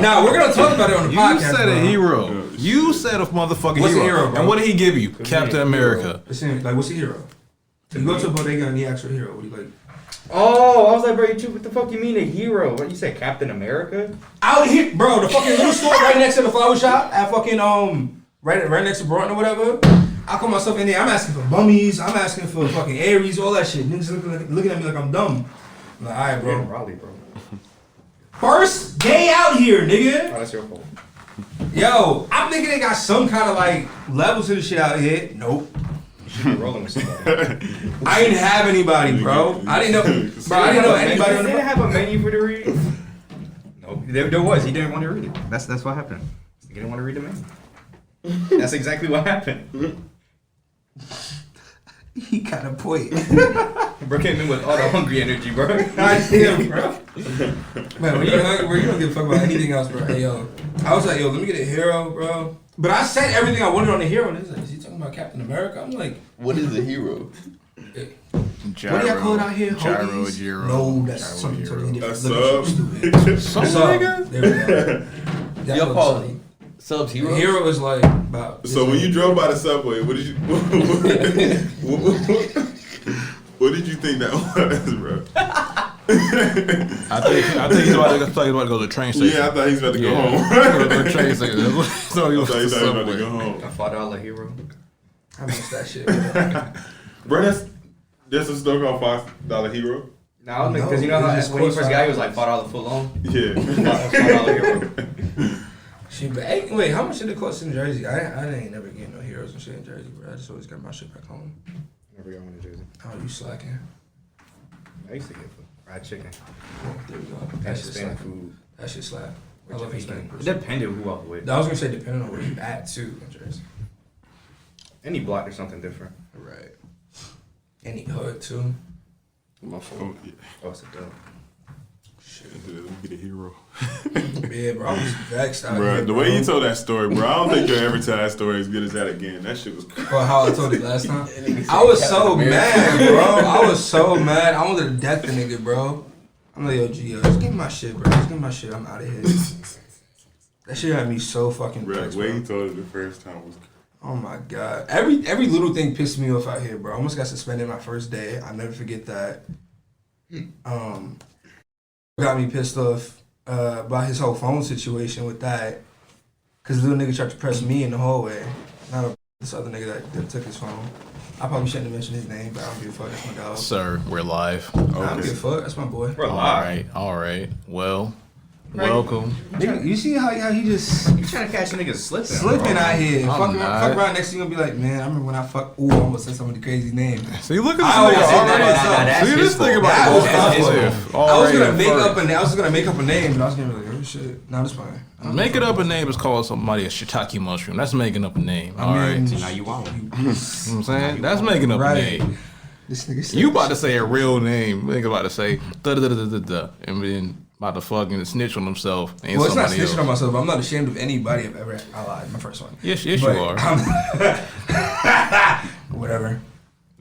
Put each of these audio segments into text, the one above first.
Now we're gonna talk about it on the podcast. You said a hero. You said a motherfucking What's hero. a hero, bro? And what did he give you? Captain America. Like, what's a hero? You go to a bodega and he asks for a hero. What do you like? Oh, I was like, bro, what the fuck you mean a hero? What, you said Captain America? Out here, bro, the fucking little store right next to the flower shop at fucking right next to Broughton or whatever. I call myself in there. I'm asking for bummies. I'm asking for fucking Aries, all that shit. Niggas looking at me like I'm dumb. I'm like, all right, bro. Raleigh, bro. First day out here, nigga. Oh, that's your fault. Yo, I'm thinking they got some kind of like level to the shit out here. Nope. You should be rolling with somebody. I didn't have anybody, bro. I didn't know anybody on They the. didn't have a menu for the read. No, there was. He didn't want to read it. That's what happened. He didn't want to read the menu. That's exactly what happened. He got a point. Bro came in with all the hungry energy, bro. Goddamn, bro. Man, when you're hungry, bro, you don't give a fuck about anything else, bro. Hey, yo. I was like, yo, let me get a hero, bro. But I said everything I wanted on the hero, and he's like, is he talking about Captain America? I'm like, what is a hero? Gyro, what do y'all call it out here? Gyro, Gyro. No, that's something totally different. Some nigga? There we go. Y'all call it subs hero? Hero is like about. So when you drove by the subway, what did you? What did you think that was, bro? I think he's about to go to the train station. Yeah, I thought he was about to go home. Go to the train station. So he was I thought he was about to go home. A $5 hero. I missed that shit. Bro, there's a store called $5 Hero. No, because you know how when he first got, he was like $5 full on. Yeah. $5 hero. Shit, but hey, wait, how much did it cost in Jersey? I ain't never get no heroes and shit in Jersey, bro. I just always got my shit back home. Never got one in Jersey. Oh, you slacking? I used to get fried chicken. Oh, there we go. That shit Hispanic food. That shit slap. I love Hispanic It food. depended who I was with. I was gonna say depending on where you at too in Jersey. Any block there's something different. Right. Any hood too. My phone. Oh, it's a dub. Shit, let me get a hero. Yeah, bro, I was vexed out Bro, here, the way you told that story, bro, I don't think you'll ever tell that story as good as that again. That shit was crazy. For how I told it last time. I was so mad, bro. I was so mad. I wanted to death the nigga, bro. I'm like, yo, G, just give me my shit, bro. Just give me my shit. I'm out of here. That shit had me so fucking Bro, vexed, the way bro. you told it the first time was crazy. Oh my god. Every little thing pissed me off out here, bro. I almost got suspended my first day. I'll never forget that. Got me pissed off about his whole phone situation with that. Cause the little nigga tried to press me in the hallway. Not this other nigga that took his phone. I probably shouldn't have mentioned his name, but I don't give a fuck. That's my dog. Sir, we're live. I don't give a fuck. That's my boy. We're live. All right. Well, welcome. Nigga, you see how he just You trying to catch niggas slipping? out here. I'm Fuck not. around next thing you'll be like, man, I remember when I fucked. Ooh, I almost said some of the crazy names. See, look at I always this say nigga that already. myself. See this thing about That both was his sides. I was gonna make up a name, but I was gonna be like, oh shit, no, that's fine. Making up a name is called somebody a shiitake mushroom. That's making up a name. All right. See, now you want one. You know what I'm saying? That's making up a Right. name. This nigga said You about to say a real name. Nigga about to say da-da-da-da-da-da. And then about to fucking snitch on himself. And well, it's not somebody snitching else. on myself. I'm not ashamed of anybody I've ever allied. My first one. Yes, you But are. Whatever.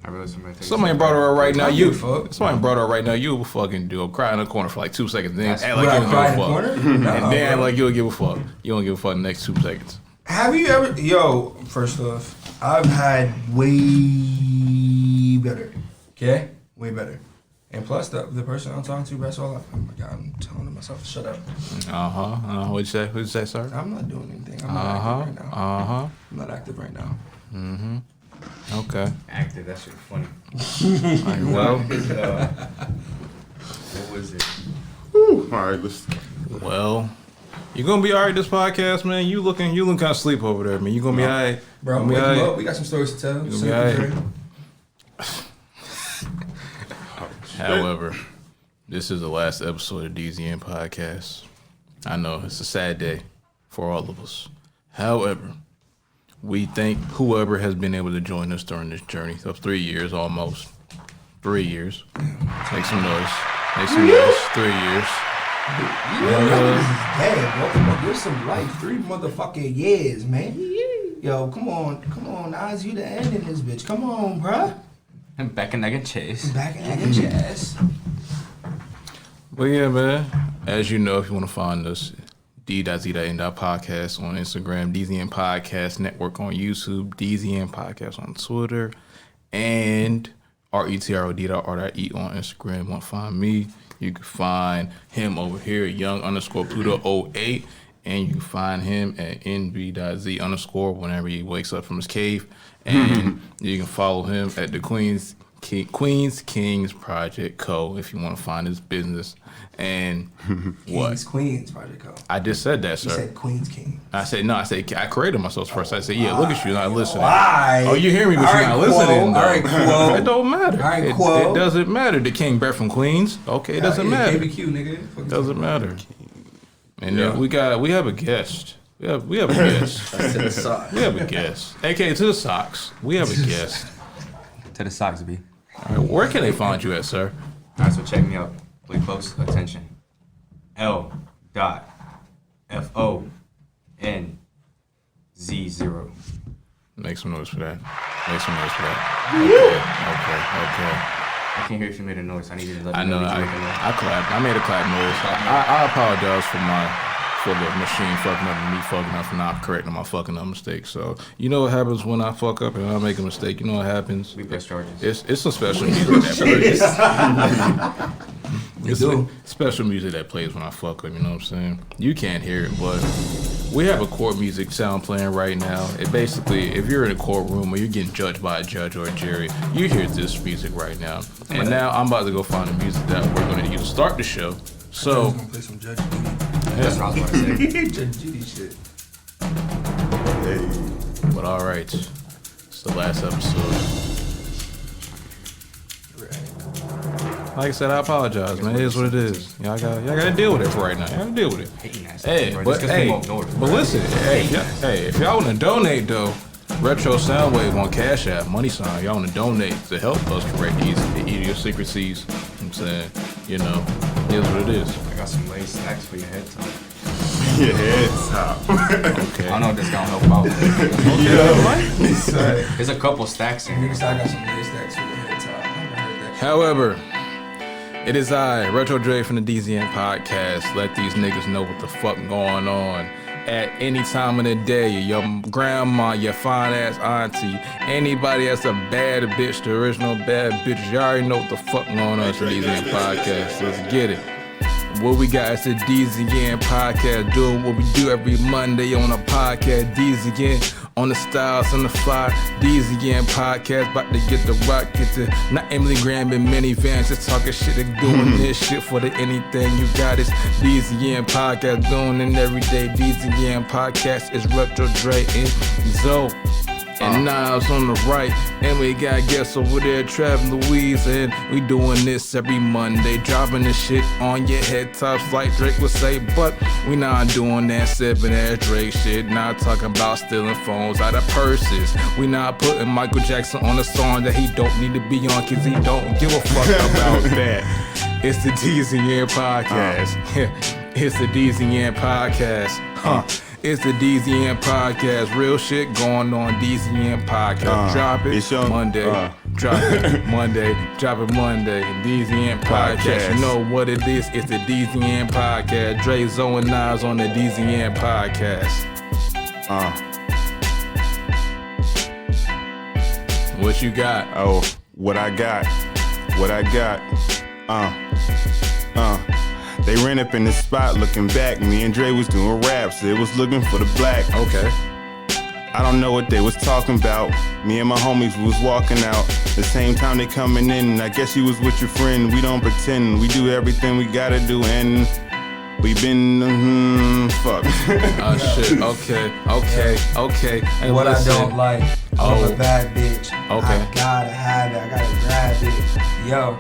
I realized somebody Somebody brought her up right now. I don't You. give a fuck. Somebody brought her up right now. You will fucking do a cry in the corner for like 2 seconds. Then act Would like I you don't cry in give the a fuck. corner? Nah, And then act bro. like you don't give a fuck. You don't give a fuck in the next 2 seconds. Have you ever? Yo, first off, I've had way better. Okay, way better. And plus, the person I'm talking to, that's all. Oh my god, I'm telling myself to shut up. What'd you say? What'd you say, sir? I'm not doing anything. I'm not active right now. I'm not active right now. Okay. active. That shit funny. Well, What was it? All right, let's. well, you gonna be alright this podcast, man. You looking kind of sleep over there, man. You gonna be alright, Bro, Gonna be wake him alright? up. We got some stories to tell. You gonna be Simple, alright? Jerry. However, this is the last episode of DZN Podcast. I know it's a sad day for all of us. However, we thank whoever has been able to join us during this journey of 3 years almost. 3 years. Make some noise. Make some noise. 3 years. Damn, bro. Come on, give some life. 3 motherfucking years, man. Yo, come on, Nas, you the end in this bitch. Come on, bruh. And back and neck and chase. Back in your ass. But yeah, man, as you know, if you want to find us, D.Z.N.Podcast on Instagram, DZN Podcast Network on YouTube, DZN Podcast on Twitter, and RETROD.R.E on Instagram. Want to find me? You can find him over here, young_Pluto08, and you can find him at NB.Z_ whenever he wakes up from his cave. And you can follow him at the Queens Kings Project Co. if you want to find his business. And what? Queens Project Co. I just said that, sir. You said Queens King. I created myself first. I said, look at you, not listening. Why? Oh, you hear me, but you're not listening. Though. All right, Quo. It don't matter. All right, it Quo. doesn't matter. The King Bear from Queens. Okay, it doesn't matter. KBQ, nigga. It doesn't matter. And then we have a guest. We have a guest. To the socks. We have a guest. AKA to the socks. We have a guest. To the socks, B. All right, where can they find you at, sir? Alright, so check me out. Pay close attention. L.FONZ0. Make some noise for that. Okay. I can't hear if you made a noise. I need you to let me I know. that you I make a noise. clapped. I made a clap noise. I apologize for the machine fucking up and me fucking up for not correcting my fucking up mistakes. So you know what happens when I fuck up and I make a mistake. You know what happens. We press charges. It's some special music that plays. It's special music that plays when I fuck up. You know what I'm saying? You can't hear it, but we have a court music sound playing right now. It basically, if you're in a courtroom or you're getting judged by a judge or a jury, you hear this music right now. And now I'm about to go find the music that we're going to use to start the show. So, I'm gonna play some Judge Judy. That's what I was about to say. Judge Judy shit. but all right, it's the last episode. Like I said, I apologize, man. It is what it is. Y'all gotta deal with it for right now. Y'all gotta deal with it. Hating ass. Hey, Bro, but just 'cause hey, we won't know it. but listen, if y'all wanna donate though, Retro Soundwave on Cash App, money sign. Y'all wanna donate to help us correct these idiosyncrasies. You know what I'm saying, you know, it is what it is. I got some lace stacks for your head top. Your head top. Okay. I don't know if this gonna help out. Sorry. There's a couple stacks in here. Niggas, I got some lace stacks for your head top. I haven't heard that shit. However, it is I, Retro Dre from the DZN Podcast. Let these niggas know what the fuck going on at any time of the day. Your grandma, your fine ass auntie, anybody that's a bad bitch, the original bad bitch. You already know what the fuck going on at the DZN Podcast. Let's get it. What we got is the DZN Podcast, doing what we do every Monday on a podcast. DZN on the styles, on the fly. DZN Podcast, about to get the rock, get the not Emily Graham in minivans, just talking shit, they doing this shit for the anything you got. It's DZN Podcast, doing it every day. DZN Podcast is Retro Dre and Zoe. And Knives on the right, and we got guests over there, Trav and Louise, and we doing this every Monday, dropping this shit on your head tops like Drake would say, but we not doing that 7-ass Drake shit, not talking about stealing phones out of purses. We not putting Michael Jackson on a song that he don't need to be on, cause he don't give a fuck about that. It's the DZN Podcast. It's the DZN Podcast. It's the DZN Podcast. Real shit going on DZN Podcast. Drop it Monday. Drop it Monday. Drop it Monday. DZN Podcast. You know what it is. It's the DZN Podcast. Dre, Zoe, and Nas on the DZN Podcast. What you got? Oh, what I got. They ran up in the spot looking back. Me and Dre was doing raps. They was looking for the black. Okay. I don't know what they was talking about. Me and my homies was walking out. The same time they coming in. I guess you was with your friend. We don't pretend. We do everything we gotta do. And we been, fuck. Oh, shit. Okay. Hey, What listen. I don't like, I'm a bad bitch. Okay. I gotta have it, I gotta grab it. Yo,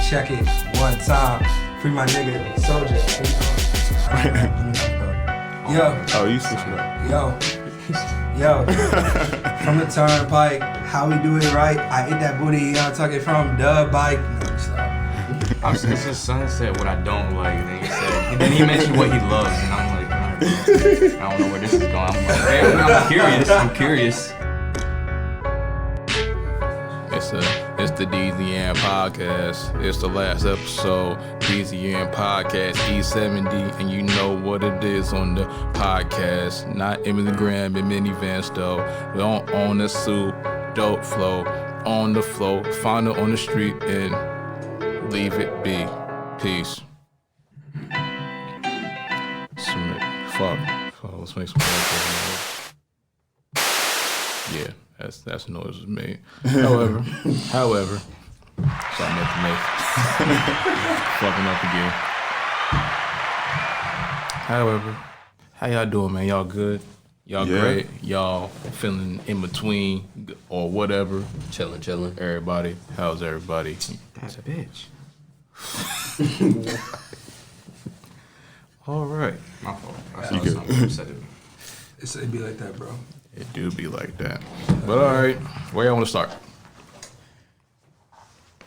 check it one time. Free my nigga, Soldier. Yo. Oh, you switched it up. Yo. From the turnpike, how we do it right. I hit that booty, I'm talking from the bike. No, stop. His son said what I don't like, and then he mentioned what he loves, and I'm like, I don't know where this is going. I'm like, hey, I'm curious. It's the DZN Podcast. It's the last episode. DZN Podcast, E70, and you know what it is on the podcast. Not Emily Graham and minivans though. We don't own the suit, dope flow, on the flow, find it on the street and leave it be. Peace. Fuck. Let's make some noise. Yeah, that's noise was made. However, something to make. Fucking up again. However, how y'all doing, man? Y'all good? Y'all great? Y'all feeling in between or whatever? Chilling. Everybody, how's everybody? That bitch. All right. My fault. It'd be like that, bro. It do be like that. But all right, where y'all want to start?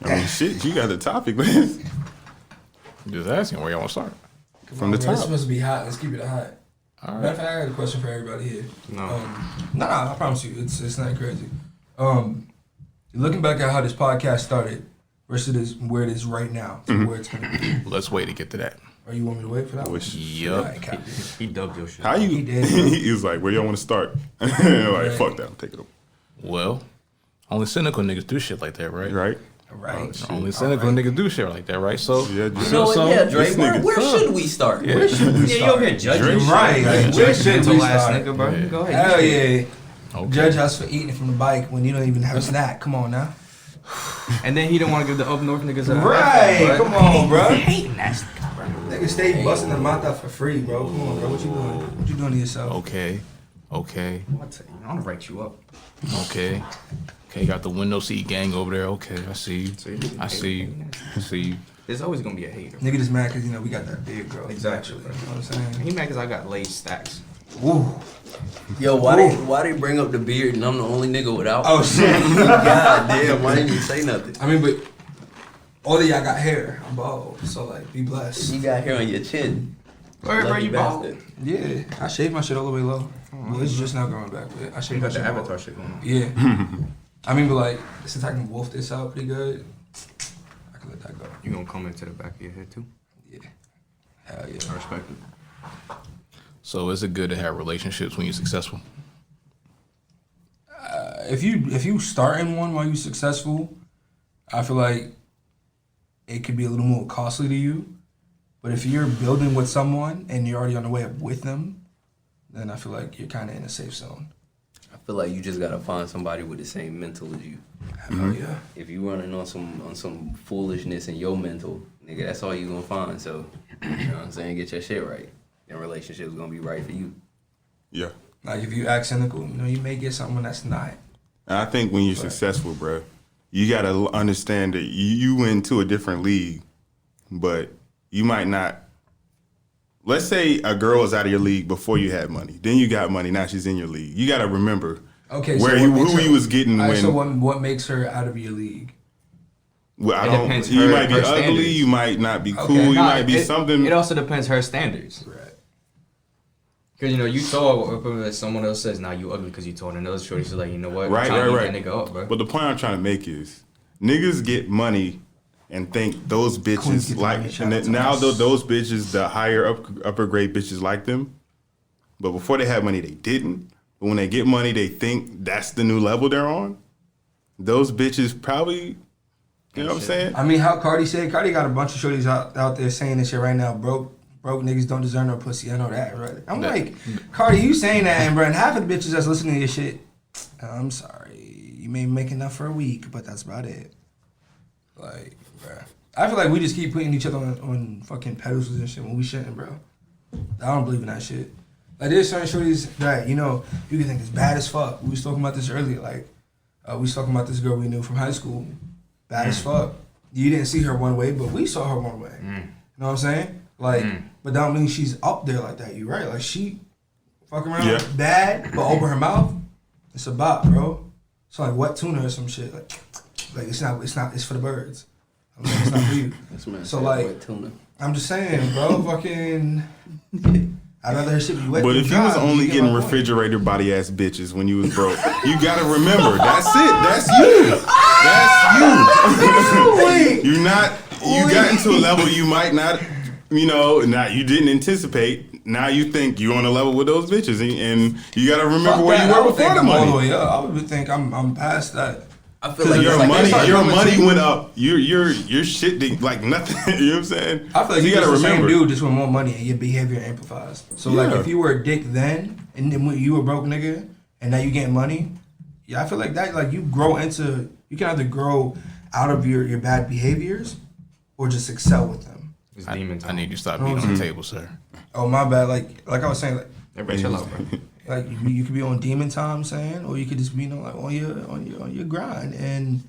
I mean, shit, you got the topic, man. Just asking where y'all want to start. From the top. It's supposed to be hot. Let's keep it hot. All right. Matter of fact, I got a question for everybody here. No. I promise you, it's not crazy. Looking back at how this podcast started versus where it is right now to where it's gonna be. Let's wait to get to that. Or you want me to wait for that one? Yup. Right, Captain. He dubbed your shit. How you? He did. He was like, where y'all want to start? Like, fuck that. Take it over. Well, only cynical niggas do shit like that, right? Right? Right. Only cynical niggas do shit like that, right? So, Yeah, You know what? so Yeah, Dre, this where nigga- should we start? Yeah. Where should we Yeah, you start? over here judging. Right. Like, where should we Gentle ass start? nigga, bro. Yeah. Go ahead. Hell yeah. Okay. Judge us for eating from the bike when you don't even have a snack. Come on now. And then he don't want to give the up north niggas a Right. Come on, bro. Hating that nigga, bro. Niggas stay busting their mouth out for free, bro. Come on, bro. What you doing? What you doing to yourself? Okay. I'm gonna write you up. Okay, got the window seat gang over there. Okay, I see you. I see you. There's always gonna be a hater. Nigga just mad because, we got that big girl. Exactly. You know what I'm saying? He mad because I got laid stacks. Woo. Yo, why they bring up the beard and I'm the only nigga without? Oh, shit. God damn, why didn't you say nothing? I mean, but all of y'all got hair. I'm bald. So, like, be blessed. You got hair on your chin. Where, bro, Lucky you bald? bastard. Yeah. I shaved my shit all the way low. Well, it's just now growing back. But I You shaved my got the shit avatar low. shit going on. Yeah. I mean, but, like, since I can wolf this out pretty good, I can let that go. You gonna come into the back of your head too? Yeah. Hell yeah. I respect it. So, is it good to have relationships when you're successful? If you start in one while you're successful, I feel like it could be a little more costly to you. But if you're building with someone and you're already on the way up with them, then I feel like you're kind of in a safe zone. I feel like you just gotta find somebody with the same mental as you. Hell yeah. If you running on some foolishness in your mental, nigga, that's all you gonna find. So, you know what I'm saying? Get your shit right. And relationship's gonna be right for you. Yeah. Like if you act cynical, you may get someone that's not. And I think when you're successful, bro, you got to understand that you went to a different league, but you might not. Let's say a girl was out of your league before you had money. Then you got money. Now she's in your league. You got to remember Okay, where so what makes who her- you was getting All right, when. so what makes her out of your league? Well, I It don't. depends You her- might be her ugly. standards. You might not be cool. Okay. You Nah, might be something. It also depends her standards. Right. Cause you saw someone else says, "Nah, you ugly," because you told another shorty. She's like, you know what? Right, Trying to right. get that nigga up, bro. But the point I'm trying to make is, niggas get money and think those Queens bitches get the like, money, shout and out then to now us. those bitches, the higher upper grade bitches like them. But before they had money, they didn't. But when they get money, they think that's the new level they're on. Those bitches probably, you know what I'm saying? I mean, how Cardi said, Cardi got a bunch of shorties out there saying this shit right now. Broke niggas don't deserve no pussy. I know that, right? I'm like, Cardi, you saying that, and bro, and half of the bitches that's listening to your shit, I'm sorry, you may make enough for a week, but that's about it. Like, bro, I feel like we just keep putting each other on fucking pedestals and shit when we shouldn't, bro. I don't believe in that shit. Like, there's certain shorties that, you can think is bad as fuck. We was talking about this earlier. Like, we was talking about this girl we knew from high school. Bad as fuck. You didn't see her one way, but we saw her one way. You know what I'm saying? Like, but that don't mean she's up there like that. You right? Like, she fucking around bad, but open her mouth. It's a bop, bro. It's like wet tuna or some shit. Like it's not. It's for the birds. I'm saying it's not for you. So like, tuna. I'm just saying, bro. Fucking. I'd rather her shit be wet. But than if you was dry. only get getting my point. refrigerator body ass bitches when you was broke, you gotta remember that's it. That's you. That's you. You're not. you got into a level you might not, you didn't anticipate. Now you think you're on a level with those bitches, and you got to remember where you were before the money. All the way up. I would think I'm past that. I feel like your money went up. Your shit did like nothing. You know what I'm saying? I feel like you you're gotta the remember. same dude, just with more money, and your behavior amplifies. So like, if you were a dick then, and then when you were a broke nigga, and now you getting money, I feel like that. Like you can either grow out of your bad behaviors, or just excel with them. It's demon time. I need you to stop beating on the table, sir. Oh my bad. Like I was saying, like Everybody chill out, bro. Like you could be on demon time, saying, or you could just be like on your grind. And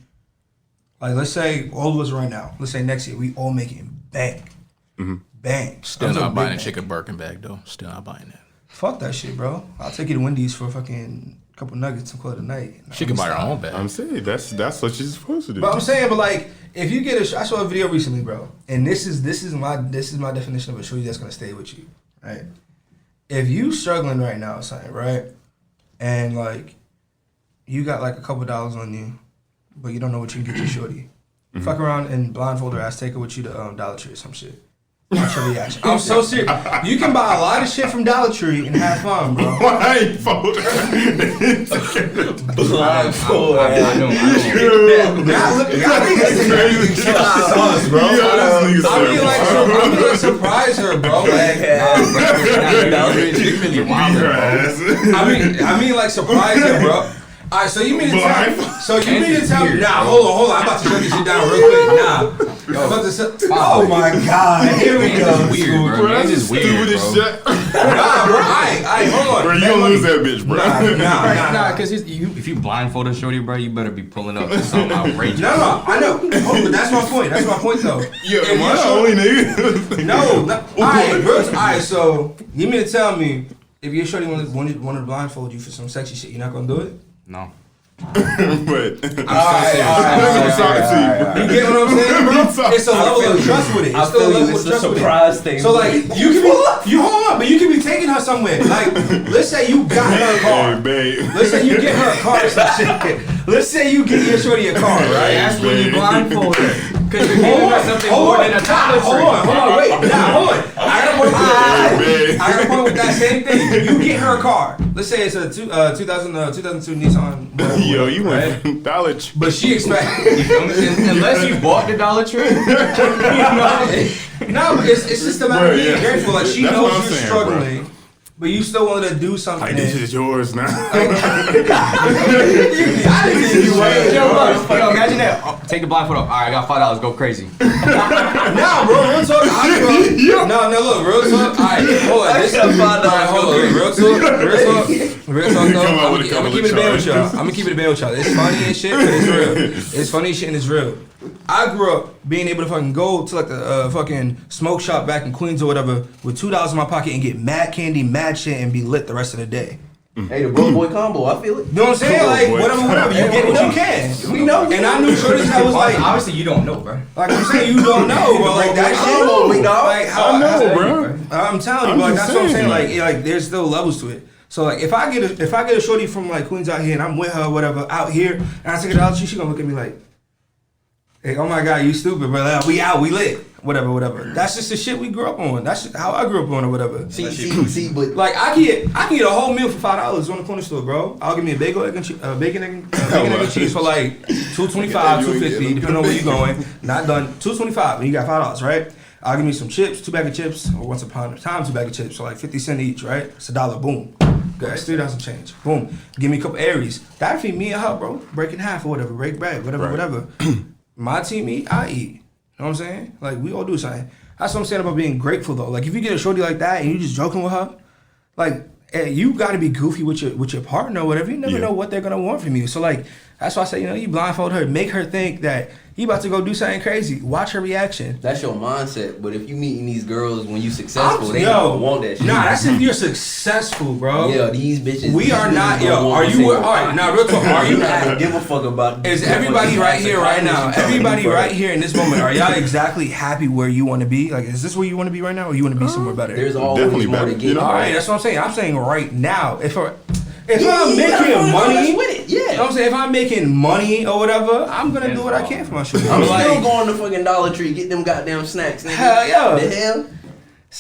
like let's say all of us right now, let's say next year we all making bank, bang. Still not buying a chicken Birkin bag though. Still not buying that. Fuck that shit, bro. I'll take you to Wendy's for a fucking couple nuggets and call it a night. She can buy her own bag. I'm saying that's what she's supposed to do. But I'm saying, like, if you get I saw a video recently, bro, and this is my definition of a shorty that's gonna stay with you, right? If you struggling right now, or something, right, and like you got like a couple dollars on you, but you don't know what you can get your shorty, fuck around and blindfold her ass, take her with you to Dollar Tree or some shit. Watch her reaction. I'm so serious. You can buy a lot of shit from Dollar Tree and have fun, bro. Blindfold. Blindfold. I know. Now look, I think that's crazy. sus, bro. I mean, like surprise her, bro. Like, I mean, like surprise her, bro. All right, so you mean to tell me? Nah, hold on. I'm about to shut this shit down real quick. Nah. I'm about to say, oh my God, here we go. Weird, bro. That's just weird, stupid as bro. shit. Nah, bro. Alright, hold on. Bro, you gonna lose that bitch, bro. Nah, because if you blindfold a shorty, bro, you better be pulling up something outrageous. No, I know. But that's my point. That's my point, though. Yeah, my only nigga. Alright, so you mean to tell me if your shorty wanted to blindfold you for some sexy shit, you're not gonna do it? No. But You get what I'm saying, bro? It's a level of trust with it. I feel you. It's a surprise thing. So like you hold on, but you can be taking her somewhere. Like let's say you got her a car. Hey, babe. Let's say you get her a car or some shit. Let's say you get your shorty a car, right? That's when you blindfold her. Because you're giving her something more than a Dollar Tree. Hold on, wait. Hold on. I got a point with that same thing. You get her a car. Let's say it's a 2002 Nissan. Yo, you went from Dollar Tree. But she expects. Unless you bought the Dollar Tree. No, but it's just a matter of being yeah. grateful. Like she That's knows what I'm you're saying, struggling, but you still wanted to do something. Like, this is yours now. I didn't think you were. Yo, imagine that. Oh, take the blindfold off. All right, I got $5. Go crazy. Nah, bro, real talk. No, look, real talk. Alright, hold on. This is real talk. Though, I'm gonna keep it a band with y'all. It's funny and shit, but it's real. It's funny shit and it's real. I grew up being able to fucking go to like the fucking smoke shop back in Queens or whatever with $2 in my pocket and get mad candy, mad shit, and be lit the rest of the day. Hey, the broke boy combo, I feel it. You know what I'm saying? Like, whatever. You get what you can. We know. And I knew shorties that was like, Obviously, you don't know, bro. like I'm saying, you don't know, bro. Like that shit. Like how I know, bro. I'm telling you, I'm like just that's what I'm saying. saying, Like there's still levels to it. So like if I get a shorty from like Queens out here and I'm with her, whatever, out here, and I take her out, she gonna look at me like, hey, oh my God, you stupid, bro. We out, we lit. Whatever. That's just the shit we grew up on. That's just how I grew up on or whatever. See, but Like I can get a whole meal for $5 on the corner store, bro. I'll give me a bacon, egg, and cheese for like $2.25, $2.50, depending on where you're going. Not done. $2.25, and you got $5, right? I'll give me some chips, 2 bags of chips, or once upon a time 2 bags of chips, so like 50 cents each, right? It's $1, boom. Good, that's $3 change. Boom. Give me a couple Aries. That'd feed me and her, bro. Break in half or whatever. Break bread, whatever. My team eat, I eat. You know what I'm saying? Like, we all do something. That's what I'm saying about being grateful, though. Like, if you get a shorty like that and you just joking with her, like, you got to be goofy with your partner or whatever. You never know what they're going to want from you. So, like, that's why I say, you blindfold her. Make her think that you about to go do something crazy. Watch her reaction. that's your mindset. But if you meeting these girls when you successful, they don't want that shit. Nah, that's if you're successful, bro. Yeah, these bitches. We are not, don't are want you, to all right, now real talk, are you I don't give a fuck about. Is everybody right here, right now, everybody right here in this moment, are y'all exactly happy where you want to be? Like, is this where you want to be right now or you want to be somewhere better? There's always Definitely more better. to get. All right, that's what I'm saying. I'm saying right now. If I'm making money, Yeah. You know what I'm saying? If I'm making money or whatever, I'm gonna do what I can for my shorty. I'm like, still going to fucking Dollar Tree, get them goddamn snacks, nigga. Hell yeah. The hell? That's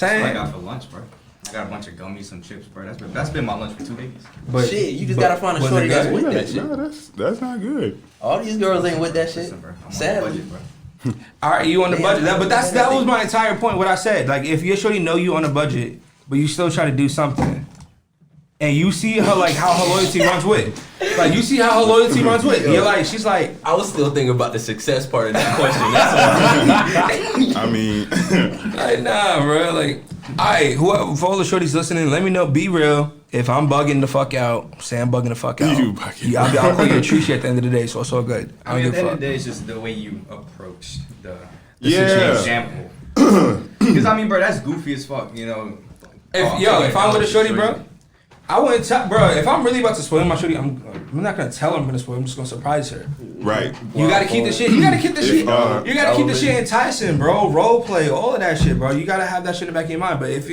what I Saying, got for lunch, bro. I got a bunch of gummies, some chips, bro. That's been my lunch for 2 days. but Shit, you just gotta find a was shorty it that's good? with that shit. No, that's not good. All these girls ain't with that shit. Listen, bro. I'm on a Sadly. budget, bro. All right, you on the Damn, budget. But that I was think- my entire point. What I said, like, if your shorty know you on a budget, but you still try to do something, and you see her like how her loyalty runs with, like you see how her loyalty runs with, you're like, she's like, I was still thinking about the success part of that question. That's all. I mean, like nah, bro. Like, alright, whoever for all the shorties listening, let me know. Be real. If I'm bugging the fuck out, say I'm bugging the fuck out. You bugging. Yeah, I'll call you a tree shit at the end of the day, so it's all good. I I don't mean, at give the a end fuck. of the day, it's just the way you approach the Yeah. example. Because I mean, bro, that's goofy as fuck, you know. If I'm with a shorty, bro, I wouldn't tell, bro. If I'm really about to spoil my shorty, I'm not gonna tell her I'm gonna spoil. I'm just gonna surprise her. right. You gotta keep the shit. You gotta keep the shit. You gotta keep the television. shit enticing, bro. Role play, all of that shit, bro. You gotta have that shit in the back of your mind. But if,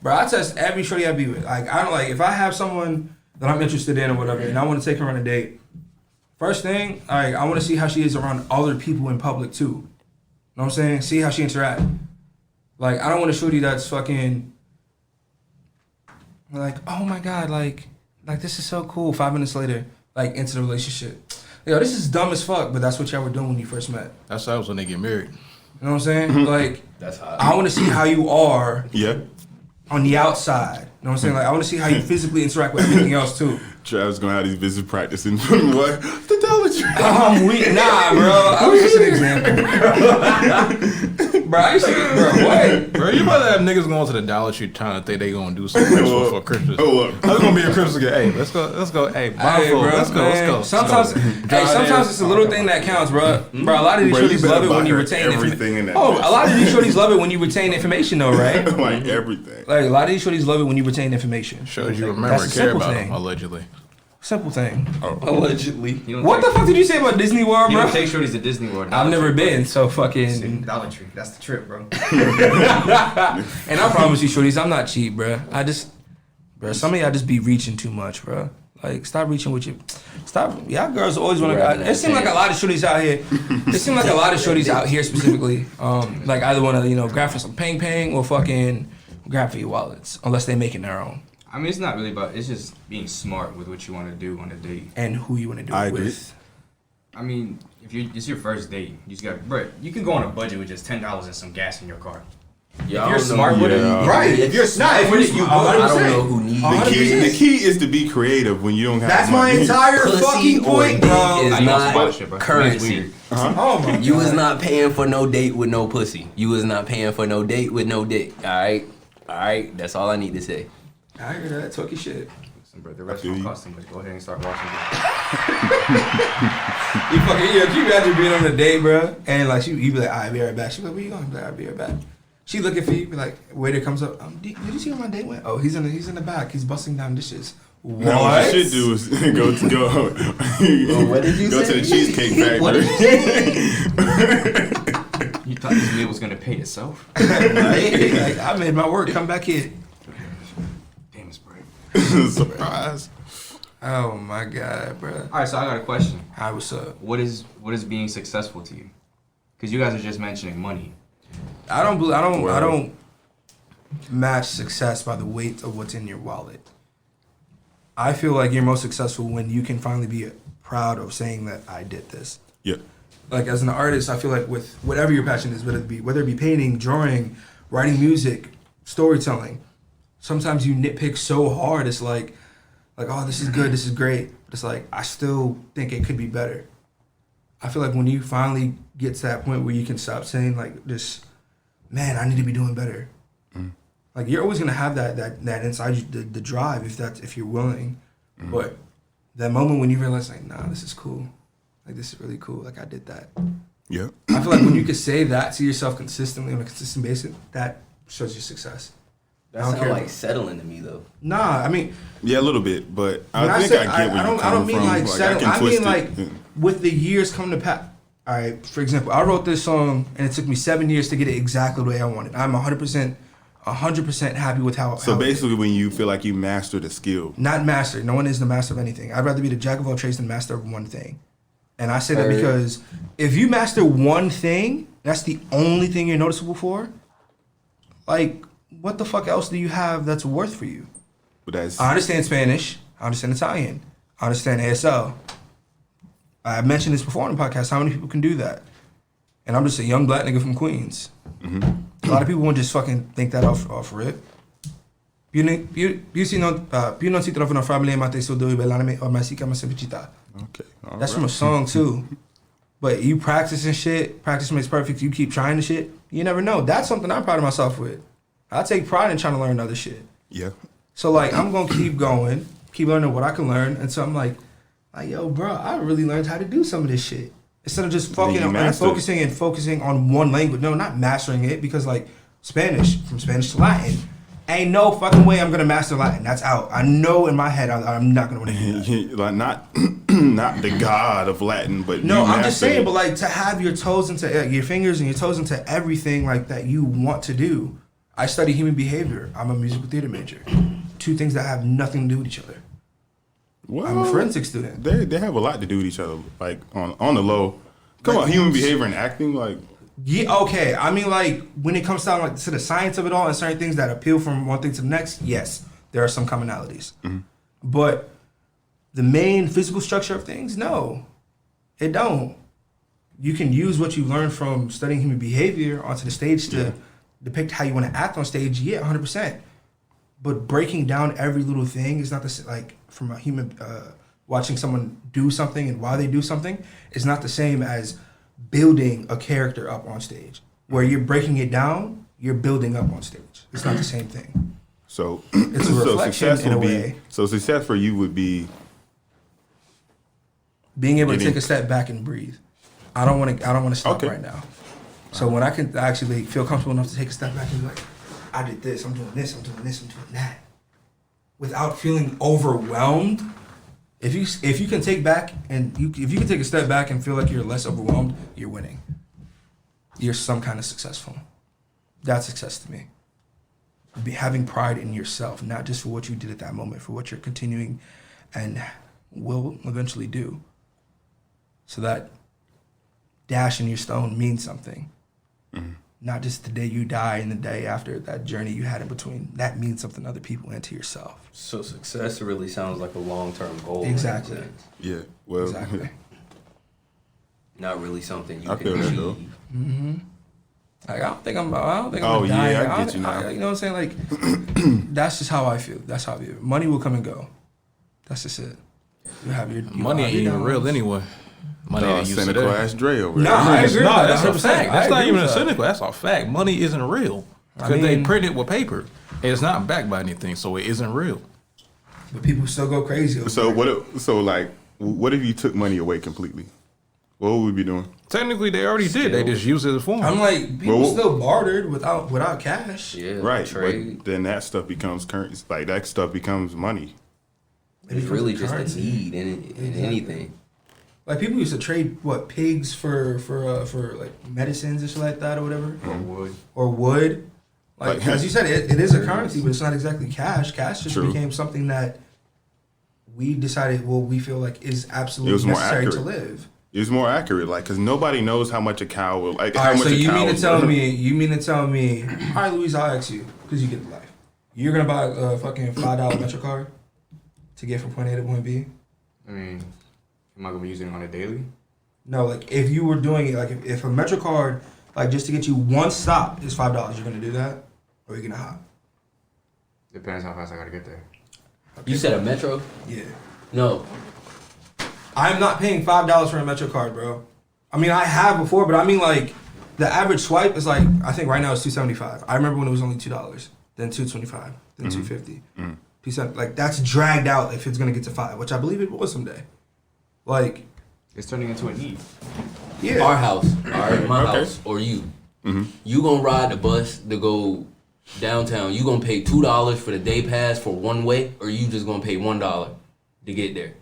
bro, I test every shorty I be with. Like, I don't like if I have someone that I'm interested in or whatever, and I want to take her on a date. First thing, like, I want to see how she is around other people in public too. You know what I'm saying? See how she interact. Like, I don't want a shorty that's fucking like, oh my god, like this is so cool. 5 minutes later, like into the relationship. Yo, this is dumb as fuck, but that's what y'all were doing when you first met. That's how it was when they get married. You know what I'm saying? Like, That's hot. I want to see how you are Yeah. on the outside. You know what I'm saying? Like, I want to see how you physically interact with everything else too. Trav's gonna have these business practicing. What? The Dollar Tree. I'm weak. Nah, bro. I was just an example. Bro, I used to get, bro, what? Bro, you about to have niggas going to the Dollar Tree trying to think they gonna do something for Christmas. Oh, look. It's gonna be a Christmas gift. Hey, let's go. Hey, Hey, blindfold. bro, Let's go. man. Sometimes it's a little thing that counts, bro. Bro, a lot of these Bro, you shorties better love it buy when you her retain everything in information. that Oh, mess. a lot of these shorties love it when you retain information, though, right? Like everything. Like, a lot of these shorties love it when you retain information. Shows you Like, remember that's and a care simple about thing. them, allegedly. Simple thing. Allegedly. You don't What the take, fuck did you say about Disney World, You bro? don't take shorties to Disney World. I've never been, so See, fucking. Dollar Tree. That's the trip, bro. And I promise you, shorties, I'm not cheap, bro. Bro, some of y'all just be reaching too much, bro. Like, stop reaching with you. Stop. Y'all girls always want to. It seems like a lot of shorties out here. It seems like a lot of shorties out here specifically, like either want to, grab for some pang or fucking grab for your wallets, unless they making their own. I mean, it's not really about. It's just being smart with what you want to do on a date. And who you want to do I it agree. with. I mean, if it's your first date, you just got, bro. You can go on a budget with just $10 and some gas in your car. Yeah, If you're smart with it, Yeah. Right. If you're smart with it, you I don't 100%. know who needs The 100%. key is to be creative when you don't have That's my money. entire Pussy fucking or point, dick bro. is I know not sponsorship, bro. It's currency. weird. Oh my You God. is not paying for no date with no pussy. You is not paying for no date with no dick. All right. That's all I need to say. I hear that. Talk your shit. Listen, bro, the restaurant costs too much. Go ahead and start watching it. You fucking, can you imagine being on a date, bro? And like, you be like, alright, be right back. She be like, where you going? Be like, I'll be right back. She looking for you, be like, waiter comes up. Did you see where my date went? Oh, he's in the back. He's busting down dishes. What? Now what you should do is go. what did you go say? to the Cheesecake What Factory. did you say? You thought this meal was gonna pay itself? Like, I made my work. Come back here. Damn, it's bright. Surprise. Oh my God, bro. All right, so I got a question. Hi, what's up? What is being successful to you? Because you guys are just mentioning money. I don't match success by the weight of what's in your wallet. I feel like you're most successful when you can finally be proud of saying that I did this. Yeah. Like, as an artist, I feel like with whatever your passion is, whether it be painting, drawing, writing music, storytelling, sometimes you nitpick so hard. It's like, oh, this is good, this is great. But it's like, I still think it could be better. I feel like when you finally get to that point where you can stop saying like this, man, I need to be doing better. Like, you're always gonna have that inside you, the drive, if you're willing. But that moment when you realize like, nah, this is cool. Like, this is really cool. Like, I did that. Yeah. I feel like when you can say that to yourself consistently on a consistent basis, that shows your success. That I don't sounds care. like settling to me though. Nah, I mean, Yeah, a little bit, but when I think say- I get where you're I coming don't mean from. like settle. can I twist mean like it. with the years come to pass. All right, for example, I wrote this song and it took me 7 years to get it exactly the way I wanted. I'm 100% 100% happy with how. So how basically, when you feel like you mastered a skill, not master. No one is the master of anything. I'd rather be the jack of all trades than master of one thing. And I say that because if you master one thing, that's the only thing you're noticeable for. Like, what the fuck else do you have that's worth for you? but that's I understand Spanish. I understand Italian. I understand ASL. I've mentioned this before on the podcast. How many people can do that? And I'm just a young black nigga from Queens. A lot of people won't just fucking think that off rip. Più non si trovano famiglie ma te so due bell'anime o ma si chiama semplicità. okay. All That's right. from a song too. But you practicing shit, practice makes perfect. You keep trying the shit, you never know. That's something I'm proud of myself with. I take pride in trying to learn other shit. Yeah. So like I'm gonna keep going, keep learning what I can learn, and so I'm like, yo, bro, I really learned how to do some of this shit instead of just fucking you mastered it. focusing on one language. No, not mastering it, because like Spanish, from Spanish to Latin, ain't no fucking way I'm gonna master Latin. That's out. I know in my head I'm not gonna want to do that. Like not the god of Latin, but No, you I'm just mastered saying, it. but like to have your toes into your fingers and your toes into everything like that you want to do. I study human behavior. I'm a musical theater major. Two things that have nothing to do with each other. Well, I'm a forensic student. They have a lot to do with each other, like on the low. Come Like, on, human behavior and acting, like Yeah, okay. I mean, like when it comes down like to the science of it all and certain things that appeal from one thing to the next, yes, there are some commonalities. But the main physical structure of things, no, it don't. You can use what you learned from studying human behavior onto the stage to depict how you want to act on stage. Yeah, 100%. But breaking down every little thing is not the like from a human watching someone do something and why they do something is not the same as building a character up on stage. Where you're breaking it down, you're building up on stage. It's not the same thing. so. It's a reflection success in a would be way. so success for you would be Being able to Getting- take a step back and breathe. I don't want to stop Okay. right now. So when I can actually feel comfortable enough to take a step back and be like, I did this, I'm doing this, I'm doing this, I'm doing that, without feeling overwhelmed. If you can take back and if you can take a step back and feel like you're less overwhelmed, you're winning. You're some kind of successful. That's success to me. Having pride in yourself, not just for what you did at that moment, for what you're continuing and will eventually do. So that dash in your stone means something. Not just the day you die and the day after, that journey you had in between. That means something to other people and to yourself. So success really sounds like a long-term goal. in Exactly. that sense. yeah. Well, Exactly. Not really something you I can feel that, though. achieve. Like, I don't think I'm Oh, gonna yeah, die. I get you now. You know what I'm saying? Like, that's just how I feel. That's how I view it. Money will come and go. That's just it. You have your Money ain't even real anyway. Money ain't used to cynical that. ass Dre over Nah, I there. agree. No, with that that's a 100%. fact. That's I not agree even a with that. cynical. That's a fact. Money isn't real because I they mean- print it with paper. It's not backed by anything, so it isn't real. But people still go crazy. over So it. what if you took money away completely? What would we be doing? Technically, they already did. They just use it as a form. I'm like, people Well, still bartered without cash. Yeah, Right, trade. but then that stuff becomes currency. Like that stuff becomes money. It's really just currency. a need in anything. Like people used to trade pigs for like medicines and shit like that or whatever, or wood. Like Like- as you said, it is a currency, but it's not exactly cash. Cash just True. became something that we decided, we feel like is It absolutely was more necessary to accurate. live. It's more accurate, like, because nobody knows how much a cow will, like, All how right, much so a you cow mean to is tell worth. me? All right, Louise, I'll ask you because you get life. You're gonna buy a fucking $5 Metro card to get from point A to point B? I mean, am I gonna be using it on a daily? No, like if you were doing it, like if a Metro card, like just to get you one stop is $5, you're gonna do that, or you're gonna hop? Depends how fast I gotta get there. You said a Metro? Yeah. No. I'm not paying $5 for a Metro card, bro. I mean, I have before, but I mean, like, the average swipe is like, I think right now it's $2.75. I remember when it was only $2, then $2.25, then $2.50. $2.70. Like, that's dragged out if it's gonna get to $5, which I believe it will someday. Like, It's turning into a need. yeah. Our house, my Okay. house, or you. You gonna ride the bus to go downtown. You gonna pay $2 for the day pass for one way, or you just gonna pay $1 to get there?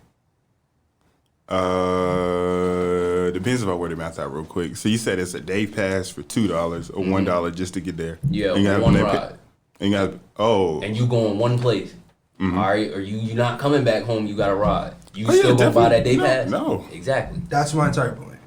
Depends if I word the math out real quick. So you said it's a day pass for $2 or $1 just to get there. Yeah, And you have one to pay- ride. And you got and you going one place. All right, or you not coming back home. You got to ride. You Oh, yeah, still gonna buy that day definitely. pass? No. Exactly. That's my entire point.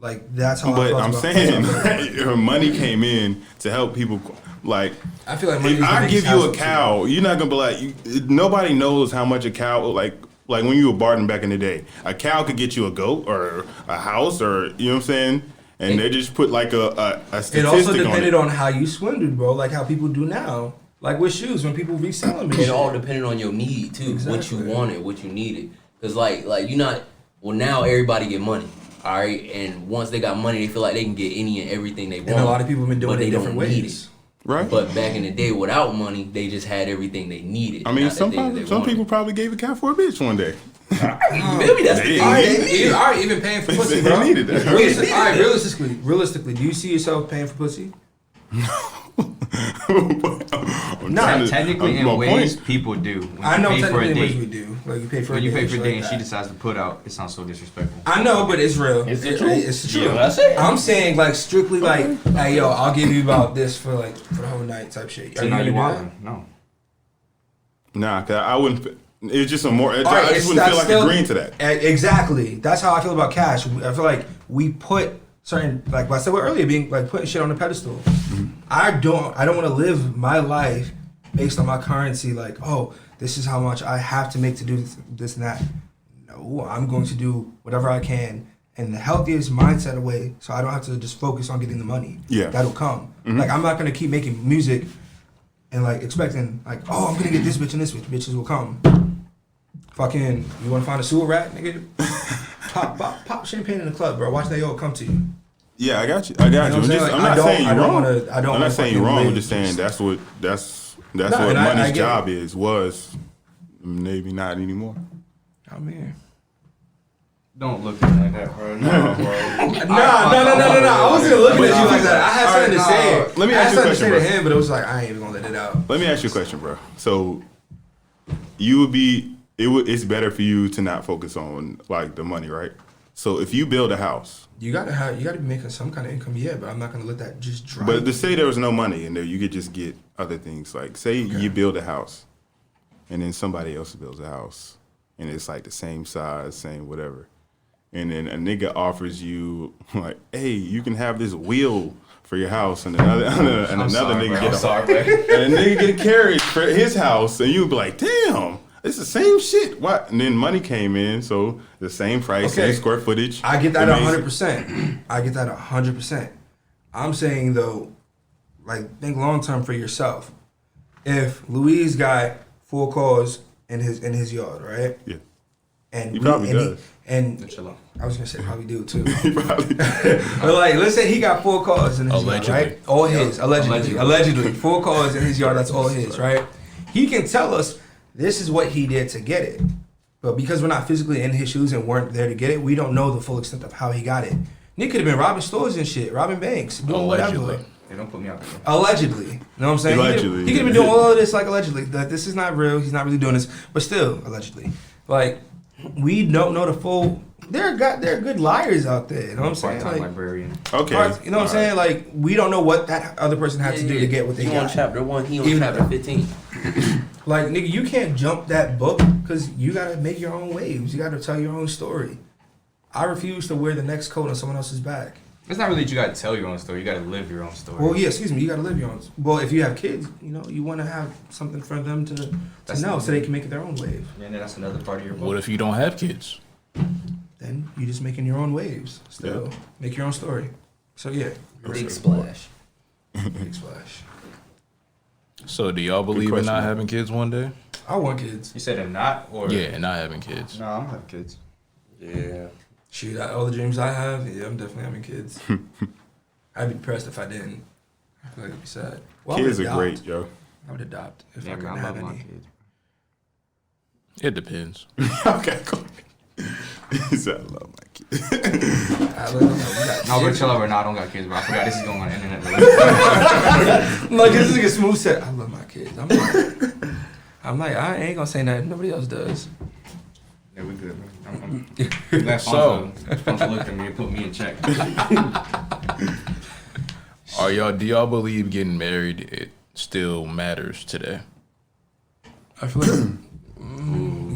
Like that's how. I But felt I'm about saying it. her money came in to help people. Like, I feel like money if is the I biggest give you a hassle, cow, you're not gonna be like. Nobody knows how much a cow like when you were Barton back in the day. A cow could get you a goat or a house or you know what I'm saying. And they just put like a statistic It also depended on on how you swindled, bro. Like how people do now. Like with shoes, when people resell them. And It shit. all depended on your need too, what Exactly. you wanted, what you needed. Cause like you're not. Well, now everybody get money. All right, and once they got money, they feel like they can get any and everything they want. And a lot of people have been doing but it they different don't need ways. Right. But back in the day, without money, they just had everything they needed. I mean, not the things some they people wanted. probably gave a cow for a bitch one day. Maybe that's They the All didn't thing. need right, even paying for pussy, They bro. needed that. All right, realistically, do you see yourself paying for pussy? Nah, Technically, in ways, people do. When I you know pay for a technically in ways date, we do. Like you pay for when a you date pay for a shit date like and she that. decides to put out, it sounds so disrespectful. I know, but it's real. It's the truth. It's true. Yeah, what I said. I'm saying like strictly like, hey yo, I'll give you about this for the whole night type shit. So Are now gonna you do want that? them? No. Nah, cause I wouldn't. It's just a more. All right, I just wouldn't feel like still- agreeing to that. Exactly. That's how I feel about cash. I feel like we put certain, like what I said earlier, being like putting shit on a pedestal. Mm-hmm. I don't want to live my life based on my currency. Like, oh, this is how much I have to make to do this and that. No, I'm going to do whatever I can in the healthiest mindset way, so I don't have to just focus on getting the money. Yeah. That'll come. Mm-hmm. Like, I'm not gonna keep making music and like expecting like, oh, I'm gonna get this bitch and this bitch. Bitches will come. Fucking, you wanna find a sewer rat, nigga? Pop champagne in the club, bro. Watch they all come to you. Yeah, I got you. You know what I'm saying? I'm Like, not saying you're wrong. I don't I'm wanna not saying you're fucking wrong. I'm live just saying that's what No, what and I money's get job it. was. Maybe not anymore. I mean, Don't look at me like that, bro. No, bro. no. I wasn't gonna look at you like that. I had something to say. Let me I had ask you a something to say question, to bro. him, but it was like I ain't even gonna let it out. Let me ask you a question, bro. So you would be it's better for you to not focus on like the money, right? So if you build a house, You gotta be making some kind of income, yeah. But I'm not gonna let that just drive. but to say there was no money in there, you could just get other things. Like say you build a house, and then somebody else builds a house, and it's like the same size, same whatever, and then a nigga offers you like, hey, you can have this wheel for your house, and another nigga get and a nigga get a carriage for his house, and you'd be like, damn. It's the same shit. What? And then money came in, so the same price, Okay. same square footage. I get that Amazing. 100%. I get that 100%. I'm saying though, like think long term for yourself. If Louise got 4 cars in his yard, right? Yeah. And He probably does. Chill out. I was gonna say probably do too. He probably. But like, let's say he got 4 cars in his Allegedly. yard, right? All his, allegedly. 4 cars in his yard, that's all his, right? He can tell us this is what he did to get it. But because we're not physically in his shoes and weren't there to get it, we don't know the full extent of how he got it. Nick could have been robbing stores and shit, robbing banks, doing Allegedly. whatever. They don't put me out there. Allegedly. You know what I'm saying? Allegedly. He could have been doing all of this like allegedly. That this is not real. He's not really doing this. But still, allegedly. Like, we don't know the full. There are good liars out there. You know what I'm saying? Part-time Like, librarian. Okay. you know what I'm saying? Like, we don't know what that other person had to do to get what they He on got. chapter 1, he on Even- chapter 15. Like, nigga, you can't jump that book because you gotta make your own waves. You gotta tell your own story. I refuse to wear the next coat on someone else's back. It's not really that you gotta tell your own story. You gotta live your own story. Well, yeah, excuse me, you gotta live your own. Well, if you have kids, you know, you want to have something for them to That's know the- so they can make it their own wave. Yeah, and then that's another part of your book. What if you don't have kids? Then you just making your own waves. Still, make your own story. So yeah, Big splash. big splash. So do y'all believe in question, not man. having kids one day? I want kids. You said a not or Yeah, not having kids. No, I'm gonna have kids. Yeah. Shoot, all the dreams I have, yeah, I'm definitely having kids. I'd be depressed if I didn't. I feel like it'd be sad. Well, I would Kids are adopt. great, yo. I would adopt if Yeah, I man, couldn't I have love my any. kids. It depends. Okay, cool. He said, I love my kid. I love, you got No, but kids. chill out. No, I don't got kids, bro. I forgot this is going on the internet. Like this is like a smooth set. I love my kids. I'm like I ain't gonna say nothing. Nobody else does. Yeah, we good, man. I'm glad So- Fonzo looked at me and put me in check. Do y'all believe getting married still matters today? I feel like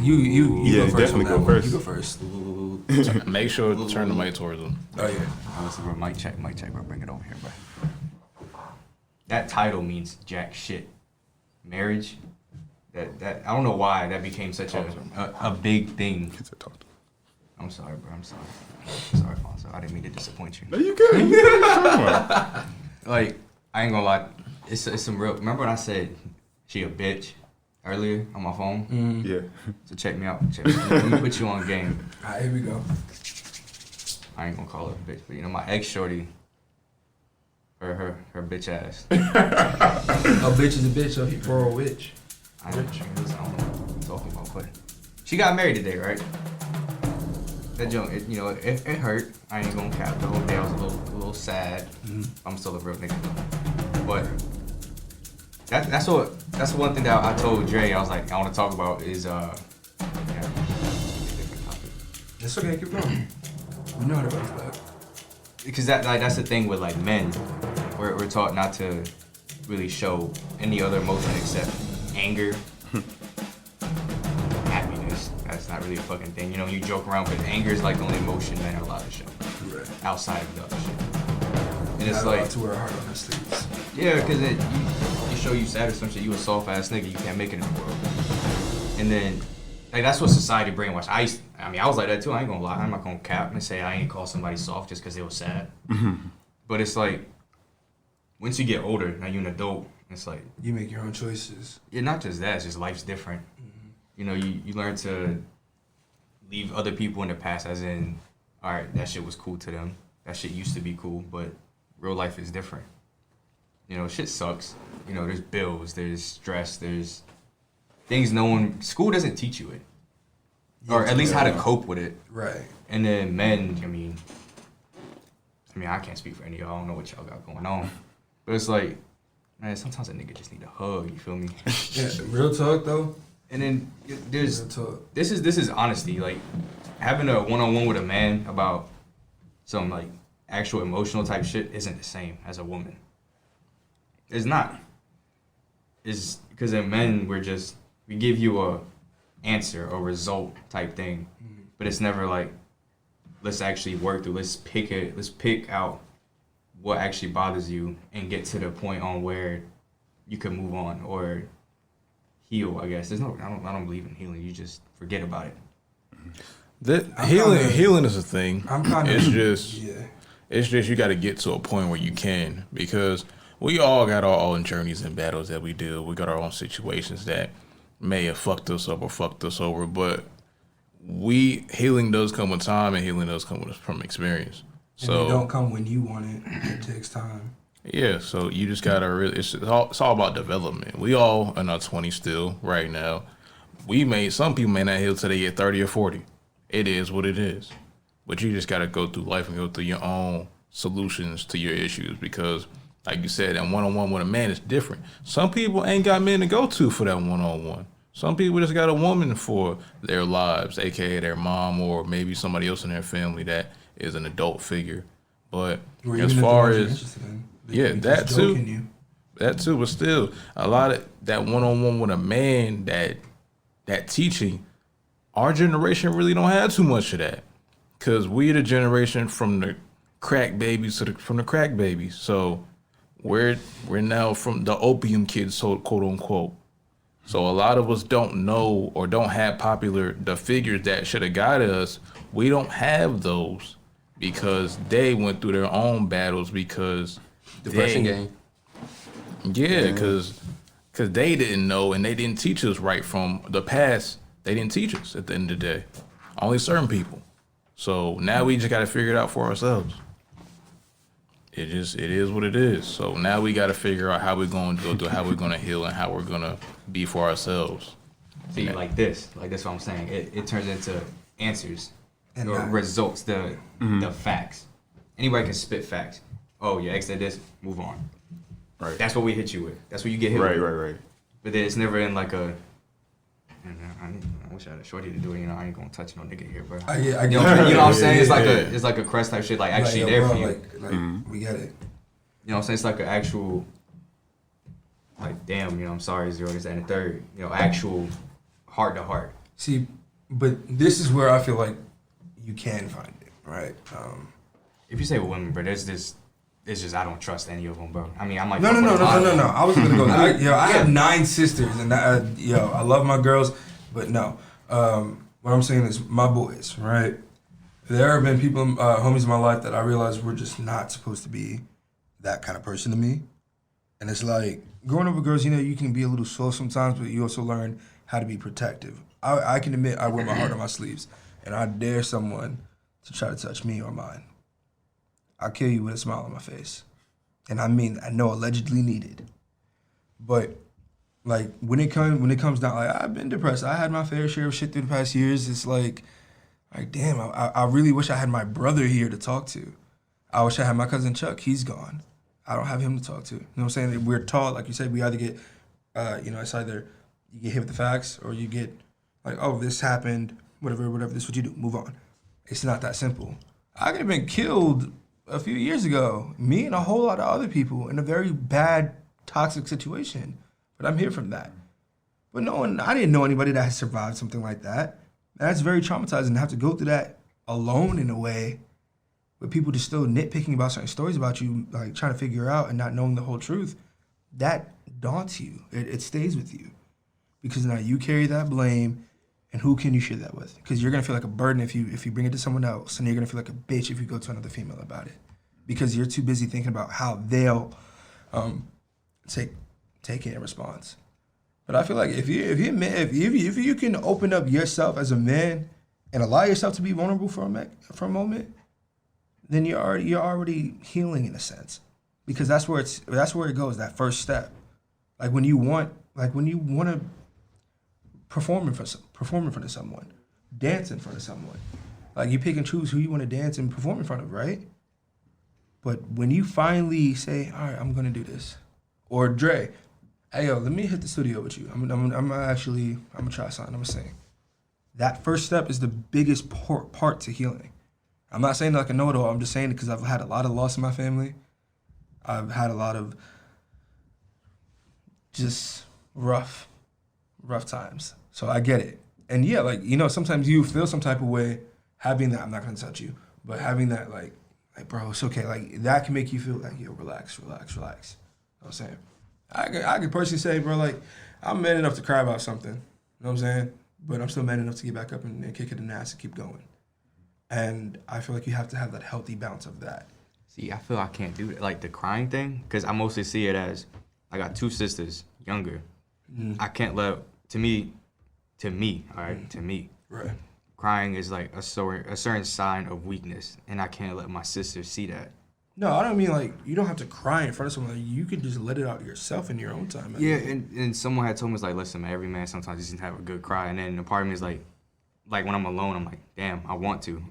you Yeah, go first. definitely go first. You go first. Make sure to turn the mic towards them. Oh yeah. Listen, bro, mic check, bro. Bring it over here, bro. That title means jack shit. Marriage. That I don't know why that became such a big thing. I'm sorry, bro. I'm sorry. Sorry, Fonso. I didn't mean to disappoint you. No, you good. Like, I ain't gonna lie. It's some real. Remember when I said she a bitch earlier on my phone? Yeah. So check me out. Let me put you on game. Alright, here we go. I ain't gonna call her a bitch, but you know my ex shorty. Her bitch ass. A bitch is a bitch, or a witch. I don't know what I'm talking about, but she got married today, right? That junk, it hurt. I ain't gonna cap. The whole day I was a little sad. I'm still a real nigga, but that's the one thing that I told Dre. I was like, I want to talk about is different topic. It's okay, keep going. We know how to bounce back. Because that's the thing with like men, we're taught not to really show any other emotion except anger, happiness. That's not really a fucking thing. You know, you joke around, but anger is like the only emotion men are allowed to show. Right. Outside of the other shit. And it's Not like allowed to wear a heart on the sleeves. yeah, because you show you sad or some shit, you a soft ass nigga, you can't make it in the world. And then like that's what society brainwashed. I was like that too. I ain't gonna lie. I'm not gonna cap and say I ain't call somebody soft just because they was sad. But it's like once you get older, now you're an adult. It's like You make your own choices. yeah, not just that. It's just life's different. You know, you learn to leave other people in the past. As in, all right, that shit was cool to them. That shit used to be cool, but real life is different. You know, shit sucks. You know, there's bills, there's stress, there's things school doesn't teach you it. Or at least how to cope with it. Right. And then men, I mean, I can't speak for any of y'all. I don't know what y'all got going on. But it's like, man, sometimes a nigga just need a hug, you feel me? Yeah, real talk though. And then there's, Real talk. this is honesty. Like, having a one-on-one with a man about some, like, actual emotional type shit isn't the same as a woman. It's not. It's because in men, we give you a answer, a result type thing. But it's never like, let's actually work through, let's pick out what actually bothers you and get to the point on where you can move on or heal, I guess. I don't believe in healing. You just forget about it. Healing is a thing. It's just you got to get to a point where you can, because we all got our own journeys and battles that we deal. We got our own situations that may have fucked us up or fucked us over, but healing does come with time, and healing does come from experience. And it don't come when you want it. It takes time. Yeah, so you just gotta really. It's all about development. We all in our 20s still right now. Some people may not heal till they get 30 or 40. It is what it is. But you just gotta go through life and go through your own solutions to your issues, because, like you said, that one-on-one with a man is different. Some people ain't got men to go to for that one-on-one. Some people just got a woman for their lives, aka their mom or maybe somebody else in their family that is an adult figure. But Or as even far if they're as interested in, that just too. joking you. That too, but still, a lot of that one-on-one with a man, that teaching, our generation really don't have too much of that, because we're the generation from the crack babies from the crack babies. So we're now from the opium kids, so quote unquote. So a lot of us don't know or don't have the figures that should have guided us. We don't have those because they went through their own battles, because Depression game. Yeah, because they didn't know and they didn't teach us right from the past. They didn't teach us at the end of the day. Only certain people. So now we just got to figure it out for ourselves. It is what it is. So now we got to figure out how we're going to go through, how we're going to heal, and how we're going to be for ourselves. See, like this what I'm saying. It turns into answers And or not- results, the facts. Anybody can spit facts. Oh, your ex did this, move on. Right. That's what we hit you with. That's what you get hit Right, with. right. But then it's never in like a, I wish I had a shorty to do it. You know, I ain't gonna touch no nigga here, bro. I You know what I'm saying? It's like Yeah. it's like a crest type shit, like actually yo, there bro, for you. Like we get it. You know what I'm saying? It's like an actual, like, damn, I'm sorry, zero, this, that, and the third. Actual heart to heart. See, but this is where I feel like you can find it, right? If you say women, bro, it's just I don't trust any of them, bro. I mean, I'm like, No. I was gonna go. I have 9 sisters, and I love my girls, but no. What I'm saying is my boys, right? There have been people, homies in my life that I realized were just not supposed to be that kind of person to me. And it's like, growing up with girls, you can be a little slow sometimes, but you also learn how to be protective. I can admit I wear my heart on my sleeves, and I dare someone to try to touch me or mine. I'll kill you with a smile on my face. And I mean, I know allegedly needed. But like when it comes down, like I've been depressed. I had my fair share of shit through the past years. It's like damn, I really wish I had my brother here to talk to. I wish I had my cousin Chuck. He's gone. I don't have him to talk to. You know what I'm saying? We're taught, like you said, we either get, it's either you get hit with the facts or you get like, oh, this happened, whatever, this is what you do, move on. It's not that simple. I could have been killed a few years ago, me and a whole lot of other people in a very bad, toxic situation. But I'm here from that. But I didn't know anybody that has survived something like that. That's very traumatizing to have to go through that alone in a way, with people just still nitpicking about certain stories about you, like trying to figure out and not knowing the whole truth. That daunts you. It stays with you. Because now you carry that blame, and who can you share that with? Because you're gonna feel like a burden if you bring it to someone else, and you're gonna feel like a bitch if you go to another female about it. Because you're too busy thinking about how they'll take it in response. But I feel like if you can open up yourself as a man and allow yourself to be vulnerable for a moment, then you're already healing in a sense, because that's where it goes. That first step, like when you want to perform in front of someone, dance in front of someone, like you pick and choose who you want to dance and perform in front of, right? But when you finally say, all right, I'm gonna do this, or Dre, hey yo, let me hit the studio with you. I'm gonna try something. I'm gonna sing. That first step is the biggest part to healing. I'm not saying like a know-it-all. I'm just saying it because I've had a lot of loss in my family. I've had a lot of just rough times. So I get it. And yeah, like, sometimes you feel some type of way having that, I'm not gonna touch you, but having that like bro, it's okay. Like that can make you feel like, yo, relax. You know what I'm saying? I could personally say, bro, like, I'm man enough to cry about something. You know what I'm saying? But I'm still man enough to get back up and kick it in the ass and keep going. And I feel like you have to have that healthy balance of that. See, I feel I can't do that. Like the crying thing, because I mostly see it as, I got 2 sisters, younger. Mm. I can't let, to me, all right, to me. Right. Crying is like a certain sign of weakness, and I can't let my sisters see that. No, I don't mean like you don't have to cry in front of someone. Like, you can just let it out yourself in your own time. Yeah, and someone had told me, it's like, listen, man, every man sometimes just needs to have a good cry. And then the part of me is like when I'm alone, I'm like, damn, I want to.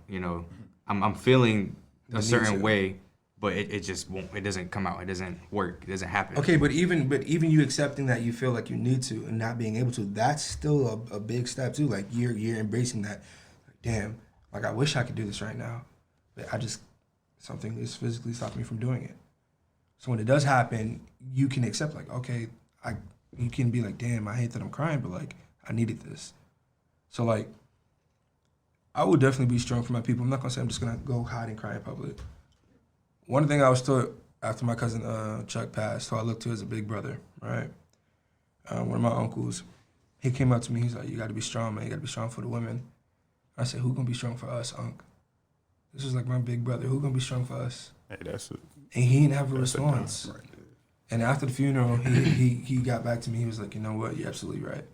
I'm feeling a certain way, but it just won't. It doesn't come out. It doesn't work. It doesn't happen. Okay, but even you accepting that you feel like you need to and not being able to, that's still a big step too. Like you're embracing that. Like, damn, like I wish I could do this right now, but something is physically stopping me from doing it. So when it does happen, you can accept like, okay, you can be like, damn, I hate that I'm crying, but like I needed this. So like, I would definitely be strong for my people. I'm not gonna say I'm just gonna go hide and cry in public. One thing I was taught after my cousin Chuck passed, who I looked to as a big brother, right? One of my uncles, he came up to me, he's like, you gotta be strong, man, you gotta be strong for the women. I said, who gonna be strong for us, Unc? This was like my big brother. Who gonna be strong for us? Hey, that's it. And he didn't have a response. Right. And after the funeral, he got back to me. He was like, you know what? You're absolutely right.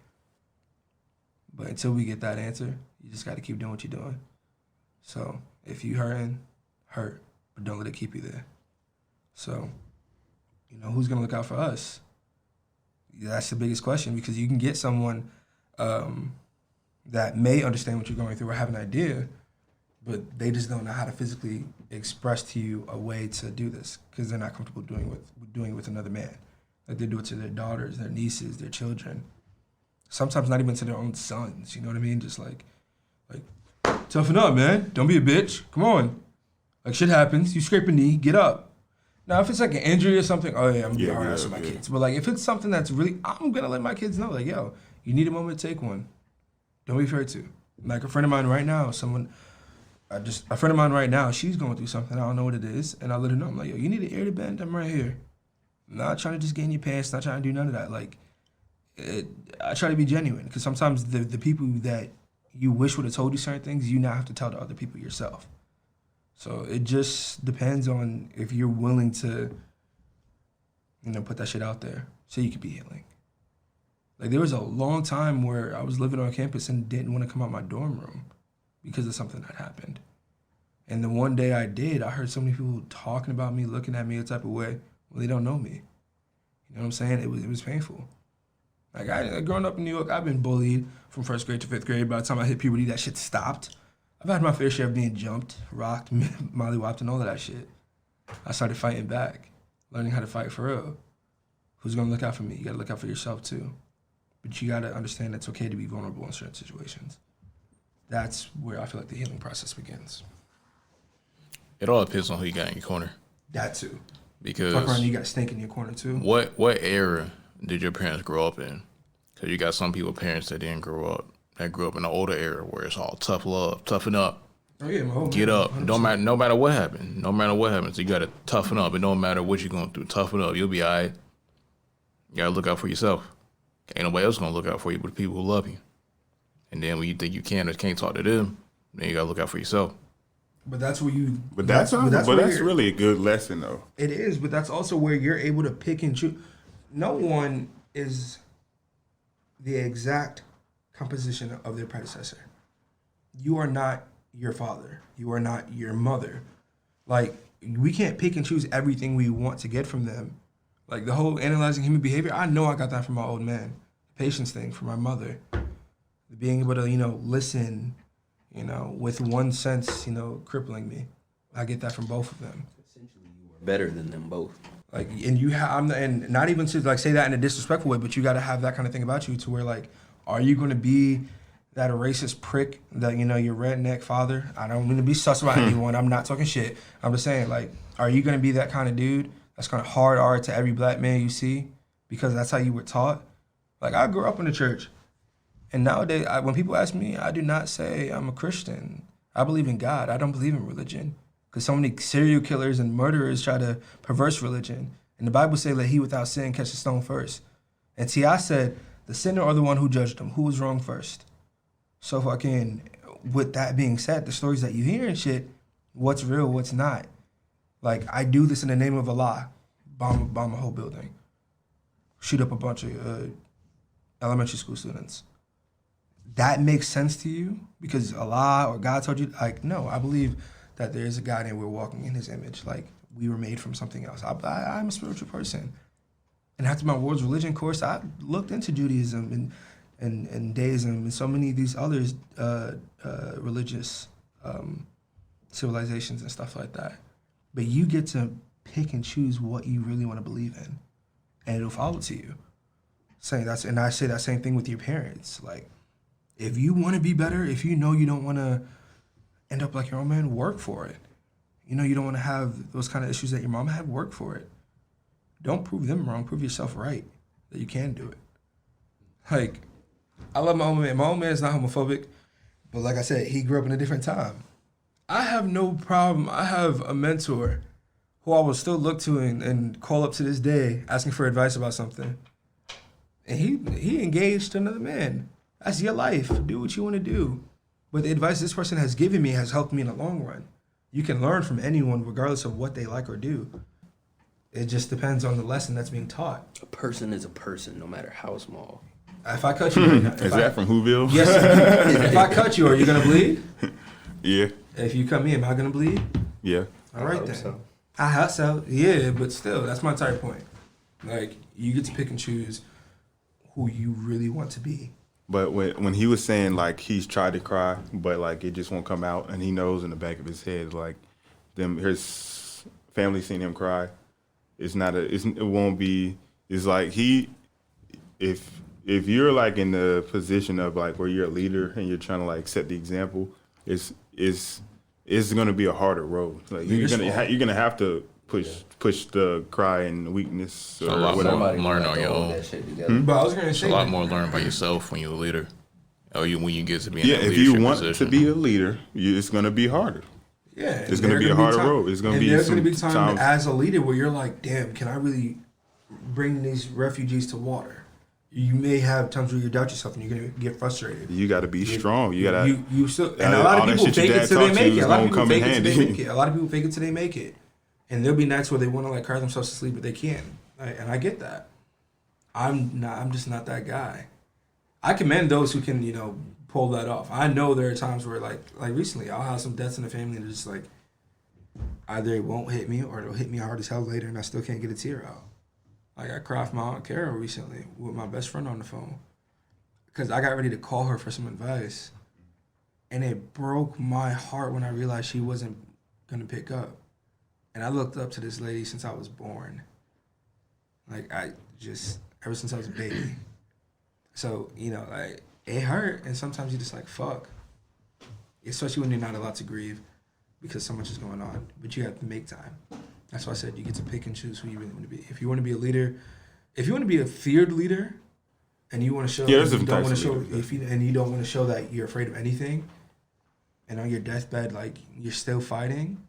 But until we get that answer, you just got to keep doing what you're doing. So if you hurting, hurt, but don't let it keep you there. So, who's gonna look out for us? That's the biggest question, because you can get someone that may understand what you're going through or have an idea, but they just don't know how to physically express to you a way to do this because they're not comfortable doing it with another man. Like they do it to their daughters, their nieces, their children. Sometimes not even to their own sons. You know what I mean? Just like toughen up, man. Don't be a bitch. Come on. Like shit happens. You scrape a knee, get up. Now, if it's like an injury or something, oh yeah, I'm gonna be honest with my yeah. kids. But like, if it's something that's really, I'm gonna let my kids know, like, yo, you need a moment to take one. Don't be afraid to. Like a friend of mine right now, a friend of mine right now, she's going through something. I don't know what it is, and I let her know. I'm like, yo, you need an ear to bend. I'm right here. I'm not trying to just get in your pants. Not trying to do none of that. Like, I try to be genuine because sometimes the people that you wish would have told you certain things, you now have to tell the other people yourself. So it just depends on if you're willing to, put that shit out there so you could be healing. Like there was a long time where I was living on campus and didn't want to come out my dorm room because of something that happened. And the one day I did, I heard so many people talking about me, looking at me a type of way. Well, they don't know me. You know what I'm saying? It was painful. Like growing up in New York, I've been bullied from 1st grade to 5th grade. By the time I hit puberty, that shit stopped. I've had my fair share of being jumped, rocked, mollywopped, and all of that shit. I started fighting back, learning how to fight for real. Who's gonna look out for me? You gotta look out for yourself too. But you gotta understand it's okay to be vulnerable in certain situations. That's where I feel like the healing process begins. It all depends on who you got in your corner. That too. Because fuck around, you got Stink in your corner too. What era did your parents grow up in? Because you got some people, parents that didn't grow up, that grew up in the older era where it's all tough love, toughen up, oh, yeah, my whole get man, up. 100%. No matter what happened, you got to toughen up. It don't matter what you're going through, toughen up. You'll be all right. You got to look out for yourself. Ain't nobody else going to look out for you but the people who love you. And then when you think you can or can't talk to them, then you got to look out for yourself. But that's where you. But that's really a good lesson though. It is, but that's also where you're able to pick and choose. No one is the exact composition of their predecessor. You are not your father. You are not your mother. Like, we can't pick and choose everything we want to get from them. Like, the whole analyzing human behavior, I know I got that from my old man. The patience thing from my mother. Being able to, listen, with one sense, crippling me. I get that from both of them. Essentially, you were better than them both. Like, and you have, and not even to like say that in a disrespectful way, but you got to have that kind of thing about you to where like, are you going to be that racist prick that your redneck father? I don't mean to be sus about anyone. I'm not talking shit. I'm just saying, like, are you going to be that kind of dude that's going to hard R to every black man you see because that's how you were taught? Like, I grew up in the church, and nowadays when people ask me, I do not say I'm a Christian. I believe in God. I don't believe in religion. Because so many serial killers and murderers try to perverse religion. And the Bible says, let he without sin catch the stone first. And T.I. said, the sinner or the one who judged him, who was wrong first? So with that being said, the stories that you hear and shit, what's real, what's not? Like, I do this in the name of Allah, bomb a whole building, shoot up a bunch of elementary school students. That makes sense to you because Allah or God told you? Like, no, I believe that there is a God and we're walking in his image. Like, we were made from something else. I'm a spiritual person. And after my world's religion course, I looked into Judaism and deism and so many of these other religious civilizations and stuff like that. But you get to pick and choose what you really want to believe in, and it'll follow to you. And I say that same thing with your parents. Like, if you want to be better, if you know you don't want to end up like your own man, work for it. You don't want to have those kind of issues that your mom had, work for it. Don't prove them wrong, prove yourself right, that you can do it. Like, I love my own man. My own man is not homophobic, but like I said, he grew up in a different time. I have no problem. I have a mentor who I will still look to and call up to this day asking for advice about something. And he engaged another man. That's your life. Do what you want to do. But the advice this person has given me has helped me in the long run. You can learn from anyone regardless of what they like or do. It just depends on the lesson that's being taught. A person is a person, no matter how small. If I cut you right now, Is that from Whoville? Yes. If I cut you, are you gonna bleed? Yeah. If you cut me, am I gonna bleed? Yeah. All right hope then. so. I hope so. Yeah, but still, that's my entire point. Like, you get to pick and choose who you really want to be. But when he was saying like he's tried to cry, but like it just won't come out, and he knows in the back of his head like his family seen him cry. It won't be. It's like if you're like in the position of like where you're a leader and you're trying to like set the example, it's going to be a harder road. Like you're gonna have to push the cry and weakness or a lot whatever. more learn on your own. That shit together. But I was gonna It's say a lot more learn by yourself when you're a leader. Or when you get to be in that If leadership you want position. to be a leader, it's going to be harder. yeah, It's going to be a harder road. It's going to be there's some gonna be time times. as a leader where you're like, damn, can I really bring these refugees to water? You may have times where you doubt yourself and you're gonna get frustrated. You got to be strong. You got to. You still, and a lot of people fake it till they make it. A lot of people fake it till they make it. A lot of people fake it till they make it. And there'll be nights where they want to like cry themselves to sleep, but they can't. And I get that. I'm just not that guy. I commend those who can, pull that off. I know there are times where like recently I'll have some deaths in the family and it's just like either it won't hit me or it'll hit me hard as hell later and I still can't get a tear out. Like I cried for my Aunt Carol recently with my best friend on the phone because I got ready to call her for some advice and it broke my heart when I realized she wasn't gonna pick up. And I looked up to this lady since I was born. Like ever since I was a baby. So, like it hurt and sometimes you're just like, fuck. Especially when you're not allowed to grieve because so much is going on. But you have to make time. That's why I said you get to pick and choose who you really want to be. If you want to be a leader, if you want to be a feared leader and you want to show Yeah, you don't want to show and you don't want to show that you're afraid of anything and on your deathbed like you're still fighting,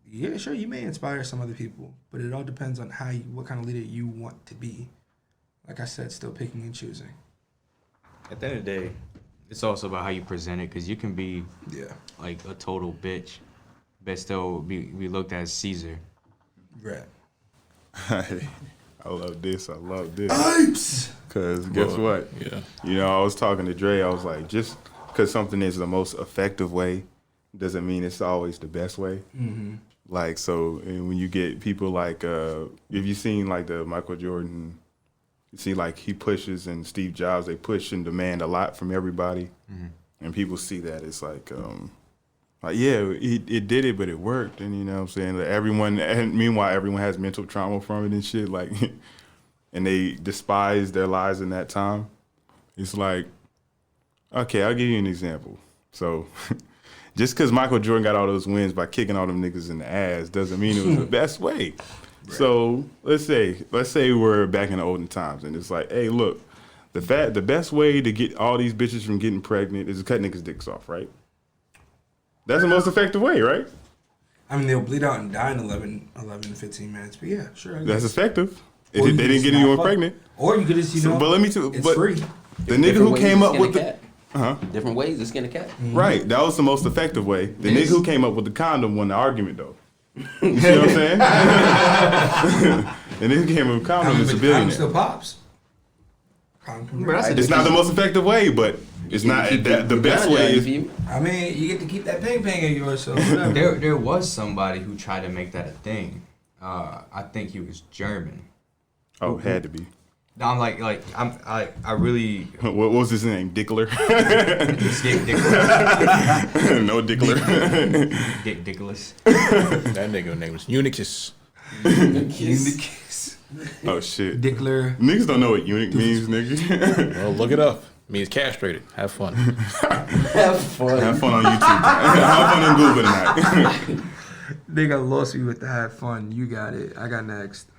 yeah, sure, you may inspire some other people, but it all depends on what kind of leader you want to be. Like I said, still picking and choosing. At the end of the day, it's also about how you present it, because you can be Yeah. like a total bitch, but still be looked at as Caesar. Right. I love this. Pipes! Because guess what? Yeah. I was talking to Dre. I was like, just because something is the most effective way doesn't mean it's always the best way. Mm-hmm. Like, so and when you get people like, if you've seen like the Michael Jordan, you see like he pushes and Steve Jobs, they push and demand a lot from everybody. Mm-hmm. And people see that. It's like yeah, it did it, but it worked. And you know what I'm saying? Like and meanwhile, everyone has mental trauma from it and shit. Like, and they despise their lives in that time. It's like, okay, I'll give you an example. So, just because Michael Jordan got all those wins by kicking all them niggas in the ass doesn't mean it was the best way. Right. So let's say we're back in the olden times, and it's like, hey, look, the best way to get all these bitches from getting pregnant is to cut niggas' dicks off, right? That's the most effective way, right? I mean, they'll bleed out and die in 11 to 15 minutes, but yeah, sure. That's effective. They Or you didn't just get not anyone fuck. pregnant. Or you could just, It's free. The nigga who came up with the different ways to skin a cat. Mm-hmm. right, that was the most effective way. The nigga who came up with the condom won the argument, though. You see what I'm saying? The nigga who came up with the condom is a Condom billionaire. still pops. It's not the most effective way, but it's not the best way. Is, I mean, you get to keep that ping of yours, so whatever. There was somebody who tried to make that a thing. I think he was German. oh, had to be. I'm I really What was his name? Dickler? Dickler. No Dickler. Dickless. That nigga name was Unicus. Oh shit. Dickler. Niggas don't know what eunuch means, nigga. Well, look it up. It means castrated. Have fun. Have fun. Have fun on YouTube. Have fun on Google tonight. They got lost you with the have fun. You got it. I got next.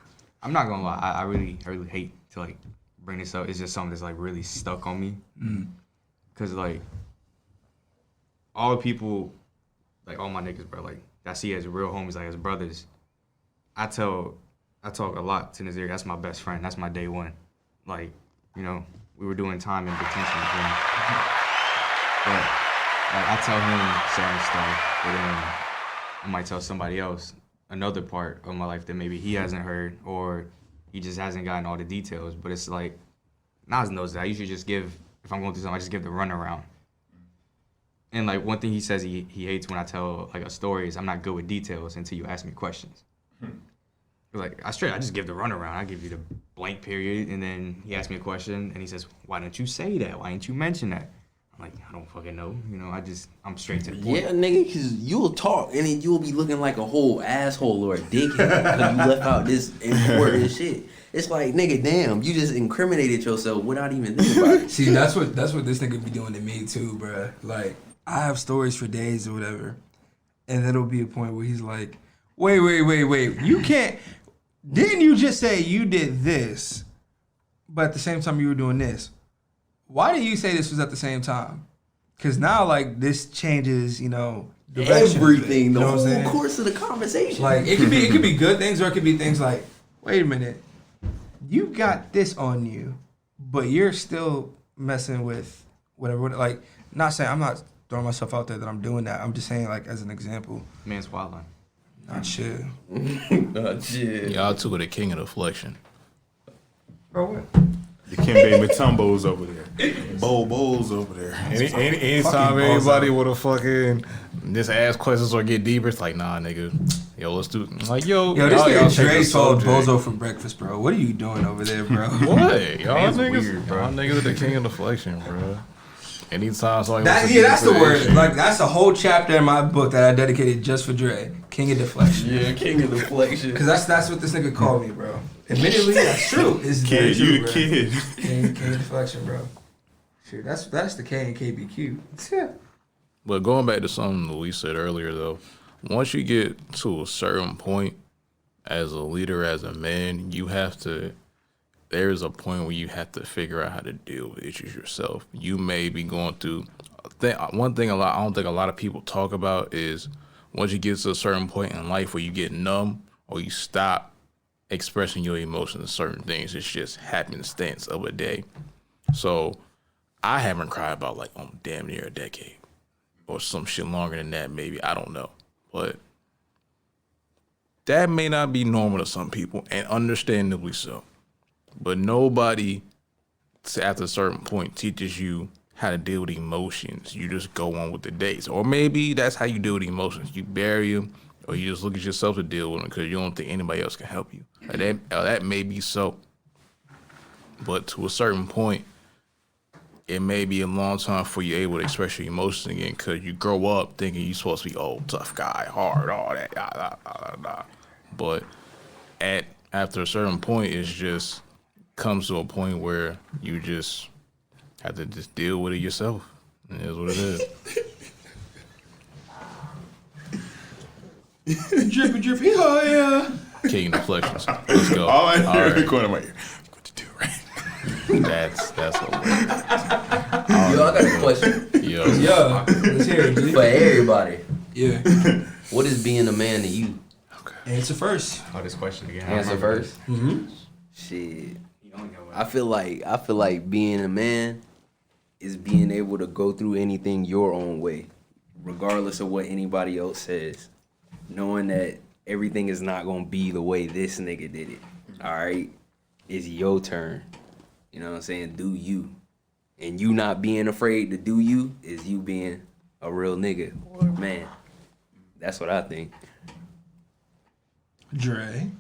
I'm not gonna lie. I really hate to like bring this up. It's just something that's like really stuck on me. Cause like all the people, like all my niggas, bro, like I see as real homies, like as brothers. I talk a lot to Nazir. That's my best friend. That's my day one. Like, we were doing time in detention with him. But like, I tell him certain stuff, but then I might tell somebody else another part of my life that maybe he hasn't heard, or he just hasn't gotten all the details. But it's like, Nas knows that. I usually just give, if I'm going through something, I just give the runaround. And like one thing he says he hates when I tell like a story is I'm not good with details until you ask me questions. Like I just give the runaround. I give you the blank period, and then he asks me a question, and he says, "Why didn't you say that? Why didn't you mention that?" I'm like, I don't fucking know. I'm straight to the point. Yeah, nigga, because you'll talk, and then you'll be looking like a whole asshole or a dickhead because you left out this important shit. It's like, nigga, damn, you just incriminated yourself without even thinking about it. See, that's what this nigga be doing to me too, bruh. Like, I have stories for days or whatever, and it'll be a point where he's like, Wait. You can't. Didn't you just say you did this, but at the same time you were doing this? Why did you say this was at the same time? Because now, like, this changes, direction. Everything, the You know what I'm whole saying? course of the conversation. Like, it could be good things, or it could be things like, wait a minute, you got this on you, but you're still messing with whatever. Like, not saying, I'm not throwing myself out there that I'm doing that. I'm just saying, like, as an example. Man's wildline. Not shit. Shit. Y'all two are the king of deflection. Bro, what? The Kimbe Matumbos over there. Bowls over there. Anytime anybody would have fucking just ask questions or get deeper, it's like, nah, nigga. Yo, let's do like, Yo, this y'all nigga take Dre the told subject. Bozo for breakfast, bro. What are you doing over there, bro? What? Y'all Man's niggas, weird, bro. y'all niggas are the king of deflection, bro. Anytime somebody That's the word. Like, that's a whole chapter in my book that I dedicated just for Dre. King of deflection. Yeah, king of deflection. Because that's what this nigga called me, bro. Admittedly, that's true. It's very Kid, true, you the bro. kid. King of deflection, bro. Shit, that's the K and KBQ. Yeah. But going back to something Luis said earlier, though, once you get to a certain point as a leader, as a man, there's a point where you have to figure out how to deal with issues yourself. You may be going through, one thing I don't think a lot of people talk about is once you get to a certain point in life where you get numb or you stop expressing your emotions and certain things, it's just happenstance of a day. So I haven't cried about like damn near a decade or some shit longer than that, maybe. I don't know. But that may not be normal to some people, and understandably so. But nobody, after a certain point, teaches you how to deal with emotions. You just go on with the days. Or maybe that's how you deal with emotions. You bury them, or you just look at yourself to deal with them because you don't think anybody else can help you. That may be so. But to a certain point, it may be a long time before you're able to express your emotions again because you grow up thinking you're supposed to be tough guy, hard, all that, But after a certain point, it's just comes to a point where you just have to just deal with it yourself. It is what it is. Drippy, oh yeah. King deflections. Let's go. All I hear All in the right. corner of my ear. What to do, right? That's Yo, I got a question Yo. Yeah. Let's hear it, G. for everybody. Yeah. What is being a man to you? Answer first. Oh, this question again. Answer first. Mm-hmm. Shit. You only got one. I feel like being a man is being able to go through anything your own way, regardless of what anybody else says. Knowing that everything is not gonna be the way this nigga did it. Alright? It's your turn. You know what I'm saying? Do you. And you not being afraid to do you is you being a real nigga or a man. That's what I think. Dre.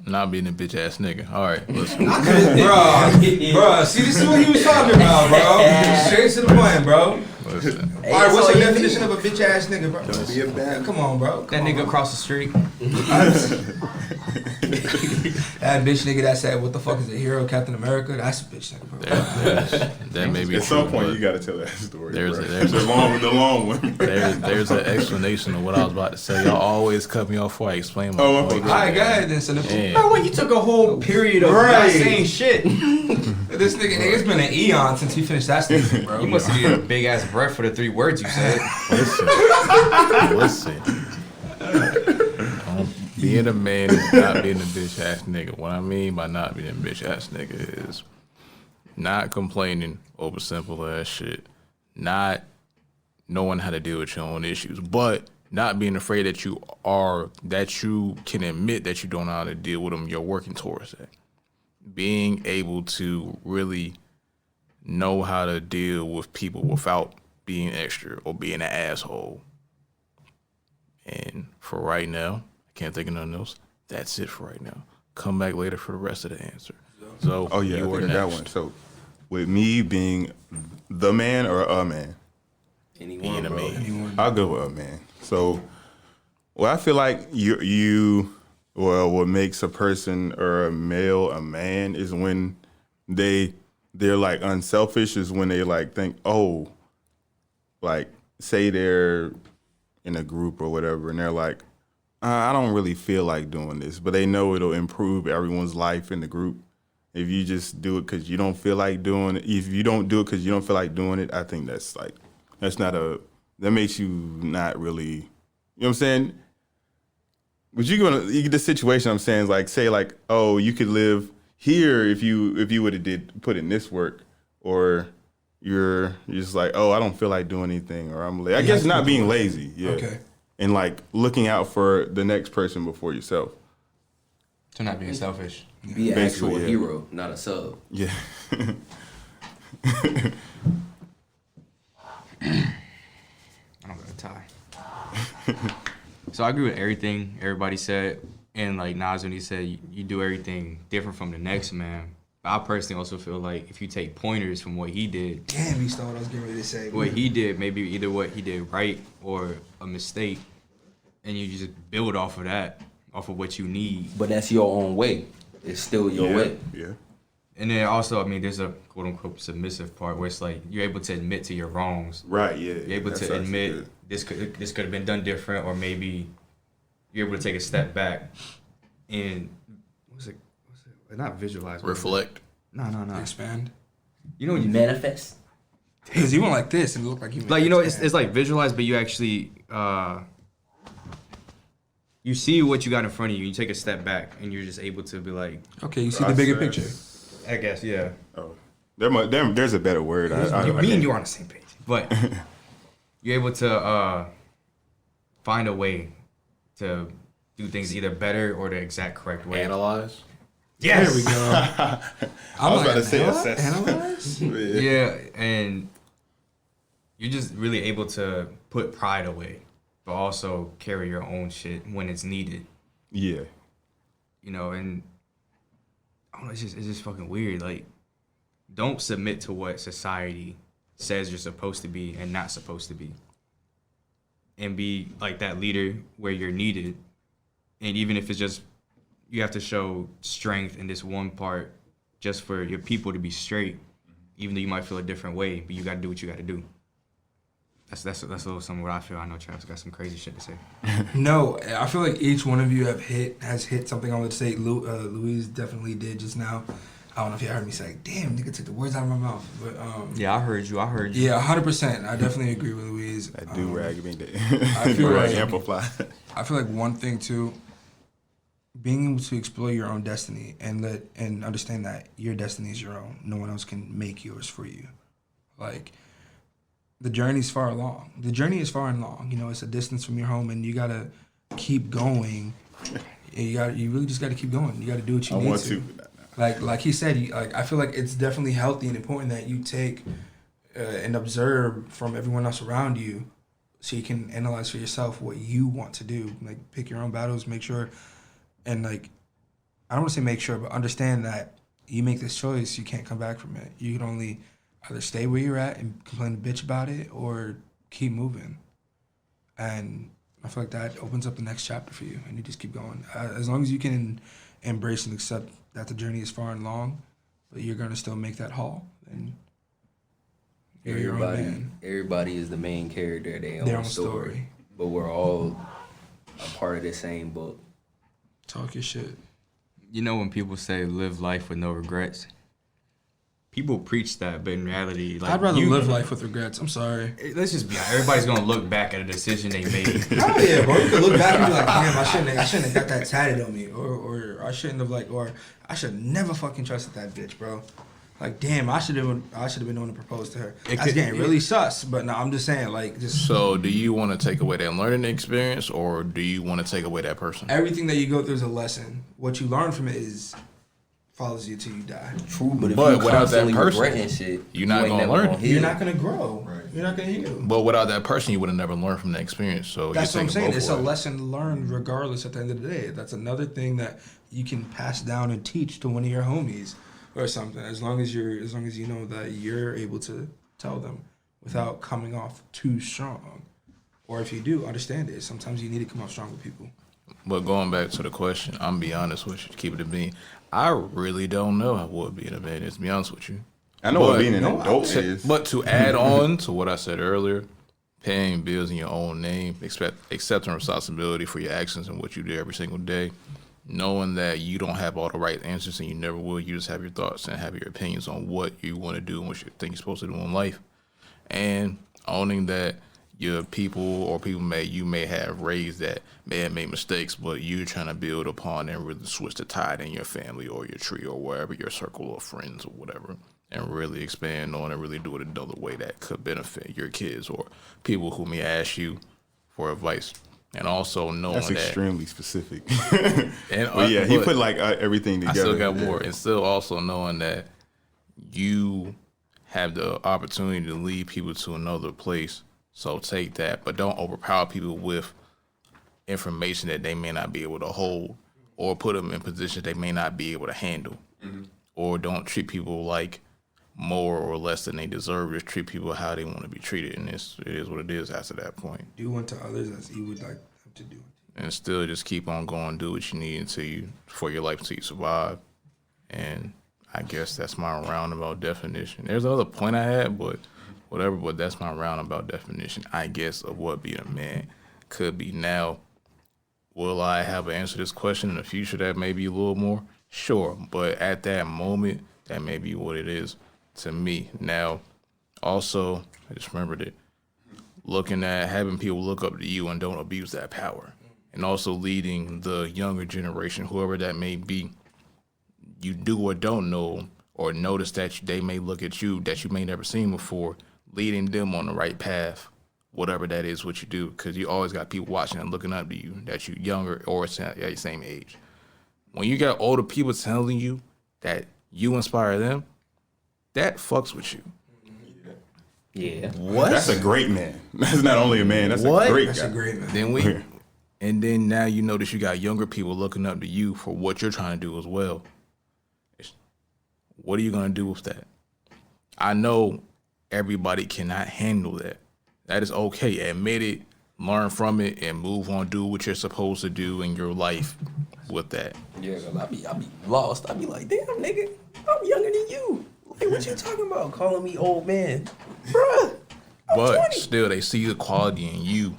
Not being a bitch ass nigga. All right, listen. Bro, see, this is what he was talking about, bro. Straight to the point, bro. Listen. Hey, All right, what's so the you definition mean- of a bitch ass nigga, bro? Be a bad. Come on, bro. That nigga across the street. That bitch nigga that said, "What the fuck is a hero, Captain America?" That's a bitch nigga, bro. That may be At true, some point, but you gotta tell that story. There's bro. a- the long one. there's an explanation of what I was about to say. Y'all always cut me off before I explain my Oh, my point. fault. All right, go ahead then, son. Yeah. Bro, when you took a whole period of not Right. saying shit, This nigga, it's been an eon since we finished that statement, bro. you must have needed a big ass breath for the 3 words you said. Listen. Being a man is not being a bitch ass nigga. What I mean by not being a bitch ass nigga is not complaining over simple ass shit, not knowing how to deal with your own issues, but not being afraid that you can admit that you don't know how to deal with them. You're working towards that. Being able to really know how to deal with people without being extra or being an asshole. And for right now, I can't think of nothing else. That's it for right now. Come back later for the rest of the answer. So, Oh yeah, I you are think I got next. one. So, with me being the man or a man, Anyone, Being a bro. man. I'll go with a man. So, well, I feel like what makes a person or a male a man is when they're like unselfish. Is when they like think, oh, like say they're in a group or whatever, and they're like, I don't really feel like doing this, but they know it'll improve everyone's life in the group. If you just do it because you don't feel like doing it, if you don't do it because you don't feel like doing it, I think that makes you not really, you know what I'm saying? But you get the situation I'm saying is like, say like, oh, you could live here if you would have put in this work, or you're just like, oh, I don't feel like doing anything, or I'm lazy. I guess not being lazy, yeah. Okay. And like looking out for the next person before yourself. So not being selfish. Be an actual hero, not a sub. Yeah. I don't got a tie. So I agree with everything everybody said. And like Nas, when he said you do everything different from the next man. But I personally also feel like if you take pointers from what he did. Damn, he stole what I was getting ready to say. What he did, maybe either what he did right or a mistake. And you just build off of that, off of what you need. But that's your own way. It's still your way. Yeah. And then also, I mean, there's a quote unquote submissive part where it's like you're able to admit to your wrongs. Right. Yeah. You're able to admit this could have been done different, or maybe you're able to take a step back and what's it? Not visualize. Reflect. No. Expand. You know when you manifest. Because you went like this and it looked like you. Like it's like visualize, but you actually you see what you got in front of you. You take a step back and you're just able to be like, okay, you see the bigger picture. I guess, yeah. Oh, there's a better word. Me and you are on the same page, but you're able to find a way to do things either better or the exact correct way. Analyze. Yes. There we go. I was about to say assess. Analyze? Yeah, and you're just really able to put pride away, but also carry your own shit when it's needed. Yeah. You know, and I don't know, it's just fucking weird. Like, don't submit to what society says you're supposed to be and not supposed to be. And be like that leader where you're needed. And even if it's just, you have to show strength in this one part just for your people to be straight, even though you might feel a different way, but you got to do what you got to do. That's a little something what I feel. I know Trav's got some crazy shit to say. No, I feel like each one of you has hit something I would say. Louise definitely did just now. I don't know if you heard me say, "Damn, nigga took the words out of my mouth." But yeah, I heard you. Yeah, 100%. I definitely agree with Louise. I do rag me. I feel like amplify. I feel like one thing too, being able to explore your own destiny and understand that your destiny is your own. No one else can make yours for you. Like, the journey's far along. The journey is far and long. You know, it's a distance from your home, and you gotta keep going. You really just gotta keep going. You gotta do what you need to. Like he said, I feel like it's definitely healthy and important that you take and observe from everyone else around you, so you can analyze for yourself what you want to do. Like, pick your own battles, make sure, and like, I don't want to say make sure, but understand that you make this choice, you can't come back from it. You can only either stay where you're at and complain a bitch about it, or keep moving. And I feel like that opens up the next chapter for you, and you just keep going. As long as you can embrace and accept that the journey is far and long, but you're gonna still make that haul, and you're your own man. Everybody is the main character of their own story, but we're all a part of the same book. Talk your shit. You know when people say live life with no regrets? People preach that, but in reality, like, I'd rather live life with regrets. I'm sorry. Let's just be honest. Everybody's gonna look back at a decision they made. Oh yeah, bro. You can look back and be like, damn, I shouldn't have got that tatted on me, or I shouldn't have or I should never fucking trusted that bitch, bro. Like, damn, I should have been known to propose to her. That's getting really sus. But no, I'm just saying, like, just. So, do you want to take away that learning experience, or do you want to take away that person? Everything that you go through is a lesson. What you learn from it follows you till you die. True, but if you without that person, shit, you're not gonna learn. You're not gonna grow. Right. You're not gonna heal. But without that person, you would have never learned from the experience. So that's what I'm saying. It's a lesson learned regardless. At the end of the day, that's another thing that you can pass down and teach to one of your homies or something. As long as you know that you're able to tell them without coming off too strong, or if you do, understand it. Sometimes you need to come off strong with people. But going back to the question, I'm be honest with you, to keep it a bean. I really don't know how what being a man is, to be honest with you. I know what being an adult is. But to add on to what I said earlier, paying bills in your own name, accepting responsibility for your actions and what you do every single day, knowing that you don't have all the right answers and you never will. You just have your thoughts and have your opinions on what you want to do and what you think you're supposed to do in life, and owning that your people or people you may have raised that may have made mistakes, but you're trying to build upon and really switch the tide in your family or your tree or wherever, your circle of friends or whatever, and really expand on and really do it another way that could benefit your kids or people who may ask you for advice. And also knowing that's that extremely specific. And but yeah, he put like everything together. I still got more, and still also knowing that you have the opportunity to lead people to another place. So take that, but don't overpower people with information that they may not be able to hold, or put them in positions they may not be able to handle, or don't treat people like more or less than they deserve. Just treat people how they want to be treated, and it is what it is after that point. Do unto others as you would like them to do. And still just keep on going, do what you need for your life until you survive. And I guess that's my roundabout definition. There's another point I had, but whatever, but that's my roundabout definition, I guess, of what being a man could be. Now, will I have an answer to this question in the future that may be a little more? Sure, but at that moment, that may be what it is to me. Now, also, I just remembered it, looking at having people look up to you and don't abuse that power. And also leading the younger generation, whoever that may be, you do or don't know, or notice that they may look at you that you may never seen before, leading them on the right path, whatever that is, what you do, because you always got people watching and looking up to you that you younger or at your same age. When you got older people telling you that you inspire them, that fucks with you. Yeah. What? That's a great man. That's not only a man. That's a great That's guy. a great man. Then now you notice you got younger people looking up to you for what you're trying to do as well. What are you gonna do with that? I know everybody cannot handle that. That is okay. Admit it, learn from it, and move on. Do what you're supposed to do in your life with that. Yeah, I be lost. I be like, damn, nigga, I'm younger than you. Like, what you talking about? Calling me old man, bruh. But 20. still, they see the quality in you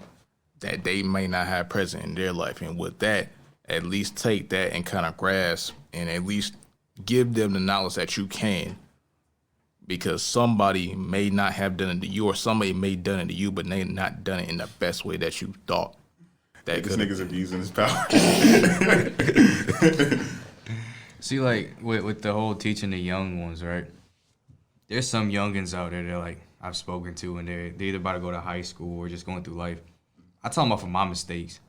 that they may not have present in their life, and with that, at least take that and kind of grasp, and at least give them the knowledge that you can. Because somebody may not have done it to you, or somebody may have done it to you, but they not done it in the best way that you thought. That This nigga's abusing his power. See, like, with the whole teaching the young ones, right? There's some youngins out there that, like, I've spoken to, and they're either about to go to high school or just going through life. I tell them off of my mistakes.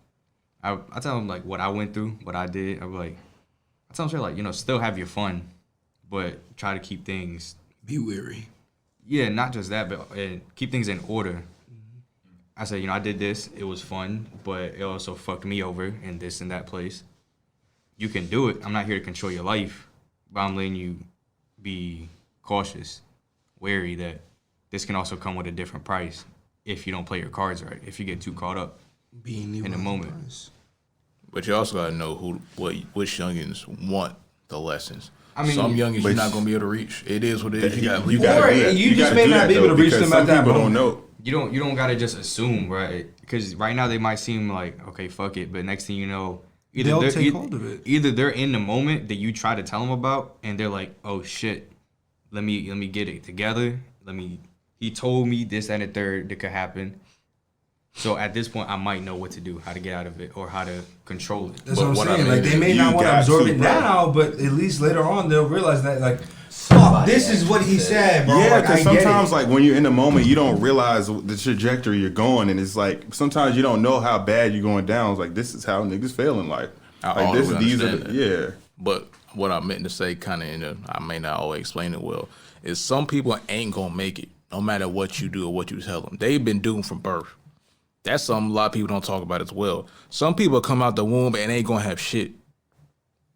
I tell them, like, what I went through, what I did. I tell them straight, like, still have your fun, but try to keep things... Be weary. Yeah, not just that, but keep things in order. I said, I did this. It was fun, but it also fucked me over in this and that place. You can do it. I'm not here to control your life, but I'm letting you be cautious, wary that this can also come with a different price if you don't play your cards right, if you get too caught up in the moment. But you also got to know which youngins want the lessons. I mean, some youngins you're not gonna be able to reach. It is what it is. You got you just may not be able to reach them at that moment. Don't know. You don't gotta just assume, right? Because right now they might seem like, okay, fuck it, but next thing you know, they'll take hold of it. Either they're in the moment that you try to tell them about, and they're like, oh shit, let me get it together. He told me this and the third that could happen. So at this point, I might know what to do, how to get out of it, or how to control it. That's what I'm saying. Like, they may not want to absorb it now, but at least later on they'll realize that, like, fuck, this is what he said, bro. Yeah, because sometimes, like, when you're in the moment, you don't realize the trajectory you're going, and it's like sometimes you don't know how bad you're going down. It's like, this is how niggas fail in life. I These are that. yeah. But what I meant to say, kind of, I may not always explain it well, is some people ain't gonna make it, no matter what you do or what you tell them. They've been doomed from birth. That's something a lot of people don't talk about as well. Some people come out the womb and ain't gonna have shit.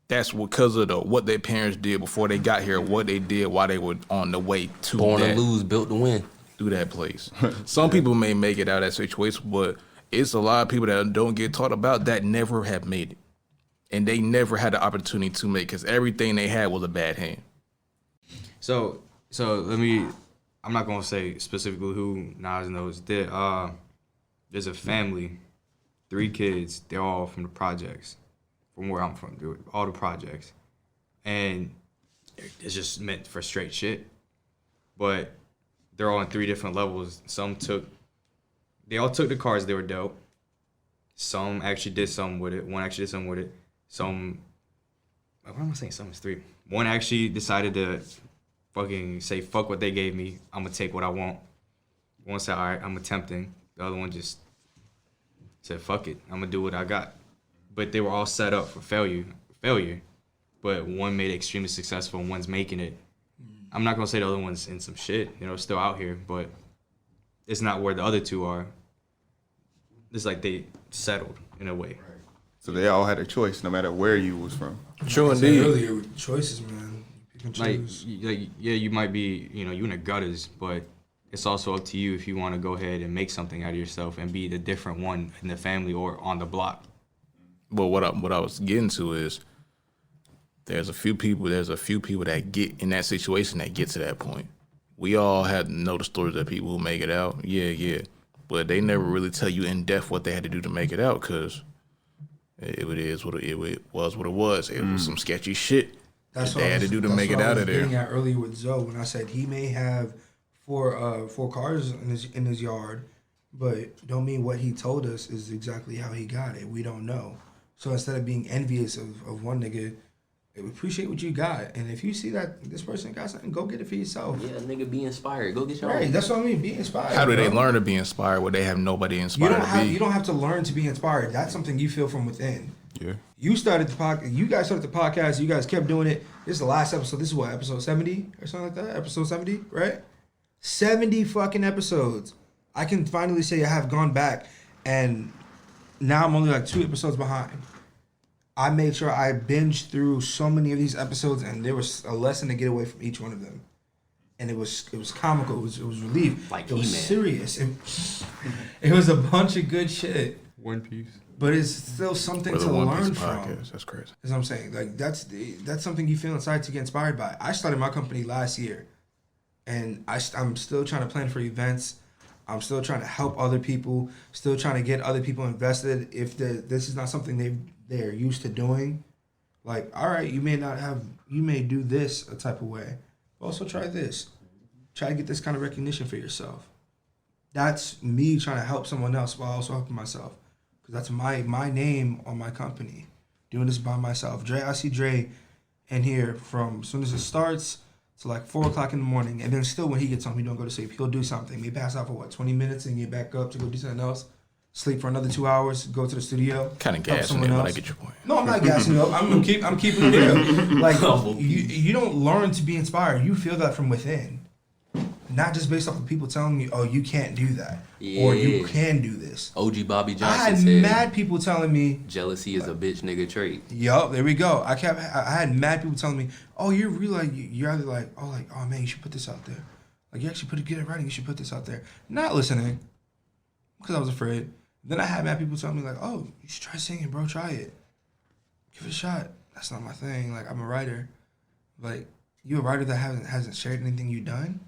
That's because of what their parents did before they got here, what they did while they were on the way to Born to lose, built to win. Through that place. Some people may make it out of that situation, but it's a lot of people that don't get taught about that never have made it. And they never had the opportunity to make it because everything they had was a bad hand. So I'm not gonna say specifically who Nas knows did. there's a family, 3 kids. They're all from the projects, from where I'm from. They're all the projects, and it's just meant for straight shit. But they're all on 3 different levels. They all took the cars they were dealt. Some actually did something with it. One actually did something with it. What am I saying? Some is 3. One actually decided to fucking say, fuck what they gave me. I'm going to take what I want. One said, all right, I'm attempting. The other one just said, fuck it. I'm going to do what I got. But they were all set up for failure. But one made it extremely successful and one's making it. I'm not going to say the other one's in some shit. Still out here. But it's not where the other 2 are. It's like they settled in a way. So they all had a choice, no matter where you was from. True I said indeed. earlier, with choices, man. You can choose. Yeah, you might be, you in the gutters, but it's also up to you if you want to go ahead and make something out of yourself and be the different one in the family or on the block. But what I was getting to is there's a few people that get in that situation that get to that point. We all know the stories of people who make it out. Yeah. But they never really tell you in depth what they had to do to make it out, because it was what it was. It was some sketchy shit that they had to do to make it out of there. Getting at earlier with Zoe when I said he may have 4 cars in his yard, but don't mean what he told us is exactly how he got it. We don't know. So instead of being envious of one nigga, appreciate what you got, and if you see that this person got something, go get it for yourself. Yeah, nigga, be inspired. Go get your Right, own. that's what I mean. Be inspired. How do they learn to be inspired when they have nobody inspired to be? You don't have to learn to be inspired. That's something you feel from within. Yeah. You started the podcast. You guys started the podcast. You guys kept doing it. This is the last episode. This is what, episode 70 or something like that. Episode 70, right? 70 fucking episodes. I can finally say I have gone back, and now I'm only like 2 episodes behind. I made sure I binged through so many of these episodes, and there was a lesson to get away from each one of them. And it was comical. It was relief. Like it was He-Man. serious. It was a bunch of good shit. One Piece. But it's still something For the to One learn Piece from. podcast, that's crazy. That's what I'm saying. Like that's something you feel inside to get inspired by. I started my company last year, and I'm still trying to plan for events. I'm still trying to help other people. Still trying to get other people invested. If this is not something they're used to doing, like, all right, you may do this a type of way. But also try this. Try to get this kind of recognition for yourself. That's me trying to help someone else while also helping myself. Because that's my name on my company. Doing this by myself. I see Dre in here from as soon as it starts to like 4 o'clock in the morning. And then still when he gets home, he don't go to sleep. He'll do something. He pass out for 20 minutes and get back up to go do something else. Sleep for another 2 hours, go to the studio. Kind of gassing it, but I get your point. No, I'm not gassing you up. I'm keeping it real. Like, you don't learn to be inspired. You feel that from within. Not just based off of people telling you, oh, you can't do that. Yeah. Or you can do this. OG Bobby I Johnson had said, mad people telling me, jealousy is a bitch nigga trait. yup, there we go. I had mad people telling me, oh, you're really like, you're either like, oh man, you should put this out there. Like, you actually get it right, you should put this out there. Not listening, because I was afraid. Then I had mad people telling me like, oh, you should try singing, bro, try it. Give it a shot. That's not my thing. Like, I'm a writer. Like, you a writer that hasn't shared anything you've done?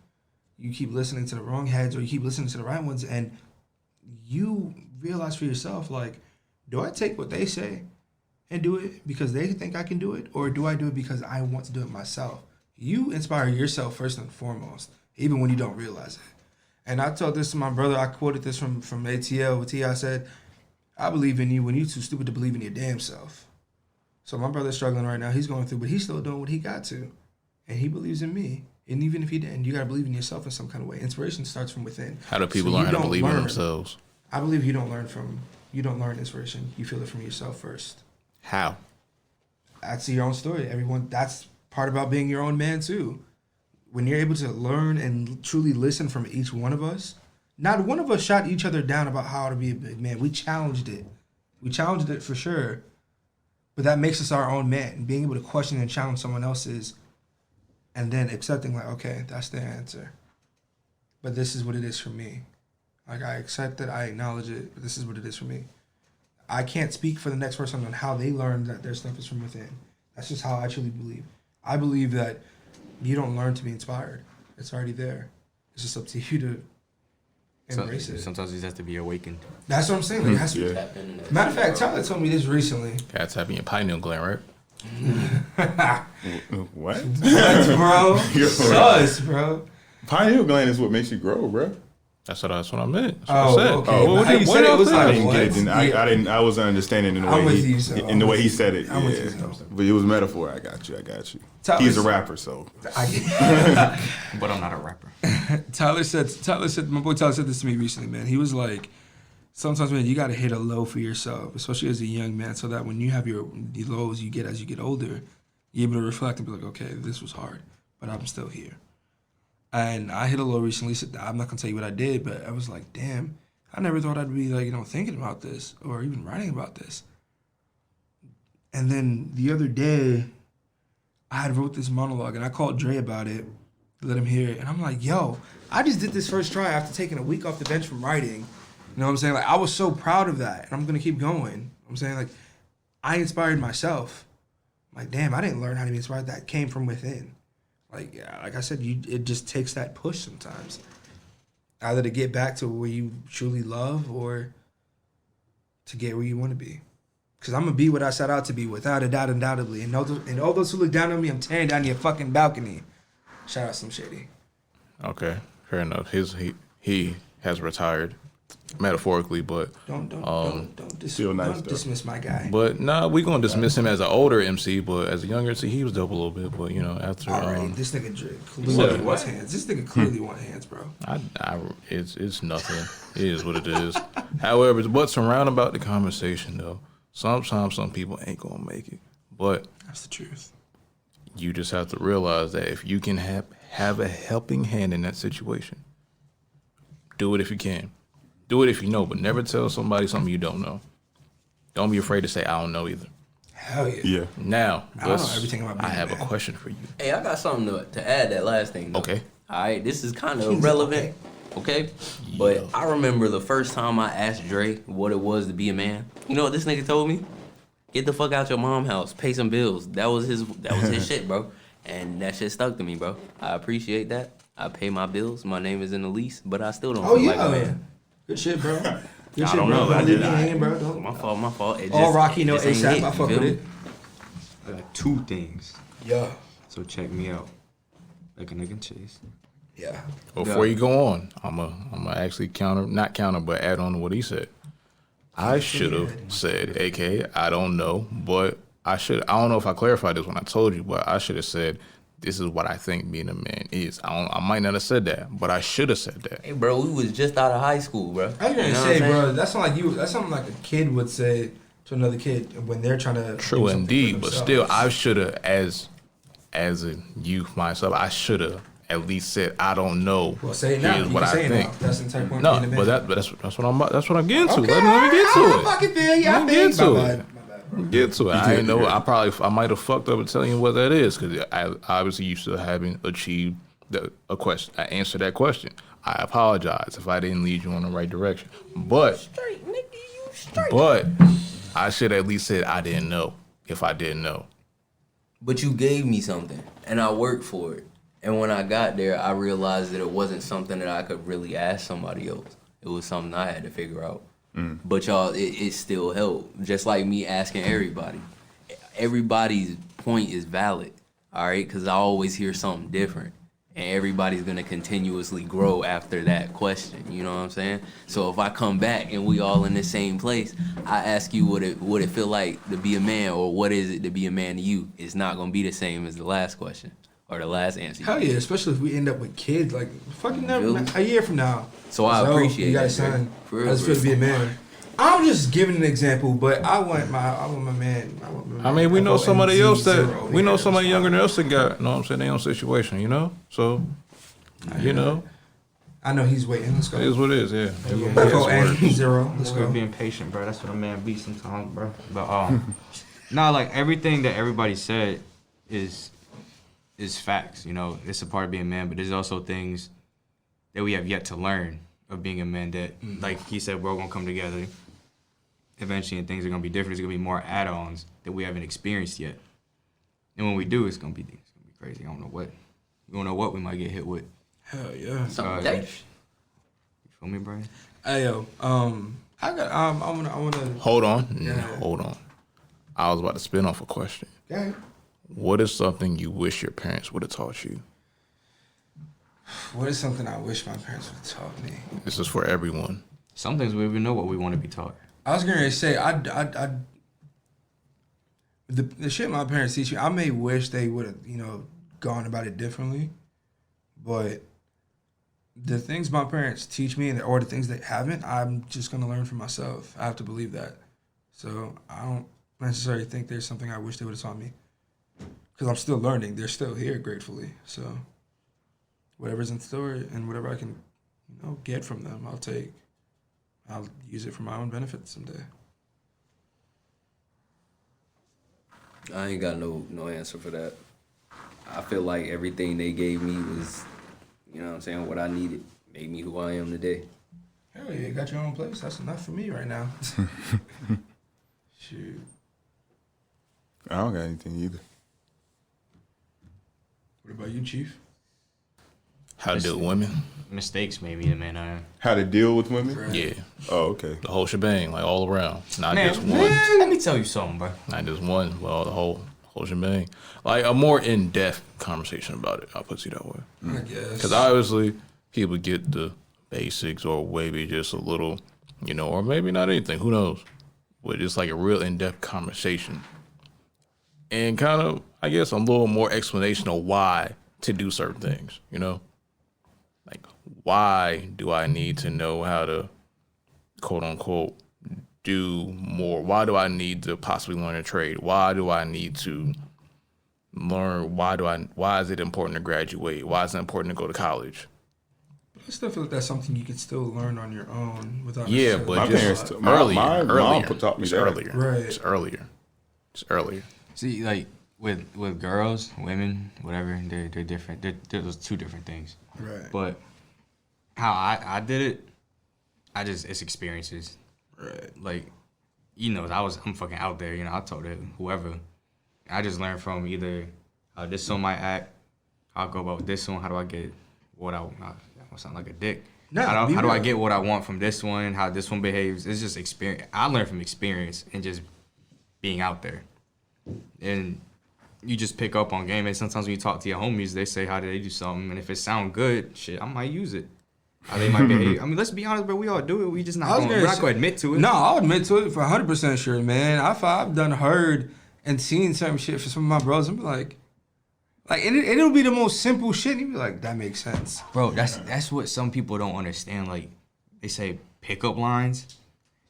You keep listening to the wrong heads or you keep listening to the right ones, and you realize for yourself, like, do I take what they say and do it because they think I can do it, or do I do it because I want to do it myself? You inspire yourself first and foremost, even when you don't realize it. And I told this to my brother. I quoted this from ATL with T. I said, I believe in you when you're too stupid to believe in your damn self. So my brother's struggling right now. He's going through, but he's still doing what he got to. And he believes in me. And even if he didn't, you got to believe in yourself in some kind of way. Inspiration starts from within. How do people learn how to believe in themselves? I believe you don't learn inspiration. You feel it from yourself first. How? That's your own story. That's part about being your own man too. When you're able to learn and truly listen from each one of us, not one of us shot each other down about how to be a big man. We challenged it. We challenged it for sure. But that makes us our own man. Being able to question and challenge someone else's, and then accepting, like, okay, that's their answer. But this is what it is for me. Like, I accept it, I acknowledge it, but this is what it is for me. I can't speak for the next person on how they learn that their stuff is from within. That's just how I truly believe. I believe that you don't learn to be inspired. It's already there. It's just up to you to embrace it. Sometimes it just has to be awakened. That's what I'm saying. Like, it has to be. Tap into that Matter of shit, fact, bro. Tyler told me this recently. Gotta tap in your pineal gland, right? What? What, bro? Yo. Sus, bro. Pineal gland is what makes you grow, bro. That's what I meant. That's Oh, what I said. okay. What How you said it was I like, didn't what? get it. Yeah. I didn't. I wasn't understanding in the I'm way with he you, so in the way he said it. I'm with yeah. you, so. But it was metaphor. I got you. Tyler, He's a rapper, so I get But I'm not a rapper. Tyler said, my boy Tyler said this to me recently, man. He was like, sometimes, man, you got to hit a low for yourself, especially as a young man, so that when you have the lows you get as you get older, you're able to reflect and be like, okay, this was hard, but I'm still here. And I hit a low recently. So I'm not going to tell you what I did, but I was like, damn, I never thought I'd be like, thinking about this or even writing about this. And then the other day, I had wrote this monologue and I called Dre about it, let him hear it. And I'm like, yo, I just did this first try after taking a week off the bench from writing. You know what I'm saying? Like, I was so proud of that. And I'm going to keep going. I'm saying, like, I inspired myself. Like, damn, I didn't learn how to be inspired. That came from within. Like, yeah, like I said, it just takes that push sometimes. Either to get back to where you truly love or to get where you want to be. Because I'm going to be what I set out to be, without a doubt, undoubtedly. And all those who look down on me, I'm tearing down your fucking balcony. Shout out Slim Shady. Okay, fair enough. He has retired, metaphorically, but Don't Still nice, don't though. dismiss my guy. but nah, we gonna dismiss him as an older MC, but as a younger MC, he was dope a little bit. But after All right, this nigga clearly What? wants hands. This nigga clearly wants hands, bro. it's nothing. It is what it is. However, what's around about the conversation though? Sometimes some people ain't gonna make it, but That's the truth. you just have to realize that if you can have a helping hand in that situation, do it if you can. Do it if you know, but never tell somebody something you don't know. Don't be afraid to say, I don't know either. Hell yeah. yeah. Now, I don't know everything about I being a have a man. question for you. Hey, I got something to add that last thing, though. Okay. All right, this is kind of irrelevant, okay? But I remember the first time I asked Dre what it was to be a man. You know what this nigga told me? Get the fuck out your mom's house, pay some bills. That was his shit, bro. And that shit stuck to me, bro. I appreciate that. I pay my bills. My name is in the lease, but I still don't Oh, feel yeah. like a man. Good shit, bro. Good I shit, don't bro. know. Don't I leave did. me hanging, bro. Don't. My fault. It All just- Rocky, no this ain't ASAP. it, I you fuck feel with me? it. I got two things. Yeah. So check me out. Like a nigga chase. Yeah. Before you go on, I'm a actually not counter, but add on to what he said. I should have said, aka, I don't know, but I don't know if I clarified this when I told you, but I should have said, this is what I think being a man is. I might not have said that, but I should have said that. Hey, bro, we was just out of high school, bro. I was gonna You know what say, I'm saying? bro, that's not like you. That's something like a kid would say to another kid when they're trying to. True do something for indeed, but themselves. still, I should have, as a youth myself, I should have at least said, I don't know. Well, say it now. Here's You what can say I it think. now. That's the entire point. No, of being a but man. that's what I'm getting to. Okay, Let me get to I it. fucking feel you. I Let me get think. to My it. bad. My bad, bro. Get to it. I ain't know. I might have fucked up and telling you what that is because I obviously you still haven't achieved a question. I answered that question. I apologize if I didn't lead you in the right direction. But Straight, nigga, you straight. but I should at least said I didn't know if I didn't know. But you gave me something, and I worked for it. And when I got there, I realized that it wasn't something that I could really ask somebody else. It was something I had to figure out. But y'all, it still helped. Just like me asking everybody. Everybody's point is valid, all right? Because I always hear something different. And everybody's going to continuously grow after that question. You know what I'm saying? So if I come back and we all in the same place, I ask you what it feel like to be a man, or what is it to be a man to you? It's not going to be the same as the last question or the last answer. Hell yeah, especially if we end up with kids, like fucking Feel never me? a year from now. So I appreciate you got a that, bro. son. For real, I just for feel to be a real. man. I'm just giving an example, but I want my man. I mean, we know somebody else that F-O-N-Z-0 we know here. somebody younger than us that got, you know what I'm saying, their own situation, you know? So, you know, I know he's waiting. Let's go. it is what it is, yeah. F-O-N-0. Let's We're go. being patient, bro. That's what a man be sometimes, bro. But nah, like everything that everybody said is facts. You know, it's a part of being a man, but there's also things that we have yet to learn of being a man. That, like he said, we're all gonna come together eventually, and things are gonna be different. There's gonna be more add-ons that we haven't experienced yet, and when we do, it's gonna be crazy. I don't know what. We don't know what we might get hit with. Hell yeah. Something Uh, dangerous. Feel me, Brian? Hey yo, I wanna. Hold on. Yeah. Hold on. I was about to spin off a question. Okay. What is something you wish your parents would have taught you? What is something I wish my parents would have taught me? This is for everyone. Some things we even know what we want to be taught. I was gonna say the shit my parents teach me. I may wish they would have gone about it differently, but the things my parents teach me or the things they haven't, I'm just gonna learn for myself. I have to believe that. So I don't necessarily think there's something I wish they would have taught me, because I'm still learning. They're still here, gratefully. So whatever's in store and whatever I can, get from them, I'll take. I'll use it for my own benefit someday. I ain't got no answer for that. I feel like everything they gave me was, what I needed, made me who I am today. Hell yeah, you got your own place. That's enough for me right now. Shoot. I don't got anything either. What about you, Chief? How to deal with women? Mistakes made me the man I am. How to deal with women? Right. Yeah. Oh, okay. The whole shebang, like all around. Not Man, just one. let me tell you something, bro. Not just one. Well, the whole shebang. Like a more in-depth conversation about it. I'll put it that way. I guess. Because obviously people get the basics or maybe just a little, or maybe not anything. Who knows? But it's like a real in-depth conversation. And kind of, I guess, a little more explanation of why to do certain things, Like, why do I need to know how to, quote unquote, do more? Why do I need to possibly learn a trade? Why do I need to learn? Why is it important to graduate? Why is it important to go to college? I still feel like that's something you can still learn on your own without. Yeah, but My just parents, earlier. my mom taught me Just that. earlier. Right. Just earlier. See, like with girls, women, whatever, they're different. They're those two different things. Right. But how I did it, it's experiences. Right. Like, I'm fucking out there. I told it whoever. I just learned from either how this one might act, how I go about this one, how do I get what I sound like a dick. No, how do I get what I want from this one, how this one behaves. It's just experience. I learned from experience and just being out there. And you just pick up on game. And sometimes when you talk to your homies, they say how did they do something, and if it sound good, shit, I might use it. How they might behave. I mean, let's be honest, bro. We all do it. We just we're not going to admit to it. No, I'll admit to it for 100% sure, man. I've done heard and seen certain shit for some of my bros and be like and it'll be the most simple shit. And you be like, that makes sense. Bro, that's what some people don't understand. Like, they say pickup lines.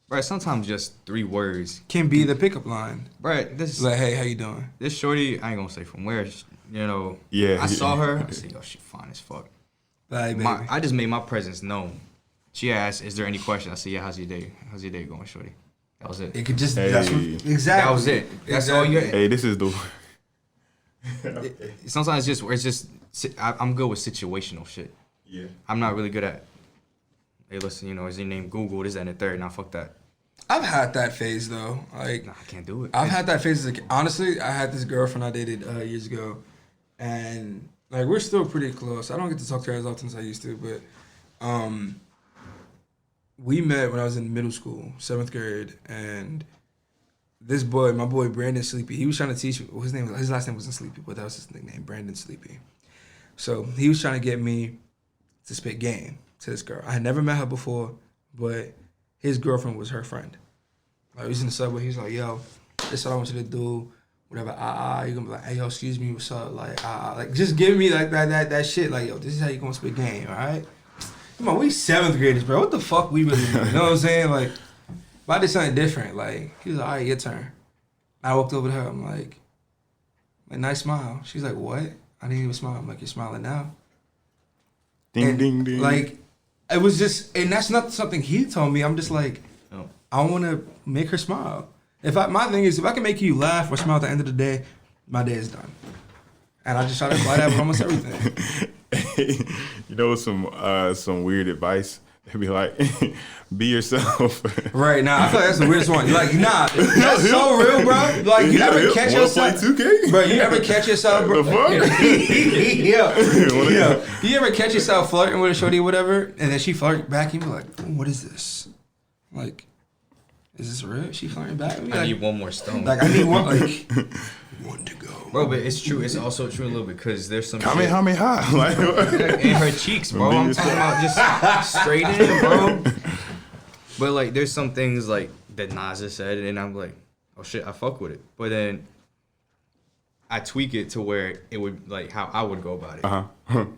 Bro, sometimes just 3 words Can be the pickup line. Bro, this Like, hey, how you doing? this shorty, I ain't gonna say from where, Yeah. I saw her, I said, yo, she fine as fuck. Like, baby. I just made my presence known. She asked, is there any question? I said, yeah, how's your day? How's your day going, shorty? That was it. It could just, Hey. that's what, exactly. That was it. That's all you had. Hey, this is the. Sometimes it's just, I'm good with situational shit. Yeah. I'm not really good at, hey, listen, is your name Google, this, that, and the third. Nah, fuck that. I've had that phase, though. Like, Nah, I can't do it. I've had that phase. Honestly, I had this girlfriend I dated years ago, and like we're still pretty close. I don't get to talk to her as often as I used to, but we met when I was in middle school, 7th grade, and this boy, my boy Brandon Sleepy, he was trying to teach me. Well, his last name wasn't Sleepy, but that was his nickname, Brandon Sleepy. So he was trying to get me to spit game to this girl. I had never met her before, but his girlfriend was her friend. Like, we was in the subway. He was like, yo, this is what I want you to do. Whatever, you're gonna be like, hey, yo, excuse me, what's up? Like, like, just give me like that shit. Like, yo, this is how you gonna spit game, all right? Come on, we 7th graders, bro. What the fuck we really do? You know what I'm saying? Like, but I did something different. Like, he was like, all right, your turn. I walked over to her. I'm like, nice smile. She's like, what? I didn't even smile. I'm like, you're smiling now. Ding, ding, ding. Like, it was just, and that's not something he told me. I'm just like, Oh. I want to make her smile. My thing is, if I can make you laugh or smile at the end of the day, my day is done. And I just try to apply that with almost everything. Some weird advice They be like, be yourself. Right now, I feel like that's the weirdest one. Like, nah, that's so real, bro. Like, you ever catch yourself? Play 2K? Bro, you ever catch yourself, bro? The fuck? Yeah. You ever catch yourself flirting with a shorty or whatever, and then she flirt back, and you be like, what is this? Like, is this real? She flirting back? I need one more stone. Like, I need one, like, one to go. Bro, but it's true. It's also true a little bit because there's some shit Kamehameha. Like, in her cheeks, bro. I'm talking about just straight in, bro. But like, there's some things like that Naza said, and I'm like, oh shit, I fuck with it. But then I tweak it to where it would like how I would go about it.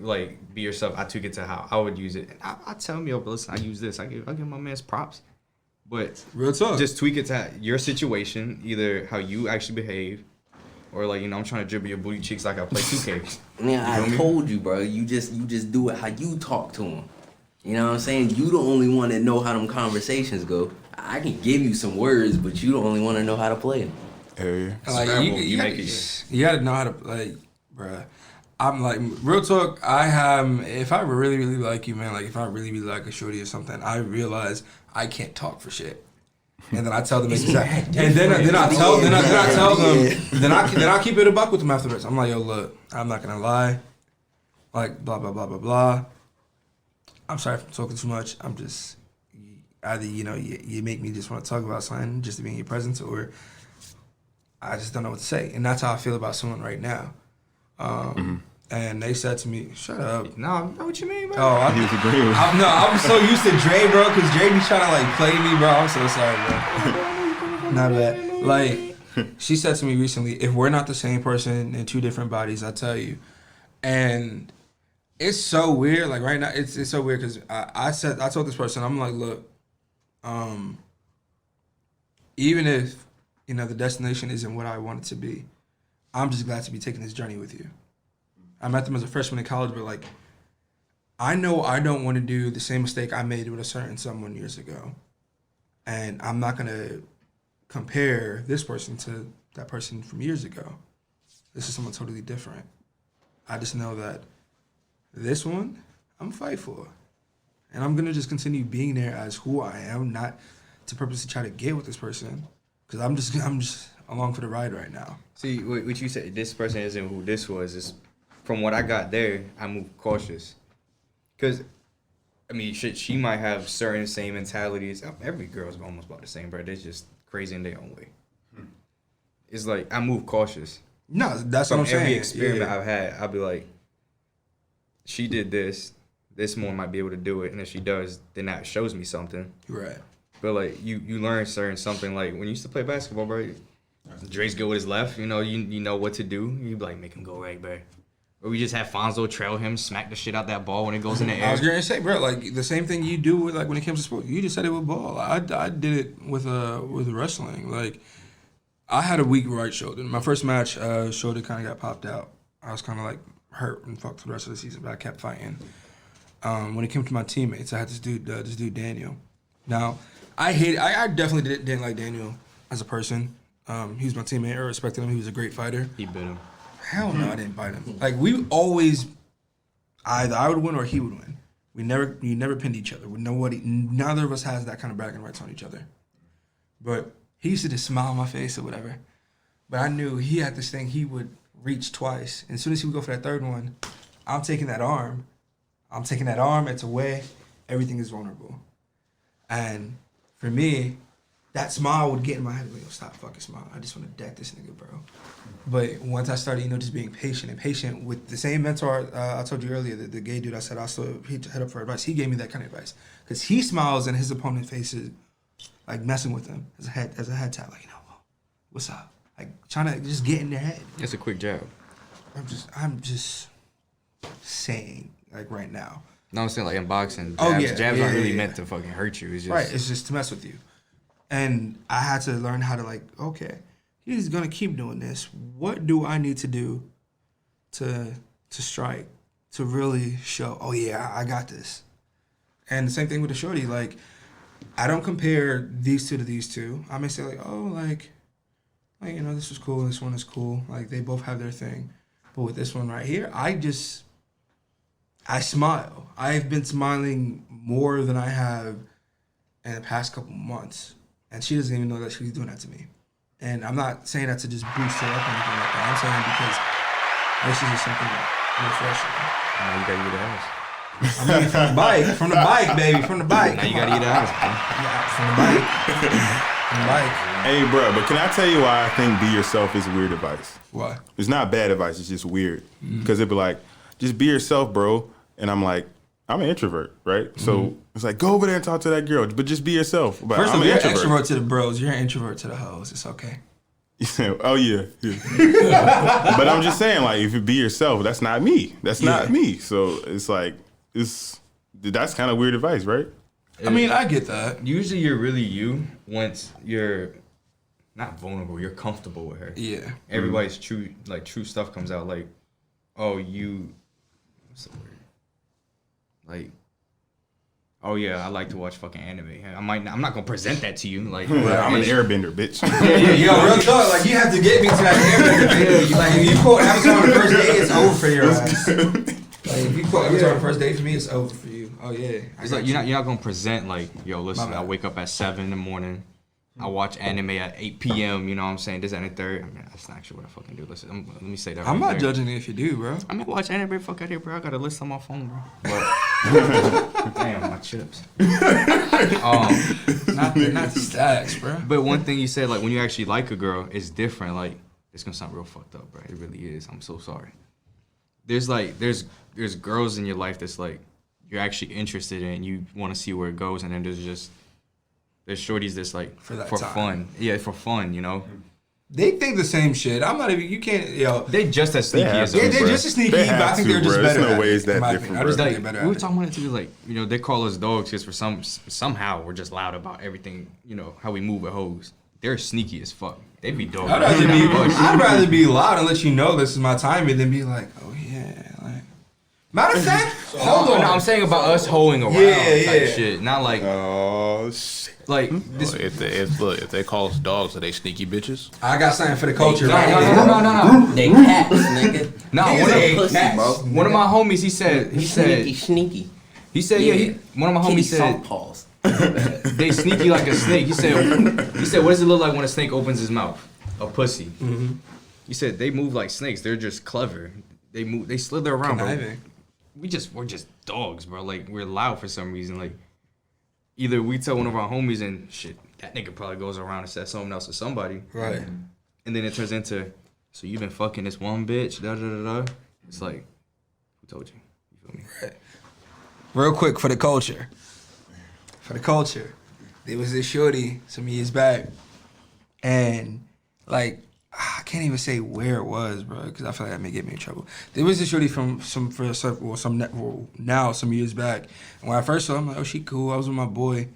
Like, be yourself. I tweak it to how I would use it. And I tell him, yo, but listen, I use this. I give my man's props. But Real talk. just tweak it to your situation, either how you actually behave. Or like, you know, I'm trying to dribble your booty cheeks like I play 2K. Yeah, I told you, bro. You just do it how you talk to him. You know what I'm saying? You the only one that know how them conversations go. I can give you some words, but you the only one that know how to play them. hell yeah. Like, you make you gotta know how to, like, bruh. I'm like, real talk, if I really, really like you, man, like, if I really, really like a shorty or something, I realize I can't talk for shit. And then I tell them exactly. And then I tell them. Then I keep it a buck with them afterwards. I'm like, yo, look, I'm not gonna lie. Like, blah blah blah blah blah. I'm sorry for talking too much. I'm just either you make me just want to talk about something just to be in your presence, or I just don't know what to say. And that's how I feel about someone right now. And they said to me, "Shut up." No, I know what you mean, bro. Oh, He was agreeing with I'm so used to Dre, bro, because Dre be trying to, like, play me, bro. I'm so sorry, bro. Not bad. Like, she said to me recently, if we're not the same person in two different bodies, I tell you. And it's so weird. Like, right now, it's so weird because I told this person, I'm like, look, even if, the destination isn't what I want it to be, I'm just glad to be taking this journey with you. I met them as a freshman in college, but, like, I know I don't want to do the same mistake I made with a certain someone years ago. And I'm not going to compare this person to that person from years ago. This is someone totally different. I just know that this one, I'm fight for. And I'm going to just continue being there as who I am, not to purposely try to get with this person. Because I'm just along for the ride right now. See, what you said, this person isn't who this was. Is from what I got there, I moved cautious. Because, I mean, shit, she might have certain same mentalities. Every girl's almost about the same, bro. They're just crazy in their own way. It's like, I move cautious. No, that's what I'm saying. From every experiment I've had, I'll be like, she did this. This one might be able to do it. And if she does, then that shows me something. Right. But, like, you learn certain something. Like, when you used to play basketball, bro, Dre's good with his left. You know what to do. You be like, make him go right, bro. Or we just have Fonzo trail him, smack the shit out that ball when it goes in the air. I was going to say, bro, like, the same thing you do with, like, when it comes to sports. You just said it with ball. I did it with wrestling. Like, I had a weak right shoulder. My first match, shoulder kind of got popped out. I was kind of, like, hurt and fucked for the rest of the season, but I kept fighting. When it came to my teammates, I had this dude Daniel. Now, I definitely didn't like Daniel as a person. He was my teammate. I respected him. He was a great fighter. He bit him. Hell no, I didn't bite him. Like, we always, either I would win or he would win. We never pinned each other. Neither of us has that kind of bragging rights on each other. But he used to just smile on my face or whatever. But I knew he had this thing, he would reach twice. And as soon as he would go for that third one, I'm taking that arm, it's away, everything is vulnerable. And for me, that smile would get in my head, like, stop fucking smiling. I just want to deck this nigga, bro. But once I started, just being patient with the same mentor I told you earlier, the gay dude I said I still hit up for advice, he gave me that kind of advice. Because he smiles and his opponent faces, like, messing with him as a head tap, like, what's up? Like, trying to just get in their head. It's a quick jab. I'm just saying, like, right now. No, I'm saying, like, in boxing, jabs aren't really meant to fucking hurt you. It's just... Right, it's just to mess with you. And I had to learn how to, like, okay, he's going to keep doing this. What do I need to do to strike, to really show, oh, yeah, I got this? And the same thing with the shorty. Like, I don't compare these two to these two. I may say, like, oh, like this was cool, this one is cool. Like, they both have their thing. But with this one right here, I I smile. I've been smiling more than I have in the past couple months. And she doesn't even know that she's doing that to me. And I'm not saying that to just boost her up or anything like that. I'm saying because this is just something refreshing. Now you gotta eat ass. I mean, from the bike, baby, from the bike. Now you gotta eat ass, bro. Yeah, from the bike. From the bike. Hey, bro, but can I tell you why I think be yourself is weird advice? Why? It's not bad advice. It's just weird. Because it'd be like, just be yourself, bro. And I'm like, I'm an introvert, right? So it's like, go over there and talk to that girl, but just be yourself. But First of I'm all, an you're an introvert. extrovert to the bros. You're an introvert to the hoes. It's okay. Oh, yeah. But I'm just saying, like, if you be yourself, that's not me. That's not me. So it's like, that's kind of weird advice, right? I mean, I get that. Usually you're really you once you're not vulnerable, you're comfortable with her. Yeah. Everybody's true stuff comes out like, oh, what's the word? Like, oh yeah, I like to watch fucking anime. I'm not gonna present that to you. Like, I'm an airbender, bitch. Yo, real talk. Like, you have to get me to that area. Like, if you quote Avatar on the first date, it's over for your ass. Like, if you quote Avatar on the first date for me, it's over for you. Oh yeah. It's like you're not gonna present like, yo, listen, I wake up at 7 in the morning. I watch anime at 8 p.m. You know what I'm saying? This, that, and the third. I mean, that's not actually what I fucking do. Listen, let me say that. I'm right not there. judging it if you do, bro. I mean, watch anime. Fuck out here, bro. I got a list on my phone, bro. But, damn, my chips. Not the stacks, bro. But one thing you said, like when you actually like a girl, it's different. Like it's gonna sound real fucked up, bro. It really is. I'm so sorry. There's girls in your life that's like you're actually interested in. You want to see where it goes, and then there's shorties that's like for fun. Yeah, for fun, you know. They think the same shit. I'm not even. You can't. Yo, they just as sneaky as us. They're just as sneaky, but I think they're just better. There's no at way it, it's that in my different, opinion. I just bro. think they're better We were at it. talking about it too, like, you know, they call us dogs because for somehow we're just loud about everything, you know, how we move with hoes. They're sneaky as fuck. They be dogs. I'd rather be loud and let you know this is my time than be like, oh yeah. Like, matter of fact, hold on. No, I'm saying about us hoeing around type shit. Not like, Oh, shit. like this. If they call us dogs, are they sneaky bitches? I got something for the culture. No. They cats, nigga. No, one of my homies, he said, Sneaky. he said, one of my homies said, paws. they sneaky like a snake. He said, what does it look like when a snake opens his mouth? A pussy. Mm-hmm. He said they move like snakes. They're just clever. They slither around, bro. We're just dogs, bro. Like we're loud for some reason. Like either we tell one of our homies and shit, that nigga probably goes around and says something else to somebody. Right. And then it turns into, so you've been fucking this one bitch, da da da da. It's like, who told you? You feel me? Right. Real quick for the culture. There was this shorty some years back, and like I can't even say where it was, bro, because I feel like that may get me in trouble. There was this shorty some years back, and when I first saw her, I'm like, oh, she cool. I was with my boy.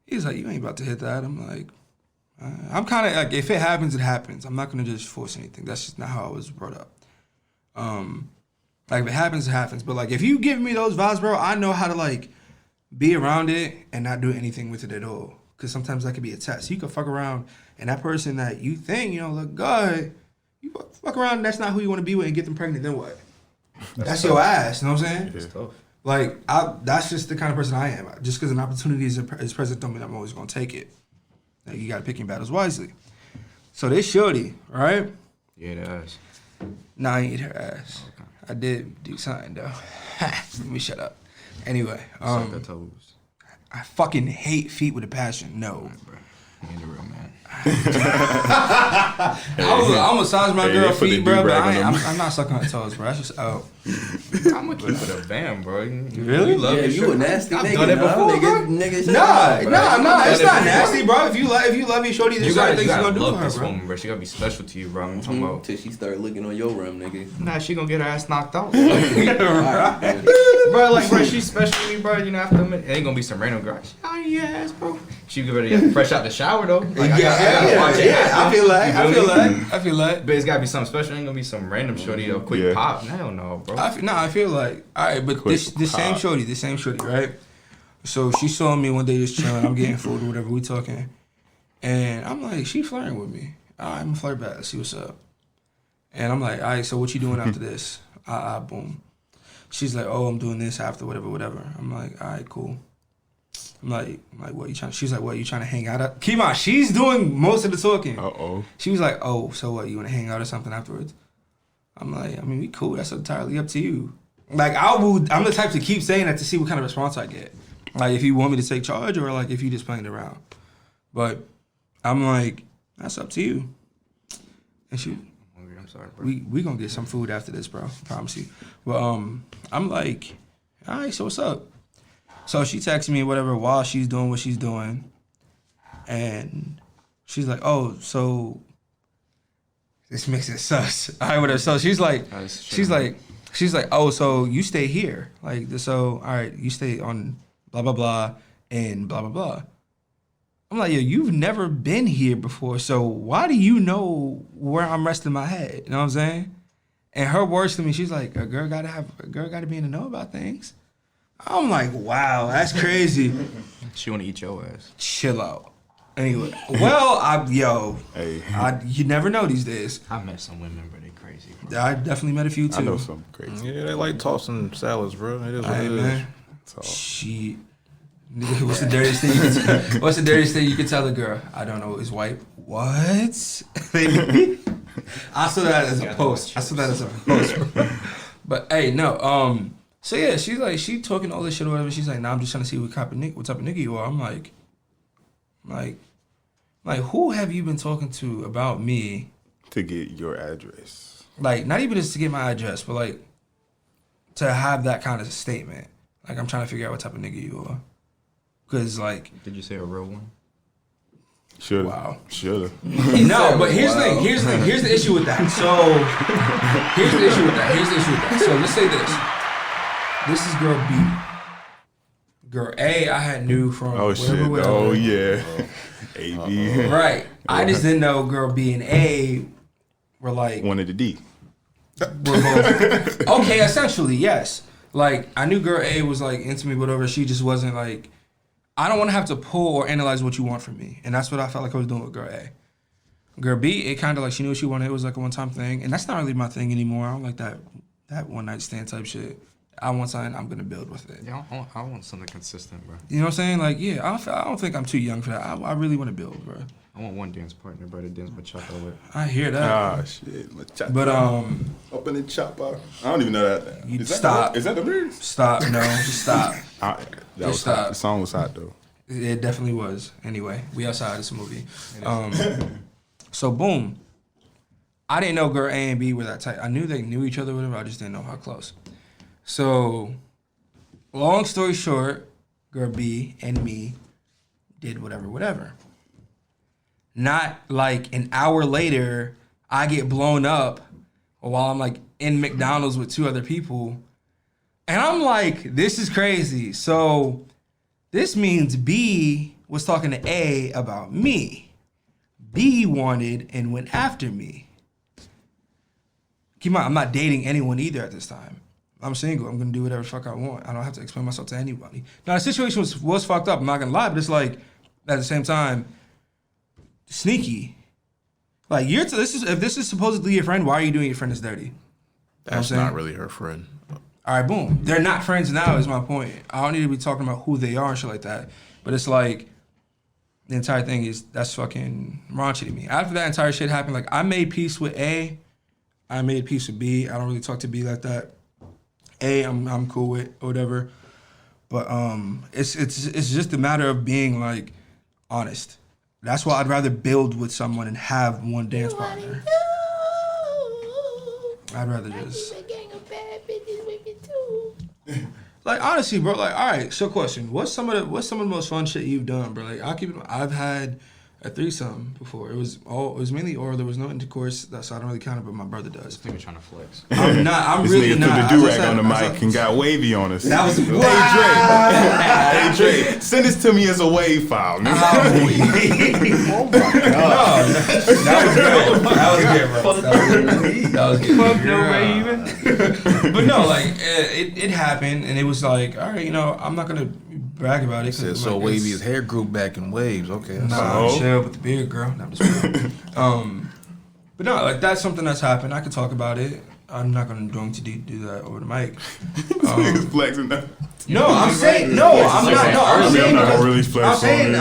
He was like, you ain't about to hit that. I'm like, I'm kind of like, if it happens, it happens. I'm not gonna just force anything. That's just not how I was brought up. Like if it happens, it happens. But like if you give me those vibes, bro, I know how to like be around it and not do anything with it at all. Because sometimes that could be a test. You could fuck around and that person that you think, you know, look good, you fuck around and that's not who you want to be with and get them pregnant, then what? That's your ass, you know what I'm saying? It's tough. Like, that's just the kind of person I am. Just because an opportunity is present don't mean I'm always going to take it. Like, you got to pick your battles wisely. So this shorty, right? Yeah, it does. Nah, I ain't eat her ass. Okay. I did do something, though. Let me shut up. Anyway. Suck her toes. I fucking hate feet with a passion. No. Right, bro. You ain't a real man. I'll massage my girl's feet, bro, but I'm not sucking her toes, bro. That's just out. I'm gonna keep it a bam, bro. Really? You love Yeah, it. you a nasty I've nigga. done it before, bro. Nigga, Nah, it's not before. nasty, bro. If you love your shorty, there's certain things you gonna do for love her, this bro. woman, bro. She gotta be special to you, bro. I'm talking about. Till she start looking on your rim, nigga. Nah, she gonna get her ass knocked out. Alright, Bro, like, bro, she's special to me, bro. You know, after a minute, it ain't gonna be some random girl. Oh, yes, bro. She get ready to get fresh out the shower, though. Like, I gotta watch it happen. I feel like. But it's gotta be something special. It ain't gonna be some random shorty or quick pop. Hell no, bro. I feel like. All right, but this same shorty, right? So she saw me one day just chilling. I'm getting food or whatever. We talking, and I'm like, she flirting with me. All right, I'm gonna flirt back. Let's see what's up. And I'm like, all right, so what you doing after this? Boom. she's like, oh, I'm doing this after whatever. I'm like, all right, cool. I'm like, what you trying? She's like, what you trying to hang out? Keep on. She's doing most of the talking. She was like, oh, so what? You want to hang out or something afterwards? I'm like, I mean, we cool. That's entirely up to you. Like, I'm the type to keep saying that to see what kind of response I get. Like, if you want me to take charge or like if you just playing around. But I'm like, that's up to you. And she, I'm sorry, bro. we gonna get some food after this, bro. I promise you. But I'm like, all right, so what's up? So she texts me whatever while she's doing what she's doing, and she's like, oh, so this makes it sus. All right, whatever. So she's like, oh, so you stay here, like, so all right, you stay on blah blah blah and blah blah blah. I'm like, yo, you've never been here before, so why do you know where I'm resting my head? You know what I'm saying? And her words to me, she's like, a girl gotta be in the know about things. I'm like, wow, that's crazy. She wanna eat your ass. Chill out. Anyway, well, you never know these days. I met some women, but they crazy, bro. I definitely met a few too. I know some crazy. Yeah, they like tossing salads, bro. It is what it is. Man. Shit. What's the dirtiest thing you can What's the dirtiest thing you can tell a girl? I don't know. Is white. What? I saw that as a post. But hey, no. So yeah, she's like, she talking all this shit or whatever. She's like, nah, I'm just trying to see what type of nigga you are. I'm like, who have you been talking to about me? To get your address. Like, not even just to get my address, but like, to have that kind of statement. Like, I'm trying to figure out what type of nigga you are. Because, like... Did you say a real one? Should've. Wow. Should've. No, but here's the thing. Here's the issue with that. So, here's the issue with that. So, let's say this. This is girl B. Girl A, I had knew from... Oh, shit. Oh, yeah. A-B. Right. I just didn't know girl B and A were like... One of the D. We're both... Okay, essentially, yes. Like, I knew girl A was, like, into me, whatever. She just wasn't, like... I don't want to have to pull or analyze what you want from me. And that's what I felt like I was doing with girl A. Girl B, it kind of, like, she knew what she wanted. It was, like, a one-time thing. And that's not really my thing anymore. I don't like that one-night stand type shit. I want something, I'm going to build with it. Yeah, I want something consistent, bro. You know what I'm saying? Like, yeah, I don't think I'm too young for that. I really want to build, bro. I want one dance partner, bro, to dance bachata with. I hear that. Ah, shit. Bachata. But, Open the chopper. I don't even know that. Stop. Is that the lyrics? Stop. No, just stop. The song was hot, though. It definitely was. Anyway, we outside. It's a movie. So, boom. I didn't know girl A and B were that tight. I knew they knew each other, whatever. I just didn't know how close. So, long story short, girl B and me did whatever. Not like an hour later, I get blown up while I'm like in McDonald's with two other people. And I'm like, this is crazy. So this means B was talking to A about me. B wanted and went after me. Keep in mind, I'm not dating anyone either at this time. I'm single. I'm going to do whatever the fuck I want. I don't have to explain myself to anybody. Now, the situation was fucked up. I'm not going to lie, but it's like, at the same time, sneaky. Like, if this is supposedly your friend, why are you doing your friend this dirty? That's not really her friend. All right, boom. They're not friends now is my point. I don't need to be talking about who they are and shit like that. But it's like, the entire thing that's fucking raunchy to me. After that entire shit happened, like, I made peace with A. I made peace with B. I don't really talk to B like that. A, I'm cool with, or whatever. But it's just a matter of being, like, honest. That's why I'd rather build with someone and have one dance partner. I'd rather just... Like, honestly, bro, like, all right, so question. What's some of the most fun shit you've done, bro? Like, I've had a threesome before. It was mainly oral. There was no intercourse, so I don't really count it, but my brother does. This nigga trying to flex. I'm not. I'm really not. This nigga threw the do-rag on the mic and got wavy on us. That was wow. Hey Dre, send this to me as a wave file. Man. Oh my god. That was good, bro. Fuck no raving. But no, like it happened, and it was like, all right, you know, I'm not gonna brag about it. Said so wavy, his hair grew back in waves. Okay. Nah, chill with the beard, girl. Nah, I'm just but no, like that's something that's happened. I could talk about it. I'm not going to do that over the mic. Niggas flexing now. No, I'm saying no. I'm not. No, I'm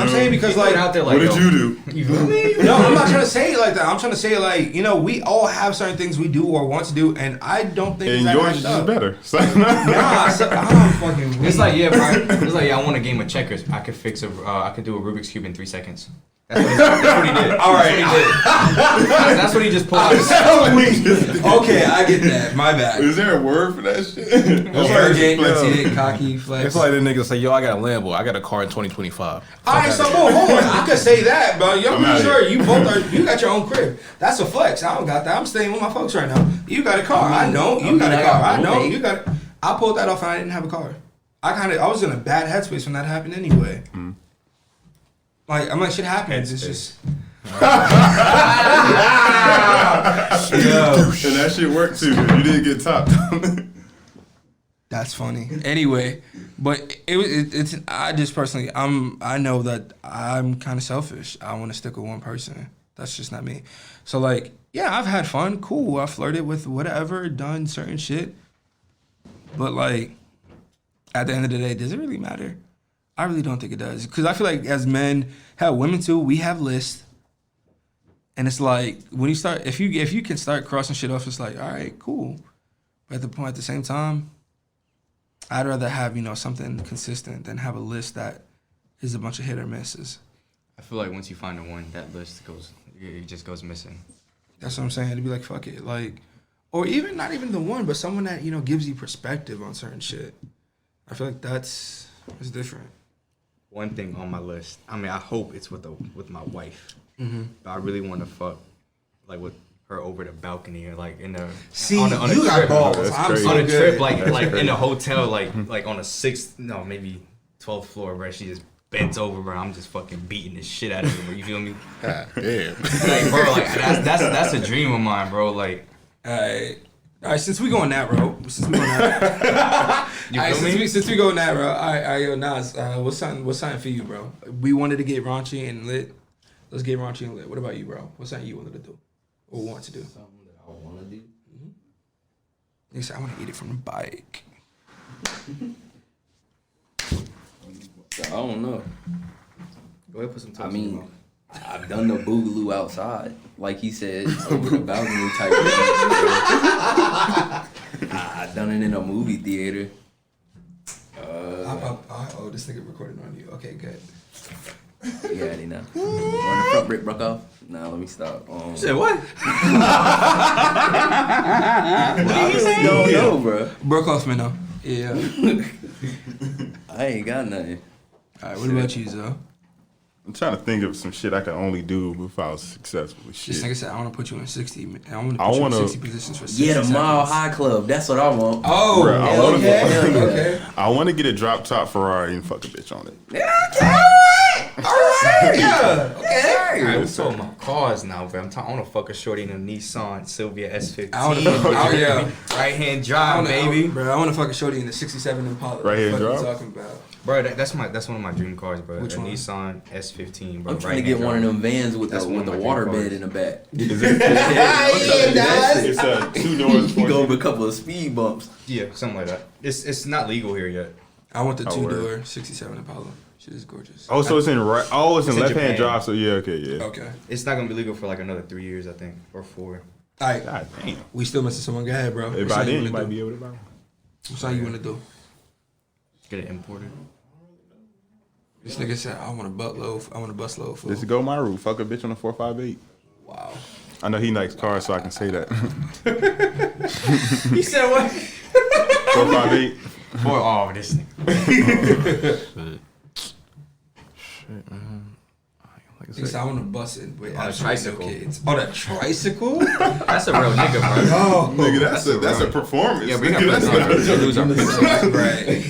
saying because like, out there like, what did you do? You feel me? no, I'm not trying to say it like that. I'm trying to say like, we all have certain things we do or want to do, and I don't think And that yours is matched up. better. Nah, I'm fucking weak. It's like, yeah, bro. It's like, yeah, I want a game of checkers. I could I could do a Rubik's Cube in 3 seconds. That's what he did. All right. That's what he just pulled out. Okay, I get that. My bad. Is there a word for that shit? Arrogant, conceited, cocky, flex. It's like the nigga say, yo, I got a Lambo. I got a car in 2025. Alright, so hold on. I could say that, but I'm outta pretty sure you both you got your own crib. That's a flex. I don't got that. I'm staying with my folks right now. You got a car. I know. You got a car. I know. You got. I pulled that off and I didn't have a car. I was in a bad headspace when that happened anyway. Like, I'm like, shit happens. It's just. And that shit worked too. You didn't get topped. That's funny. Anyway, but it's I just personally I know that I'm kind of selfish. I want to stick with one person. That's just not me. So like, yeah, I've had fun. Cool. I flirted with whatever, done certain shit. But like, at the end of the day, does it really matter? I really don't think it does. Because I feel like as men, hell, women too, we have lists. And it's like, when you start, if you can start crossing shit off, it's like, all right, cool. But at the same time, I'd rather have, something consistent than have a list that is a bunch of hit or misses. I feel like once you find the one, that list it just goes missing. That's what I'm saying. It'd be like, fuck it. Like, or even, not even the one, but someone that, gives you perspective on certain shit. I feel like it's different. One thing on my list, I mean, I hope it's with my wife. Mm-hmm. But I really want to fuck, like, with her over the balcony or, like, on a you got trip. balls. I'm so on a good. trip, like in a hotel, like on a 6th, no, maybe 12th floor, bro. She just bent over, bro. I'm just fucking beating the shit out of her, bro. You feel me? God damn. Like, bro, like, that's a dream of mine, bro. Like, All right, since we going that route, you feel me? Since we going that route, all right, yo, Nas, what's something for you, bro? We wanted to get raunchy and lit. Let's get raunchy and lit. What about you, bro? What's something you wanted to do or want to do? Something that I want to do. You said I want to eat it from the bike. I don't know. Go ahead, put some toast I in mean, your mouth. I've done the boogaloo outside, like he said, over the balcony type thing. I've done it in a movie theater. Oh, this nigga recording on you. Okay, good. You got it now. On the front brick broke off. Nah, let me stop. You said what? I really don't know, bro. Broke off, man. Yeah. I ain't got nothing. All right, what about you, Zoe? I'm trying to think of some shit I could only do if I was successful. This Shit. nigga said I want to put you in 60. I want to put you in 60 positions for 60 Yeah, the seconds. Mile High Club. That's what I want. Oh, Bruh, I wanna- okay. I want to get a drop top Ferrari and fuck a bitch on it. Yeah. Okay. Alright, we talking about cars now, bro. I want to fuck a shorty in a Nissan Silvia S15. I want to yeah. Right hand drive, baby. Bro, I want to fuck a shorty in the 67 Impala. Right hand What drive? you talking about? Bro, that's one of my dream cars, bro. Which a one? Nissan S15, bro. I'm trying to get one of them vans with That's the one of my dream water cars. bed in the back. Is it? It's 2 doors. You go over a couple of speed bumps. Yeah, something like that. It's not legal here yet. I want the Oh, 2-door 67 Impala. Shit is gorgeous. Oh, so it's in right. Oh, it's in It's in left hand Japan. drive. So yeah, okay, yeah. Okay. It's not gonna be legal for like another 3 years, I think, or 4. All right. God damn. We still missing someone. Go ahead, bro. If by then you might be able to buy one. What's all you want to do? Get it imported. This nigga said, I want a buttload. I want a busload full. This is go my route. Fuck a bitch on a 458. Wow. I know he likes cars, so I can say that. He said what? 458. Boy, oh, this nigga. Shit, man. Like I He said, said, I want to bust it with On a absolutely tricycle. no kids. On a tricycle? That's a real nigga, bro. Oh. Nigga, that's a performance. Yeah, we got Nigga, to lose our picture. Right.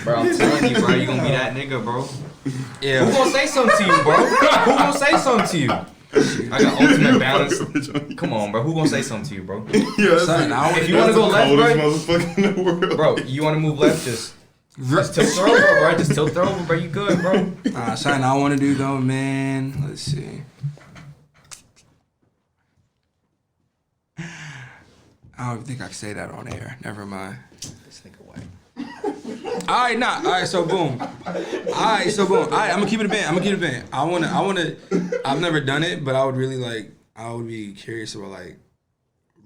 Bro, I'm telling you, bro, you gonna be that nigga, bro. Who Yeah. gonna say something to you, bro? Who gonna say something to you? I got ultimate balance. Come on, bro. Who gonna say something to you, bro? Yeah, that's Son, I If you wanna go left, coldest bro, motherfucker in the world. bro, you wanna move left, just tilt her over, bro. Just tilt her over, bro. You good, bro? Something I want to do though, man. Let's see. I don't think I can say that on air. Never mind. This nigga white. Alright, nah. Alright, so boom. Alright, I'm gonna keep it a band. I wanna. I've never done it, but I would really like. I would be curious about like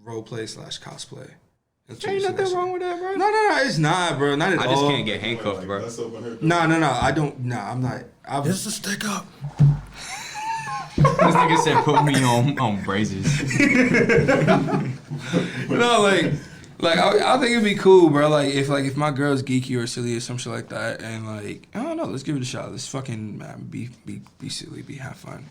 role play / cosplay. Ain't nothing wrong with that, bro. No, it's not, bro. Not at all. I just can't get handcuffed, bro. No. I don't. No, I'm not. Just a stick up. This nigga said put me on braces. No, like I think it'd be cool, bro. Like if my girl's geeky or silly or some shit like that, and like I don't know, let's give it a shot. Let's fucking be silly, have fun.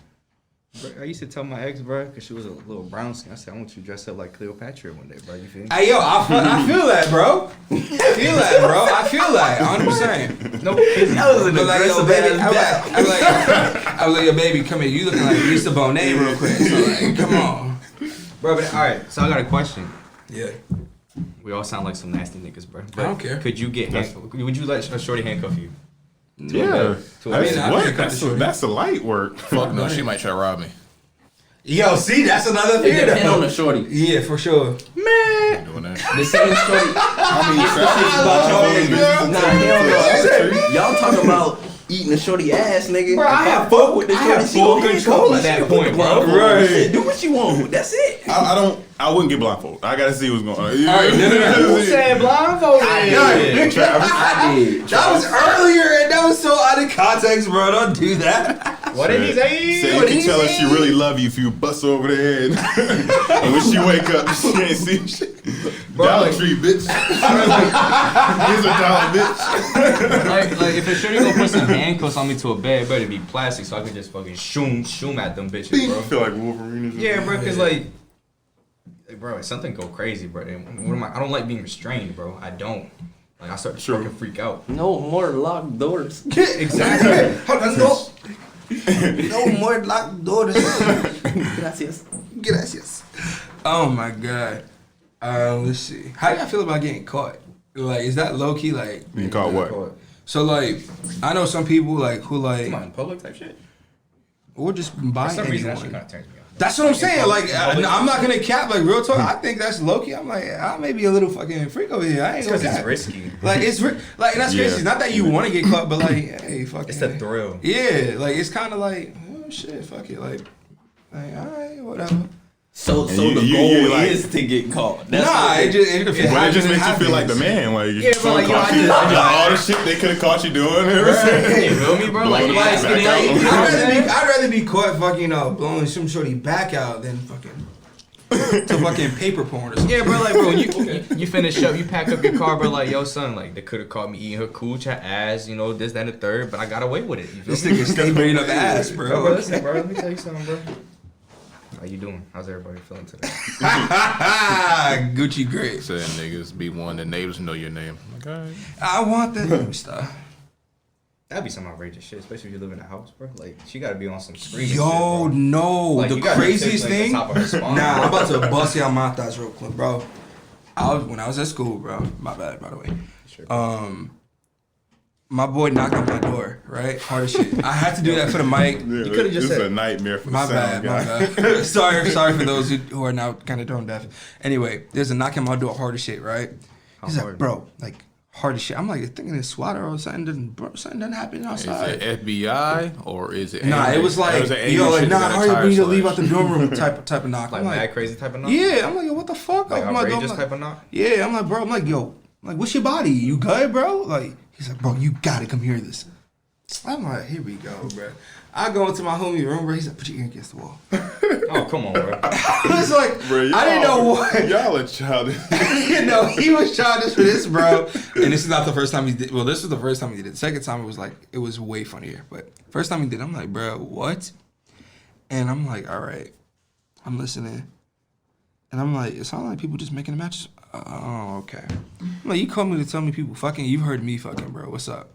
Bro, I used to tell my ex, bro, because she was a little brown skin. I said, I want you to dress up like Cleopatra one day, bro. You feel me? Hey, yo, I feel that, bro. I feel that, 100%. No, that was an aggressive baby. ass I was like, yo, baby, come here. You looking like Lisa Bonet real quick. So, like, come on. Bro, but all right, so I got a question. Yeah. We all sound like some nasty niggas, bro. But I don't care. Could you get handcuffed? Would you let a shorty handcuff you? Yeah. That's a light work. Fuck no, she might try to rob me. Yo, see, that's another It fear, depends on though. the shorty. Yeah, for sure. I'm doing that. The same shorty. I Nah, hell no. Y'all talking about eating a shorty ass, nigga. Bro, I have fuck with the shorty. She full gonna control handcuff at me. that point, bro. Right. Do what you want. That's it. I wouldn't get blindfolded. I gotta see what's going on. All right, no. Who said blindfolded? I did. That was earlier, and that was so out of context, bro. Don't do that. What did he say? So you can tell her she really love you if you bust her over the head. And when she wake up, she ain't see shit. Dollar Tree, bitch. Here's a dollar, bitch. like if a shorty gonna put some handcuffs on me to a bed, it better be plastic so I can just fucking shoom at them bitches, bro. I feel like Wolverine. Yeah, bro, cause like, bro, if something go crazy, bro. And what am I don't like being restrained, bro. I don't. Like I start to fucking freak out. No more locked doors. Exactly. No more locked doors. Gracias. Oh my god. Let's see. How do y'all feel about getting caught? Like, is that low key like Being caught what? So like, I know some people like who like Come on, in public type shit. or just For buy some reason, that shit anyone. kind of turns me off. That's what I'm saying. Like, I'm not gonna cap. Like, real talk. I think that's low key. I'm like, I may be a little fucking freak over here. I ain't gonna Because it's cap. risky. Like, it's like that's Yeah. crazy. It's not that you want to get caught, but like, hey, fuck it. It's the thrill. Yeah, like it's kind of like, oh shit, fuck it. Like all right, whatever. So And the you goal like- is to get caught. That's Nah, what it just if But it just happens, makes you feel like the man. Like, Yeah, bro, like, yo, all the shit they could have caught you doing. You feel me, bro? Like, Blowing nobody's your getting back out. out. I'd rather be caught fucking blowing some shorty back out than fucking to fucking paper porn or something. Yeah, bro, like, bro, when you finish up, you pack up your car, bro, like, yo, son, like, they could have caught me eating her cooch, her ass, you know, this, that, and the third, but I got away with it. You feel This me? nigga stay bringing up ass, Bro, bro. listen, bro, let me tell you something, bro. How you doing? How's everybody feeling today? Gucci great. Said niggas be one the neighbors know your name. Like, all right. I want that stuff. That'd be some outrageous shit, especially if you live in a house, bro. Like, she gotta be on some screaming Yo, shit, bro. no. Like, the you gotta craziest take, like, thing. the top of her spine. Nah, I'm about to bust y'all my thoughts real quick, bro. When I was at school, bro. My bad, by the way. Sure. My boy knocked on my door, right? Hard as shit. I had to do that for the mic. You coulda just This is said- a nightmare for My the bad, sound my guy. bad. sorry for those who are now kind of tone deaf. Anyway, there's a knock on my door, hard as shit, right? He's How like, hard? bro, like hard as shit. I'm like thinking it's SWAT or something. Something doesn't happen Is outside. it FBI or is it? Nah, it was like, yo, like, nah, hurry up, we need to leave out the dorm room type of knock. Like, I'm mad like, crazy type of knock? yeah, I'm like, yo, what the fuck? Like, I'm like, outrageous type of knock? yeah, I'm like, bro, I'm like, yo, like, what's your body? You good, bro? Like, he's like, bro, you gotta come hear this. I'm like, here we go, bro. I go into my homie room, bro. He's like, put your ear against the wall. Oh, come on, bro. I was like, Bro, I didn't know what. Y'all are childish. You know, he was childish for this, bro. And this is not the first time he did. Well, this was the first time he did it. The second time, it was way funnier. But first time he did, I'm like, bro, what? And I'm like, all right. I'm listening. And I'm like, it sounds like people just making a match. Oh, okay. I'm like, you called me to tell me people fucking. You've heard me fucking, bro. What's up?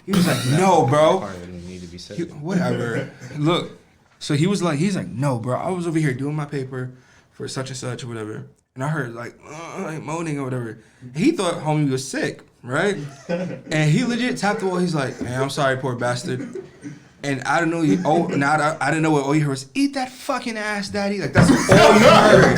He was like, no, bro. Part didn't need to be said. Whatever. Look, so he's like, no, bro. I was over here doing my paper for such and such or whatever, and I heard like moaning or whatever. And he thought homie was sick, right? And he legit tapped the wall. He's like, man, I'm sorry, poor bastard. And I don't know. I didn't know what all you heard was "eat that fucking ass, daddy." Like that's all you heard.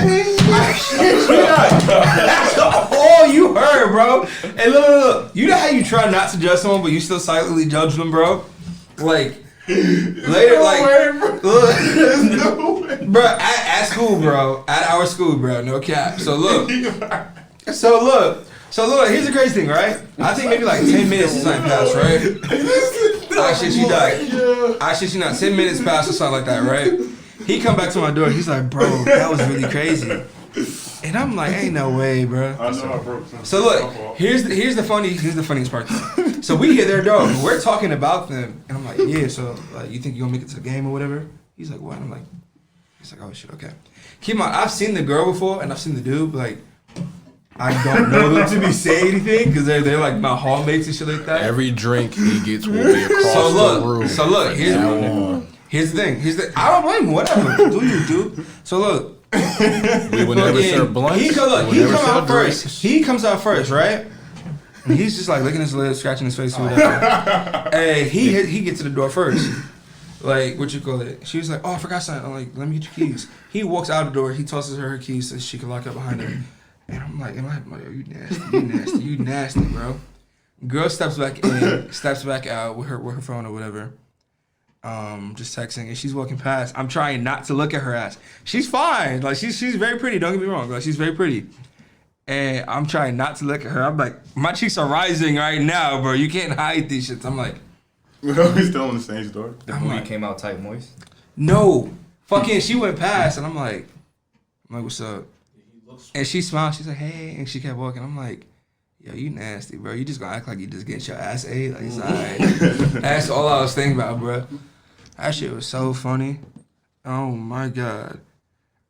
That's all you heard, bro. And look. You know how you try not to judge someone, but you still silently judge them, bro. Like later, bro. At school, bro. At our school, bro. No cap. So look. Here's the crazy thing, right? I think maybe like 10 minutes or something passed, right? I shit you not. 10 minutes passed or something like that, right? He come back to my door. He's like, bro, that was really crazy. And I'm like, ain't no way, bro. I know I broke something. So look, here's the funniest part. So we hear their dog. We're talking about them, and I'm like, yeah. So like, you think you gonna make it to the game or whatever? He's like, what? I'm like, he's like, oh shit, okay. Keep in mind, I've seen the girl before, and I've seen the dude, but like, I don't know them to be saying anything because they're like my hallmates and shit like that. Every drink he gets will be across the room. So look, here's the thing. I don't blame him. Whatever. Do you, dude? So look. We would never serve blunts. He comes out first, right? And he's just like licking his lips, scratching his face or whatever. And he gets to the door first. Like, what you call it? She was like, oh, I forgot something. I'm like, let me get your keys. He walks out the door. He tosses her keys so she can lock up behind him. And I'm like, you nasty, bro. Girl steps back out with her phone or whatever. Just texting, and she's walking past. I'm trying not to look at her ass. She's fine. Like she's very pretty. Don't get me wrong. Like she's very pretty. And I'm trying not to look at her. I'm like, my cheeks are rising right now, bro. You can't hide these shits. I'm like, we're always still in the same story. The booty came out tight moist. No, fucking. She went past, and I'm like, what's up? And she smiled. She's like, hey, and she kept walking. I'm like, yo, you nasty, bro. You just gonna act like you just getting your ass ate. Like it's alright. That's all I was thinking about, bro. That shit was so funny. Oh my god.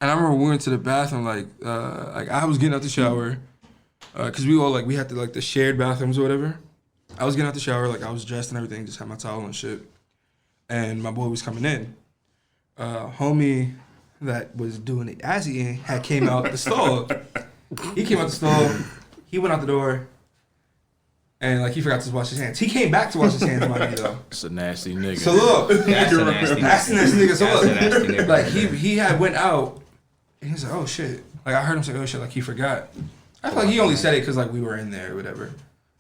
And I remember we went to the bathroom, like I was getting out the shower, cause we all like we had the shared bathrooms or whatever. I was getting out the shower, like I was dressed and everything, just had my towel and shit. And my boy was coming in. Homie that was doing the ass eating had came out the stall. He came out the stall. He went out the door. And like he forgot to wash his hands. He came back to wash his hands, my nigga, though. It's a nasty nigga. So look, That's a nasty nigga. So That's a nasty look, nigga. like he had went out, and he's like, oh shit. Like I heard him say, oh shit, like he forgot. I feel like he only said it because like we were in there or whatever.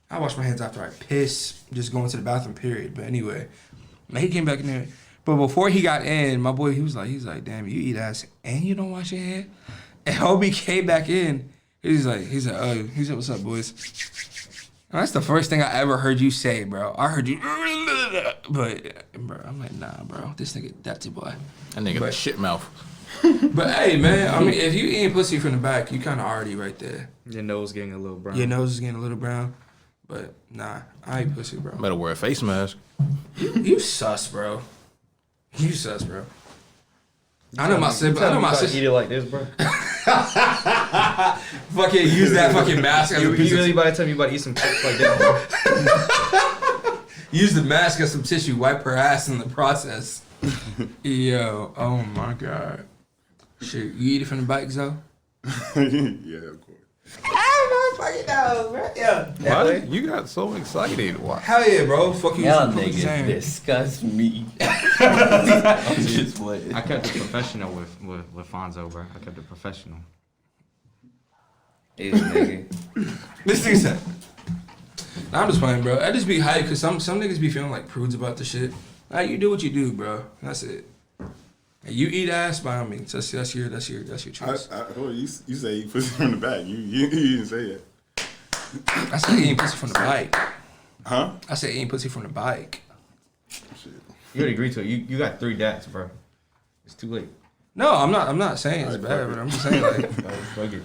I wash my hands after I piss, just going to the bathroom, period. But anyway, like, he came back in there. But before he got in, my boy, he's like, damn, you eat ass and you don't wash your hands? And Hobie came back in. He's like, what's up, boys? And that's the first thing I ever heard you say, bro. I heard you, but bro, I'm like, nah, bro, this nigga, that's it, boy. That nigga the shit mouth. But hey, man, I mean, if you eating pussy from the back, you kind of already right there. Your nose getting a little brown. Your nose is getting a little brown, but nah, I ain't pussy, bro. Better wear a face mask. You sus, bro. You sus, bro. I know my sister. Eat it like this, bro. Fucking use that fucking mask as a piece You of really about to tell me you about to eat some chips like that? use the mask as some tissue, wipe her ass in the process. Yo, oh my god. Shit, you eat it from the bike, Zoe? Yeah, of course. I don't fucking know, bro. Yeah. Why did you got so excited? Why? Hell yeah, bro. Fuck you. Y'all some cookies niggas saying. disgust me. I'm just playing. I kept it professional with Fonzo, bro. I kept it professional. Hey, nigga. This thing said. Nah, I'm just playing, bro. I just be hyped because some niggas be feeling like prudes about the shit. Like, you do what you do, bro. That's it. And you eat ass by all means. That's your choice. You say you pussy from the back. You didn't say it. I said eating pussy from the bike. Huh? I said eating pussy from the bike. Shit. You already agreed to it. You got 3 dads, bro. It's too late. No, I'm not saying it's bad, but I'm just saying like. Fuck it.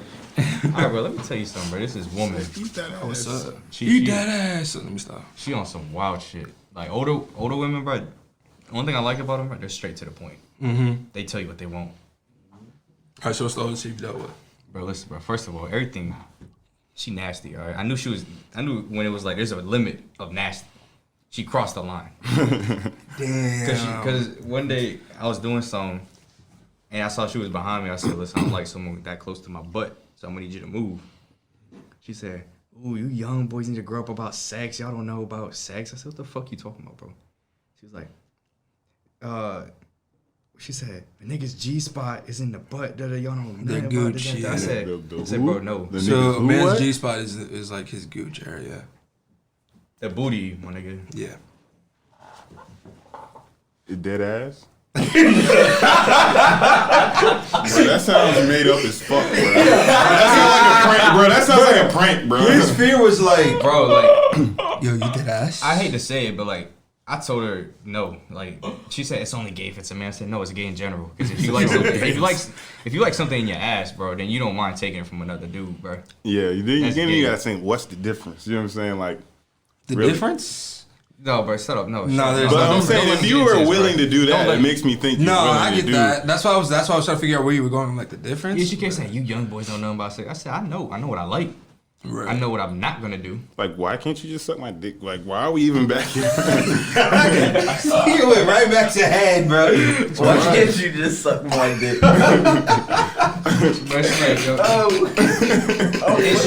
All right, bro. Let me tell you something, bro. This is woman. Eat that ass. What's up? She- You she- dead ass. Let me stop. She on some wild shit. Like older women, bro. One thing I like about them, bro, they're straight to the point. Mm-hmm. They tell you what they want. Alright, so what's the other shit you dealt with? Bro, listen, bro. First of all, everything. She nasty, all right. I knew when it was like there's a limit of nasty. She crossed the line. Damn. Because one day I was doing something, and I saw she was behind me. I said, listen, I don't like someone that close to my butt, so I'm gonna need you to move. She said, ooh, you young boys need to grow up about sex. Y'all don't know about sex. I said, what the fuck you talking about, bro? She was like, she said, "The nigga's G spot is in the butt. That y'all don't know The about gooch, it." yeah. I said, bro, no. The So niggas a who man's what? G spot is like his gooch area. The booty, my nigga. Yeah. Dead ass? Bro, that sounds made up as fuck, bro. That sounds like a prank, bro. His fear was like, Bro, like, yo, you did ass? I hate to say it, but like, I told her no. Like, she said it's only gay if it's a man. I said no, it's gay in general. Because if you like something, if you like something in your ass, bro, then you don't mind taking it from another dude, bro. Yeah, you That's then gay. you gotta think, what's the difference? You know what I'm saying? Like, the really? difference? No, bro, shut up. No, No, there's But no I'm saying, if you were willing to do that, it makes me think you're No, willing I to get do. that. That's why I was trying to figure out where you were going, like the difference. Yeah, she kept saying, you young boys don't know about sex. I said, I know what I like. Right. I know what I'm not gonna do. Like, why can't you just suck my dick? Like, why are we even back here? You went right back to head, bro. Why can't you just suck my dick? But she's like, yo, and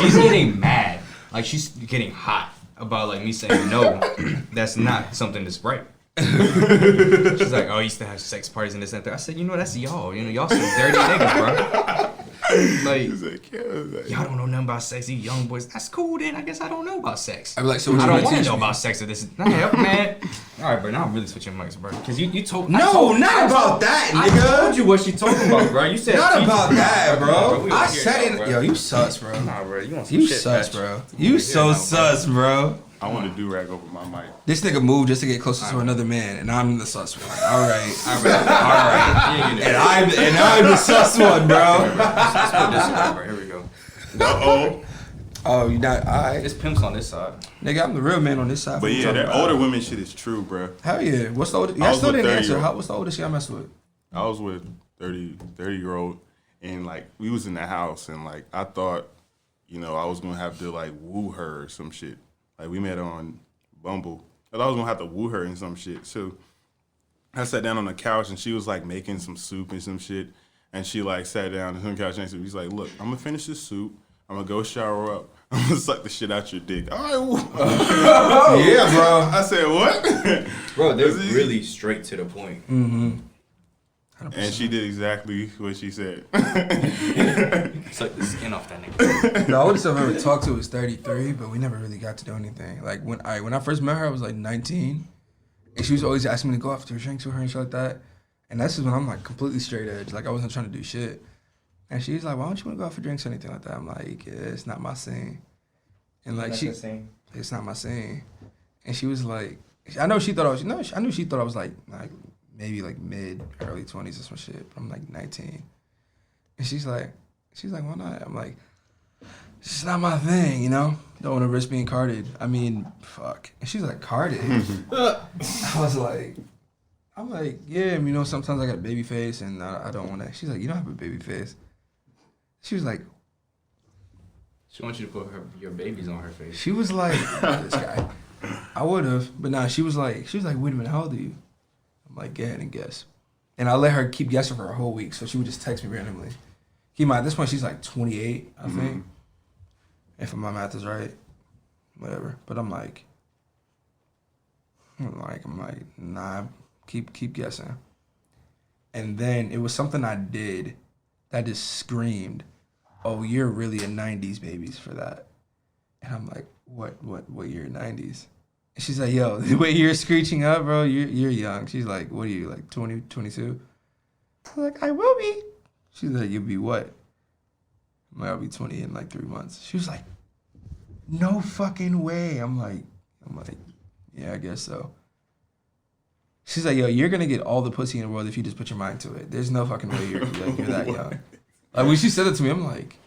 she's getting mad. Like, she's getting hot about like me saying no. That's not something that's right. She's like, oh, you used to have sex parties and this and that. I said, that's y'all. Y'all some dirty niggas, bro. Like, y'all don't know nothing about sex, you young boys. That's cool then. I guess I don't know about sex. I'd be like, so what I you don't gonna want to teach know me? about sex or this. Nah, man. All right, bro. Now I'm really switching mics, bro. Because you told. No, not about that, I nigga. told you what she talking about, bro. You said Not about that, bro. We I don't hear said that, it. bro. Yo, you sus, bro. Nah, bro. You want some You shit, sus, bitch. bro. You so sus, bro. I want to do rag over my mic. This nigga moved just to get closer to another man, and I'm the sus one. All right. All right. Yeah, you know. And I'm the sus one, bro. Let's put this one, bro. Here we go. Oh, you not? All right. It's pimps on this side. Nigga, I'm the real man on this side. But What you yeah, talking that about? older women shit is true, bro. Hell yeah. What's the oldest? I I was still with didn't 30 answer. What's the oldest y'all messed with? I was with 30-year-old, and like we was in the house, and like I thought, I was gonna have to like woo her or some shit. Like we met on Bumble. I thought I was gonna have to woo her and some shit. So I sat down on the couch, and she was like making some soup and some shit, and she like sat down on the couch next to me. He's like, "Look, I'm gonna finish this soup. I'm gonna go shower up. I'm gonna suck the shit out your dick." All right, woo. Yeah, bro. I said, "What?" Bro, they're really straight to the point. Mm-hmm. And she did exactly what she said. Suck the skin off that nigga. The oldest I've ever talked to was 33, but we never really got to do anything. Like when I first met her, I was like 19, and she was always asking me to go out for drinks with her and shit like that. And that's just when I'm like completely straight edge. Like I wasn't trying to do shit. And she's like, "Why don't you want to go out for drinks or anything like that?" I'm like, "Yeah, it's not my scene." And like it's not my scene. And she was like, I knew she thought I was like maybe like mid, early 20s or some shit. But I'm like 19. And she's like, why not? I'm like, it's just not my thing, Don't want to risk being carded. I mean, fuck. And she's like, carded? I'm like, yeah, sometimes I got a baby face and I don't want to. She's like, you don't have a baby face. She was like, She wants you to put your babies on her face. she was like, this guy. I would have, but nah, she was like, wait a minute, how old are you? I'm like, go ahead and guess. And I let her keep guessing for a whole week, so she would just text me randomly. Keep in mind, at this point, she's like 28, I think. If my math is right. Whatever. But I'm like, nah, keep guessing. And then it was something I did that just screamed, oh, you're really a 90s babies for that. And I'm like, what year 90s? And she's like, yo, the way you're screeching up, bro, you're young. She's like, what are you, like 20, 22? I'm like, I will be. She's like, you'll be what? I'm like, I'll be 20 in like 3 months. She was like, no fucking way. I'm like, yeah, I guess so. She's like, yo, you're gonna get all the pussy in the world if you just put your mind to it. There's no fucking way you're that young. Like when she said it to me, I'm like,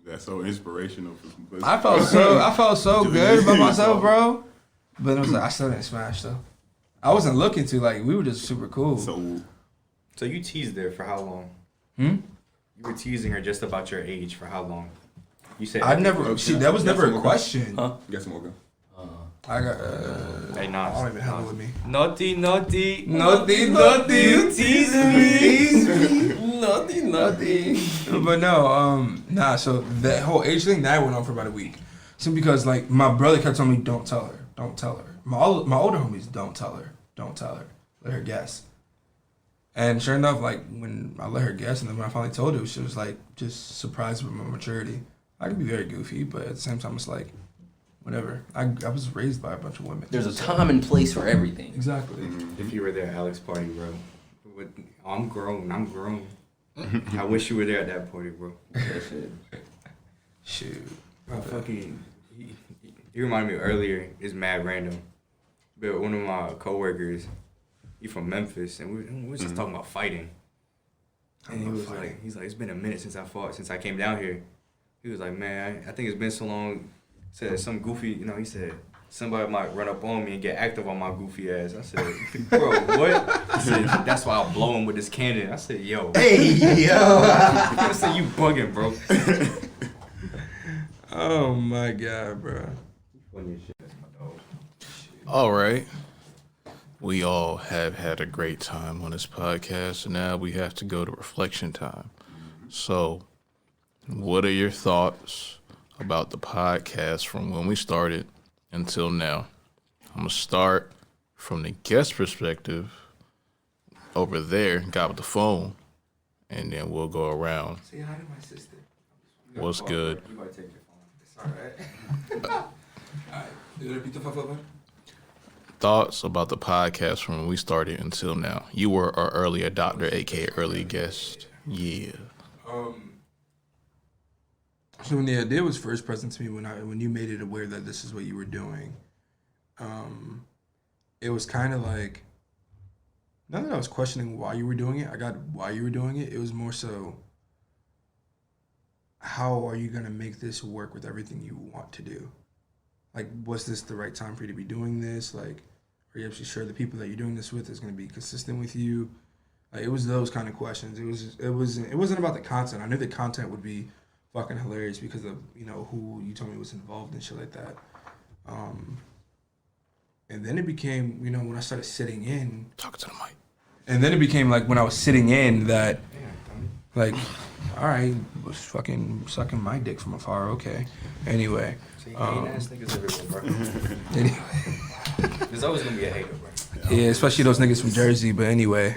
that's so inspirational for some pussy. I felt so good about myself, bro. But it was like I still didn't smash though. I wasn't looking to, like, we were just super cool. So you teased her for how long? You were teasing her just about your age for how long? You said that was never a question. Huh? Get some more gun. I got Hey, nah. I don't even have it with me. Naughty. You teasing me. Naughty. But no, nah, so that whole age thing, that went on for about a week. So because like my brother kept telling me, don't tell her. My older homies, don't tell her. let her guess. And sure enough, like when I let her guess, and then when I finally told her, she was like just surprised with my maturity. I could be very goofy, but at the same time, it's like whatever. I was raised by a bunch of women. There's a time and place for everything. Exactly. If you were there at Alex's party, bro. I'm grown. I wish you were there at that party, bro. Shoot. Bro, he reminded me earlier, it's mad random. But one of my coworkers, he from Memphis, and we was just talking about fighting. And he was like, it's been a minute since I fought, since I came down here. He was like, man, I think it's been so long. Said some goofy, he said, somebody might run up on me and get active on my goofy ass. I said, bro, what? He said, that's why I'll blow him with this cannon. I said, yo. Hey, yo. I said, you bugging, bro. Oh, my God, bro. Funny as shit, that's my dog. All right. We all have had a great time on this podcast, and now we have to go to reflection time. So, what are your thoughts about the podcast from when we started until now? I'm going to start from the guest perspective over there, got with the phone, and then we'll go around. Say hi to my sister. What's good? You might take your phone. It's all right. All right. You repeat the fuck up? Thoughts about the podcast from when we started until now. You were our early adopter, aka early guest. Yeah. So when the idea was first present to me, when you made it aware that this is what you were doing, it was kind of like, not that I was questioning why you were doing it. I got why you were doing it. It was more so, how are you gonna make this work with everything you want to do? Like, was this the right time for you to be doing this? Like, are you actually sure the people that you're doing this with is gonna be consistent with you? Like, it was those kind of questions. It wasn't about the content. I knew the content would be fucking hilarious because of, who you told me was involved and shit like that. And then it became, when I started sitting in. Talk to the mic. And then it became like when I was sitting in that, like, all right, was fucking sucking my dick from afar. Okay. Anyway. See, ass niggas everywhere, bro. Anyway. There's always gonna be a hater, bro. Yeah, especially those niggas from Jersey. But anyway.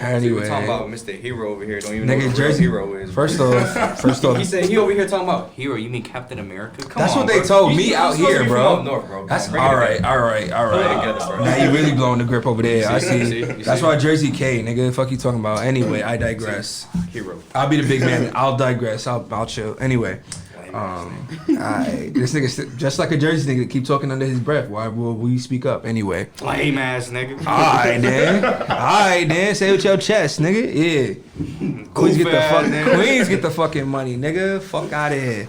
Anyway, we're talking about Mr. Hero over here. Don't even know nigga, what Jersey Hero is. First off, he said he over here talking about Hero. You mean Captain America? Come that's on, what they bro. told You me out supposed to here, be bro. from up north, bro. That's Bring it all together. right. Together, bro. Now you really blowing the grip over there. I see. You That's see? why Jersey K, nigga. Fuck you talking about. Anyway, I digress. Hero. I'll be the big man. I'll digress. I'll chill. Anyway. This nigga just like a Jersey nigga keep talking under his breath. Why will we speak up anyway? Lame ass nigga. Alright then. Say it with your chest, nigga. Yeah. Queens get the fucking money, nigga. Fuck out of here.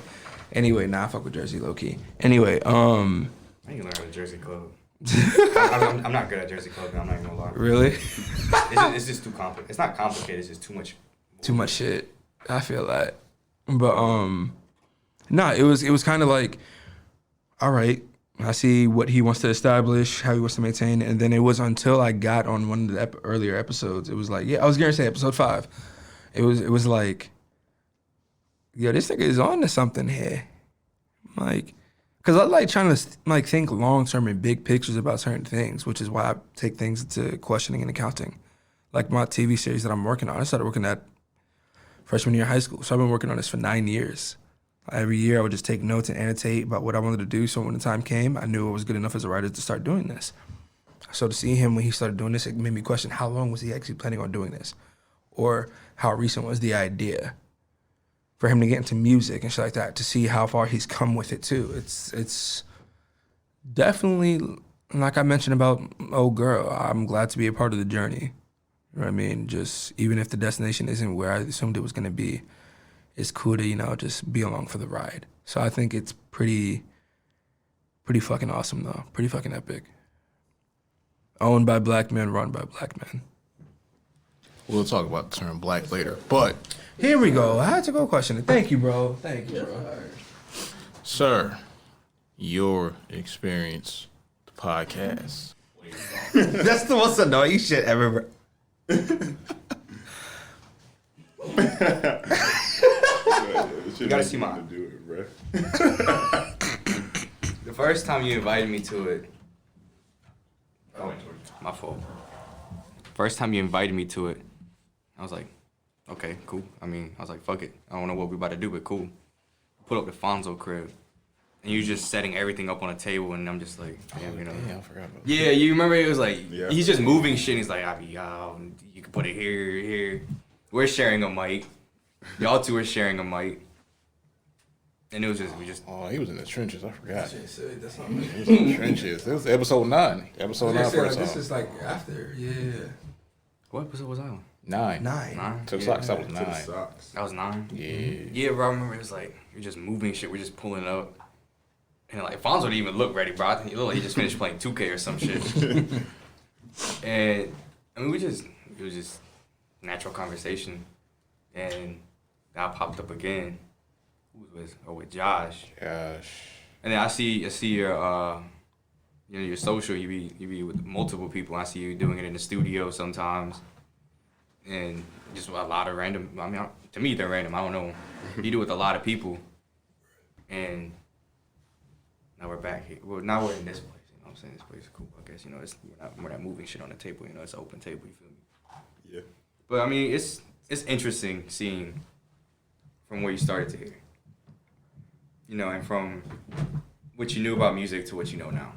Anyway, I fuck with Jersey low key. Anyway, I ain't gonna learn how to Jersey Club. I'm not good at Jersey Club. I'm not even gonna lie. Really? It's just too complicated. It's not complicated. It's just too much. Too much shit. I feel that. But nah, it was kind of like, all right, I see what he wants to establish, how he wants to maintain, and then it was until I got on one of the earlier episodes, it was like, yeah, I was gonna say episode 5. It was like, yo, this nigga is on to something here, like, cause I like trying to like think long term and big pictures about certain things, which is why I take things into questioning and accounting. Like my TV series that I'm working on, I started working at freshman year of high school, so I've been working on this for 9 years. Every year I would just take notes and annotate about what I wanted to do, so when the time came, I knew I was good enough as a writer to start doing this. So to see him when he started doing this, it made me question how long was he actually planning on doing this? Or how recent was the idea? For him to get into music and shit like that, to see how far he's come with it too. It's definitely, like I mentioned about old girl, I'm glad to be a part of the journey. You know what I mean? Just even if the destination isn't where I assumed it was gonna be, it's cool to, just be along for the ride. So I think it's pretty fucking awesome though. Pretty fucking epic. Owned by black men, run by black men. We'll talk about the term black later, but Here we go. I had to go question it. Thank you, bro. sir, your experience, the podcast. That's the most annoying shit ever. You gotta see mine. The first time you invited me to it, My fault. First time you invited me to it, I was like, okay, cool. I mean, I was like, fuck it. I don't know what we about to do, but cool. Put up the Fonzo crib. And you just setting everything up on a table, and I'm just like, damn, you know. Damn, I forgot about that. Yeah, you remember it was like, Yeah. he's just moving shit. And he's like, you can put it here. We're sharing a mic. Y'all two are sharing a mic. And it was just, Oh, he was in the trenches. I forgot. That's not me. He was in the trenches. It was episode 9. Episode 9 first This off. is like after, yeah. what episode was I on? 9. 9? To the Yeah. socks, that was To the 9. socks. That was 9? Yeah. Yeah, bro, I remember it was like, you're just moving shit. We're just pulling up. And like, Fonzo didn't even look ready, bro. I think he looked like he just finished playing 2K or some shit. And, I mean, it was just natural conversation. And I popped up again. Who was with Josh. Gosh. And then I see your your social. You be with multiple people. I see you doing it in the studio sometimes, and just a lot of random. I mean, to me they're random. I don't know. You do it with a lot of people, and now we're back here. Well, now we're in this place. You know what I'm saying? This place is cool. I guess we're not moving shit on the table. You know, it's an open table. You feel me? Yeah. But I mean, it's interesting seeing from where you started to here. You know, and from what you knew about music to what you know now.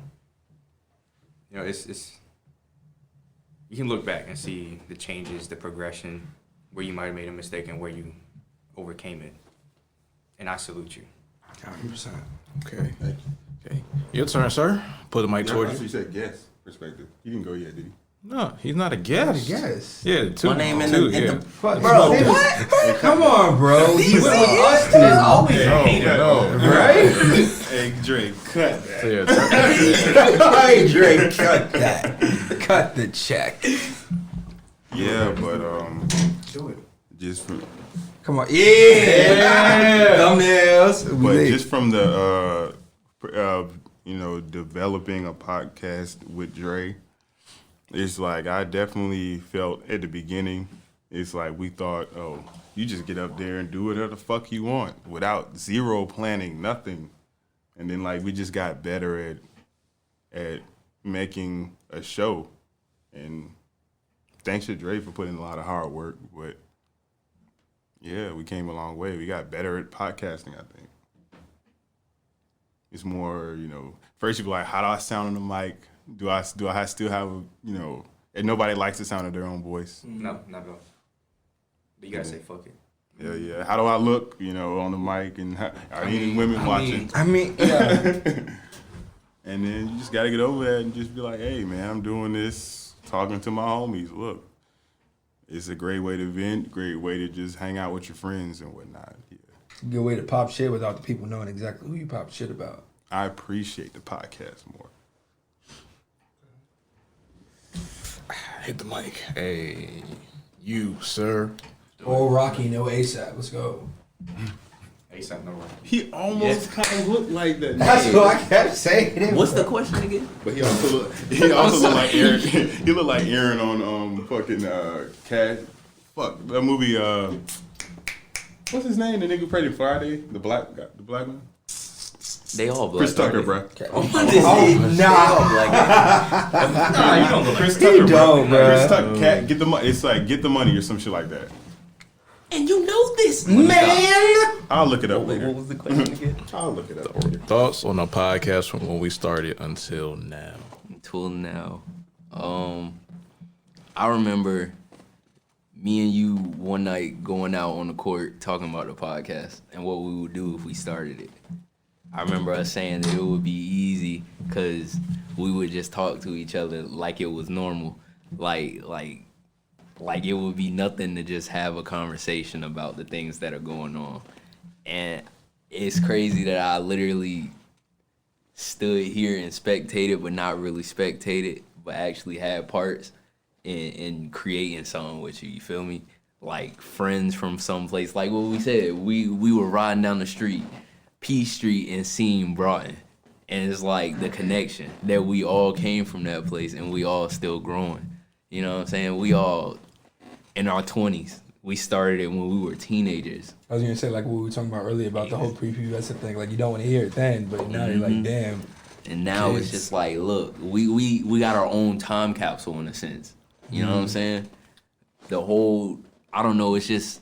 You know, it's you can look back and see the changes, the progression, where you might have made a mistake and where you overcame it. And I salute you. 100%. Okay. Okay. Your turn, sir. Put the mic towards you. You said guest perspective. He didn't go yet, did he? No, he's not a guest. Yes. Yeah, 2. My name in 2, the yeah. Bro, what? Come on, bro. You went with us to There's always a hater. No. right? Hey, Dre, cut that. So, yeah, Hey, Drake, cut that. Cut the check. Yeah, but Do it. just from Come on. Yeah. Thumbnails. We but lit. just from the developing a podcast with Dre, it's like I definitely felt at the beginning, it's like we thought, oh, you just get up there and do whatever the fuck you want without zero planning, nothing. And then like we just got better at making a show. And thanks to Dre for putting in a lot of hard work, but yeah, we came a long way. We got better at podcasting, I think. It's more, first you be like, how do I sound on the mic? Do I still have, and nobody likes the sound of their own voice. No, not at all. But you gotta say fuck it. Yeah. How do I look, on the mic? And are any women watching? Yeah. And then you just got to get over that and just be like, hey, man, I'm doing this, talking to my homies. Look, it's a great way to vent, great way to just hang out with your friends and whatnot. Yeah. Good way to pop shit without the people knowing exactly who you pop shit about. I appreciate the podcast more. hit the mic. Hey, you, sir. All Rocky, no ASAP. Let's go. ASAP, no Rocky. He almost kind of looked like that. That's what I kept saying. What's the question again? But he also looked like Aaron. He looked like Aaron on fucking Cash. Fuck that movie. What's his name? The nigga who played it Friday. The black one. They all black. Chris Tucker, bro. Nah, you don't look like Chris You Tucker, don't, bro. Chris Tucker. Get the money. It's like get the money or some shit like that. And you know this, Man! I'll look it up Wait, later. what was the question again? I'll look it up later. Thoughts on the podcast from when we started until now? Till now, I remember me and you one night going out on the court talking about the podcast and what we would do if we started it. I remember us saying that it would be easy because we would just talk to each other like it was normal, like it would be nothing to just have a conversation about the things that are going on. And it's crazy that I literally stood here and spectated, but not really spectated, but actually had parts in creating something with you. You feel me? Like friends from someplace. Like what we said, we were riding down the street, P Street, and seeing Broughton. And it's like the connection that we all came from that place and we all still growing. You know what I'm saying? We all in our 20s. We started it when we were teenagers. I was gonna say like what we were talking about earlier about the whole prepubescent thing. Like you don't want to hear it then, but now you're like, damn, And now it's just like, look, we got our own time capsule in a sense. You know what I'm saying? The whole, I don't know, it's just,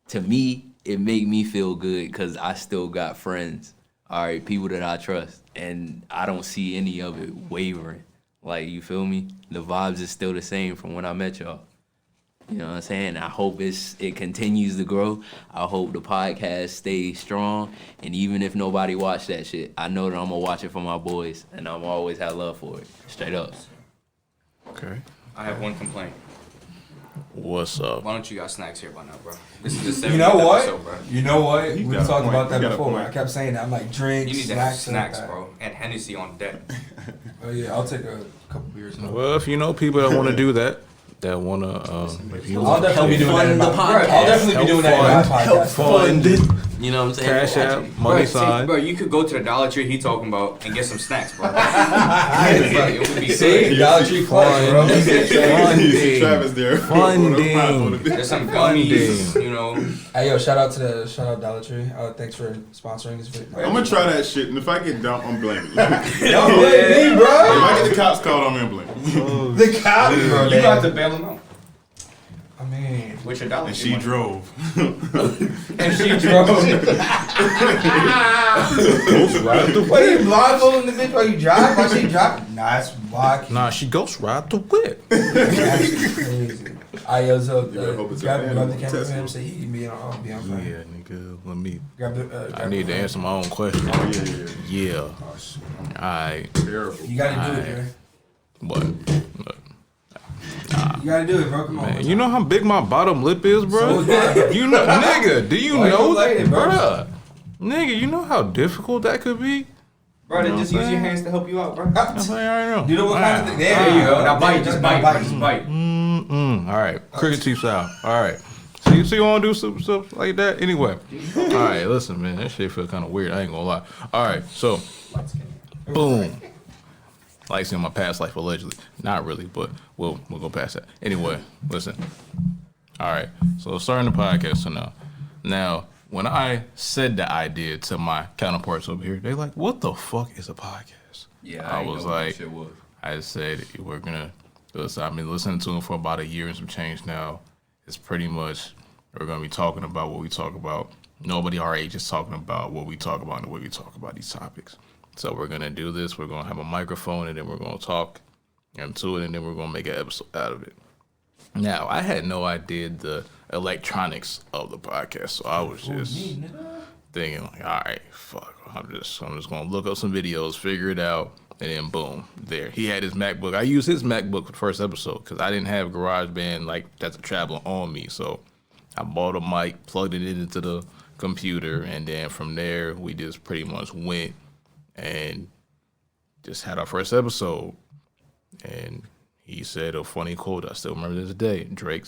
to me, it make me feel good because I still got friends, all right, people that I trust, and I don't see any of it wavering. Like, you feel me? The vibes is still the same from when I met y'all. You know what I'm saying? I hope it continues to grow. I hope the podcast stays strong. And even if nobody watch that shit, I know that I'm going to watch it for my boys. And I'm always have love for it. Straight up. Okay. I have one complaint. What's up? Why don't you got snacks here by now, bro? This is the 70th You know what? episode, bro. You know what? He We got a talked point. about that He got a before. point. I kept saying that. I'm like, drinks, You need to have snacks, snacks, like bro, and Hennessy on deck. Oh yeah, I'll take a couple beers. Now. Well, if you know people that want to do that, that want to, if you I'll definitely be doing that. fund In the my, podcast. I'll definitely be doing that in my podcast. fund, You know what I'm saying? cash Watch out, it. money Bro, sign. bro, you could go to the Dollar Tree he talking about and get some snacks, bro. It would be See, good. Dollar Tree Plus, bro. Funding. Travis there. Funding. There's some gummies, you know. Hey yo, shout out Dollar Tree. Thanks for sponsoring this video. I'm gonna try that shit, and if I get dumped, I'm blaming you. If Don't blame me, bro. I get the cops called, I'm gonna blame you. The cops, bro. You gonna have to bail him out I mean, with your Dollar And Tree she money. drove. and she drove. What, you blindfolding the bitch while you drive? While she drive? Nah, that's why. Nah, she ghost ride the whip. That's crazy. I also better hope it's a grab fan. the camera for Test him. him. Say he can be on fire. Yeah, nigga, let me. Grab the. I need to answer my own question. Yeah. Oh, shit. Alright. Terrible. You gotta do it, Alright. Jerry. But, You gotta do it, bro. Come on. man, you know how big my bottom lip is, So bro? is mine. You know, nigga, do you Why you know complaining, that, bro? bruh? Nigga, you know how difficult that could be? Bro, then You know just what use I'm your saying? hands to help you out, bro. I'm saying, I already know. You know what kind of thing? There you go. Now bite, There, just now bite, bro. Just bite. Alright, cricket teeth style. Alright. So you wanna do some stuff like that? Anyway. Alright, listen, man, that shit feel kinda weird, I ain't gonna lie. Alright, so boom. Like in my past life, allegedly. Not really, but we'll go past that. Anyway, listen. Alright, so starting the podcast now. Now, when I said the idea to my counterparts over here, they like, what the fuck is a podcast? Yeah, I ain't was know what that like, shit was. I said we're gonna listen. I've been listening to him for about a year and some change now. It's pretty much we're gonna be talking about what we talk about. Nobody our age is talking about what we talk about and the way we talk about these topics. So we're gonna do this. We're gonna have a microphone and then we're gonna talk into it and then we're gonna make an episode out of it. Now I had no idea the electronics of the podcast, so I was just thinking like, all right, fuck. I'm just gonna look up some videos, figure it out. And then boom, there. He had his MacBook. I used his MacBook for the first episode because I didn't have GarageBand like that's a traveler on me. So I bought a mic, plugged it into the computer, and then from there we just pretty much went and just had our first episode. And he said a funny quote. I still remember this today. Drake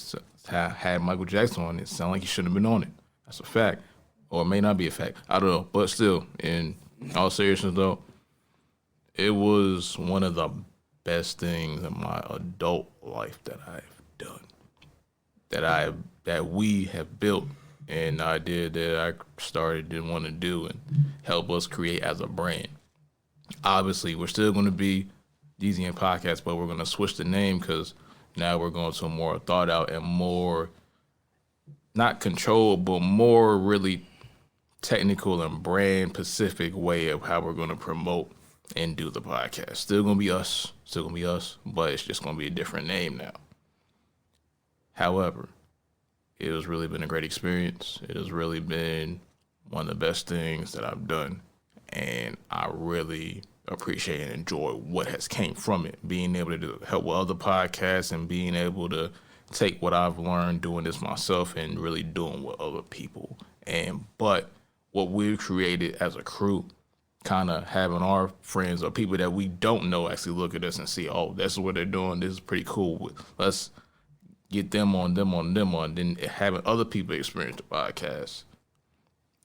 had Michael Jackson on it. Sound like he shouldn't have been on it. That's a fact. Or it may not be a fact. I don't know. But still, in all seriousness though, it was one of the best things in my adult life that I've done. That we have built, and the idea that I started and want to do and help us create as a brand. Obviously, we're still going to be DZN Podcast, but we're going to switch the name because now we're going to a more thought out and more, not controlled, but more really technical and brand specific way of how we're going to promote and do the podcast. Still going to be us, but it's just going to be a different name now. However, it has really been a great experience. It has really been one of the best things that I've done. And I really appreciate and enjoy what has came from it. Being able to help with other podcasts and being able to take what I've learned doing this myself and really doing with other people. But what we've created as a crew, kind of having our friends or people that we don't know actually look at us and see, oh, that's what they're doing. This is pretty cool. Let's get them on. Then having other people experience the podcast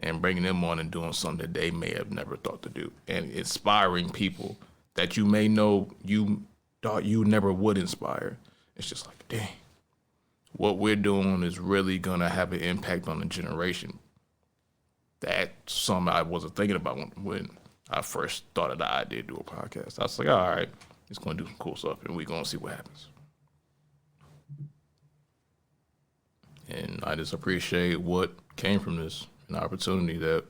and bringing them on and doing something that they may have never thought to do, and inspiring people that you may know you thought you never would inspire. It's just like, dang, what we're doing is really gonna have an impact on the generation. That's something I wasn't thinking about when I first thought of the idea to do a podcast. I was like, all right, it's going to do some cool stuff, and we're going to see what happens. And I just appreciate what came from this, an opportunity that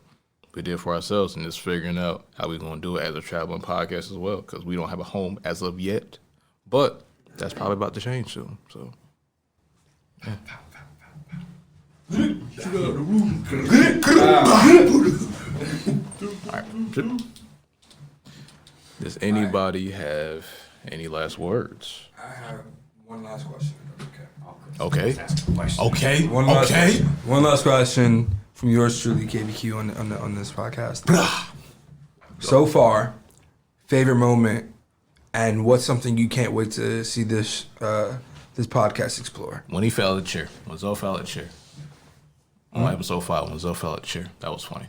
we did for ourselves, and just figuring out how we're going to do it as a traveling podcast as well, because we don't have a home as of yet. But that's probably about to change soon. So, yeah. All right. Does anybody have any last words? I have one last question. Okay. Okay. One last question from yours truly, KBQ, on this podcast. So far, favorite moment, and what's something you can't wait to see this podcast explore? When he fell out of the chair. When Zoe fell out of the chair. On episode 5, when Zoe fell out of the chair. That was funny.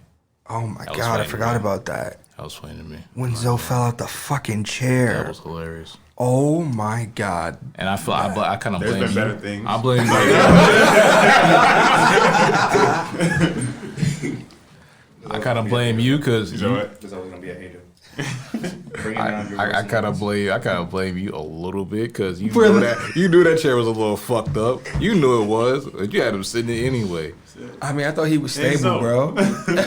Oh my God, I forgot about that. That was funny to me. When Zoe fell out the fucking chair. That was hilarious. Oh my God. And I feel I kind of blame There's been you. better things. I blame you. I kind of blame you because You know what? There's always gonna be a hater. I kind of blame you a little bit because you knew that chair was a little fucked up. You knew it was, but you had him sitting there anyway. I mean, I thought he was stable, so- bro.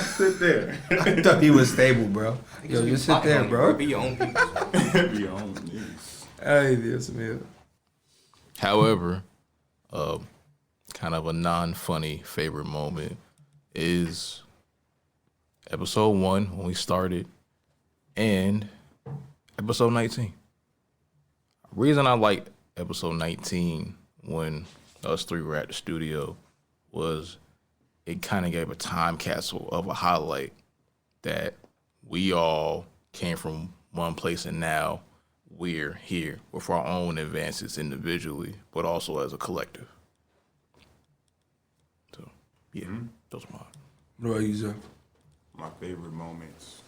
Sit there. I thought he was stable, bro. Yo, just sit there, bro. Be your own people. Be your own news. Hey, this man. However, kind of a non-funny favorite moment is episode 1 when we started and episode 19. Reason I like episode 19 when us three were at the studio was it kind of gave a time capsule of a highlight that we all came from one place and now we're here with our own advances individually, but also as a collective. So, yeah, those are mine. What about you, Zach? My favorite moments.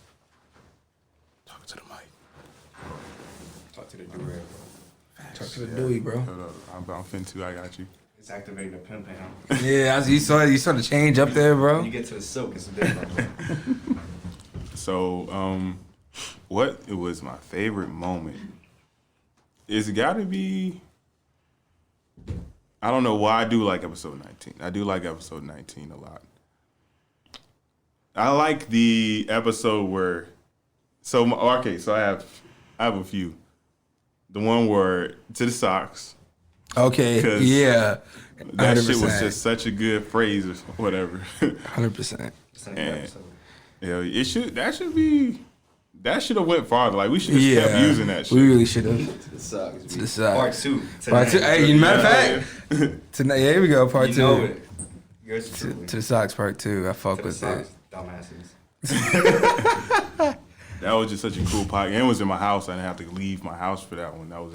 Talking to the mic. Talk to the do-rag, bro. Talk to the Dewey, bro. Hold up. I'm finna I got you. It's activating the pimp hand. Yeah, you saw the change up there, bro. When you get to the silk, it's different, bro. So, what it was my favorite moment? It's gotta be. I don't know why I do like episode 19. I do like episode 19 a lot. I like the episode where. So I have a few. The one where to the socks. Okay, 'Cause yeah. That 100%. shit was just such a good phrase or whatever. 100%. It's a new And- episode. Yeah, that should have went farther. Like we should have kept using that shit. We really should have. To the socks. To the side. Part 2. Part 2. Hey, matter of fact, tonight, yeah, here we go. Part You 2. know it. Yours To truly. the socks, part 2. I fuck To the with socks, it. dumbasses. That was just such a cool podcast. And it was in my house. I didn't have to leave my house for that one. That was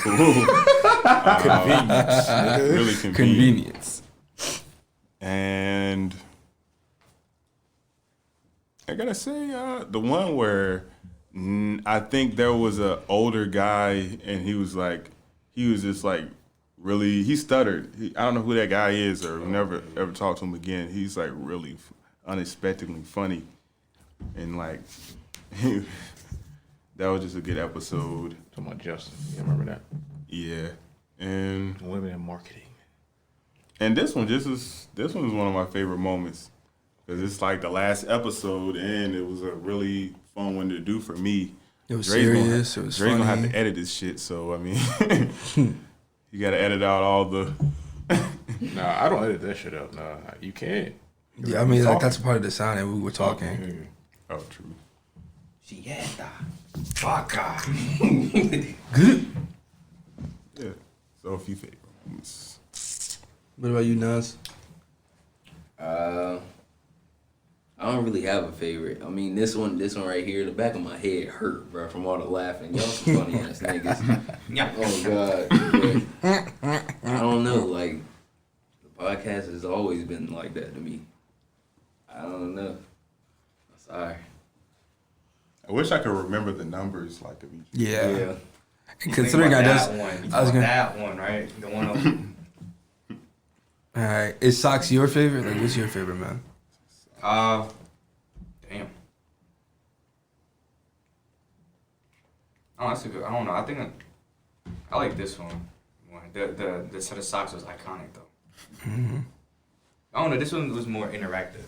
cool. Convenience. Really convenient. Convenience. And I gotta say, the one where I think there was an older guy and he was just like really, he stuttered. I don't know who that guy is or never ever talked to him again. He's like really unexpectedly funny. And like, that was just a good episode. Talking about Justin. You remember that? Yeah. And Women in marketing. this one was one of my favorite moments. Because it's like the last episode, and it was a really fun one to do for me. It was Dre's serious. It was Dre's gonna have funny. to edit this shit, so I mean, you gotta edit out all the. Nah, I don't edit that shit up. Nah, you can't. Yeah, I mean, like, that's part of the sound that we were talking. Oh, true. Chieta. Vaca. Good. Yeah. So a few favorite moments. What about you, Nas? I don't really have a favorite. I mean, this one right here, the back of my head hurt, bro, from all the laughing. Y'all some funny ass niggas. Oh God. But I don't know. Like, the podcast has always been like that to me. I don't know. Sorry. I wish I could remember the numbers like of each. Yeah. Considering I just, I was gonna. That one, right? The one of All right, is socks your favorite? Like, what's your favorite, man? damn. Oh, that's a good. I don't know. I think I like this one. The set of socks was iconic though. Mm-hmm. I don't know. This one was more interactive.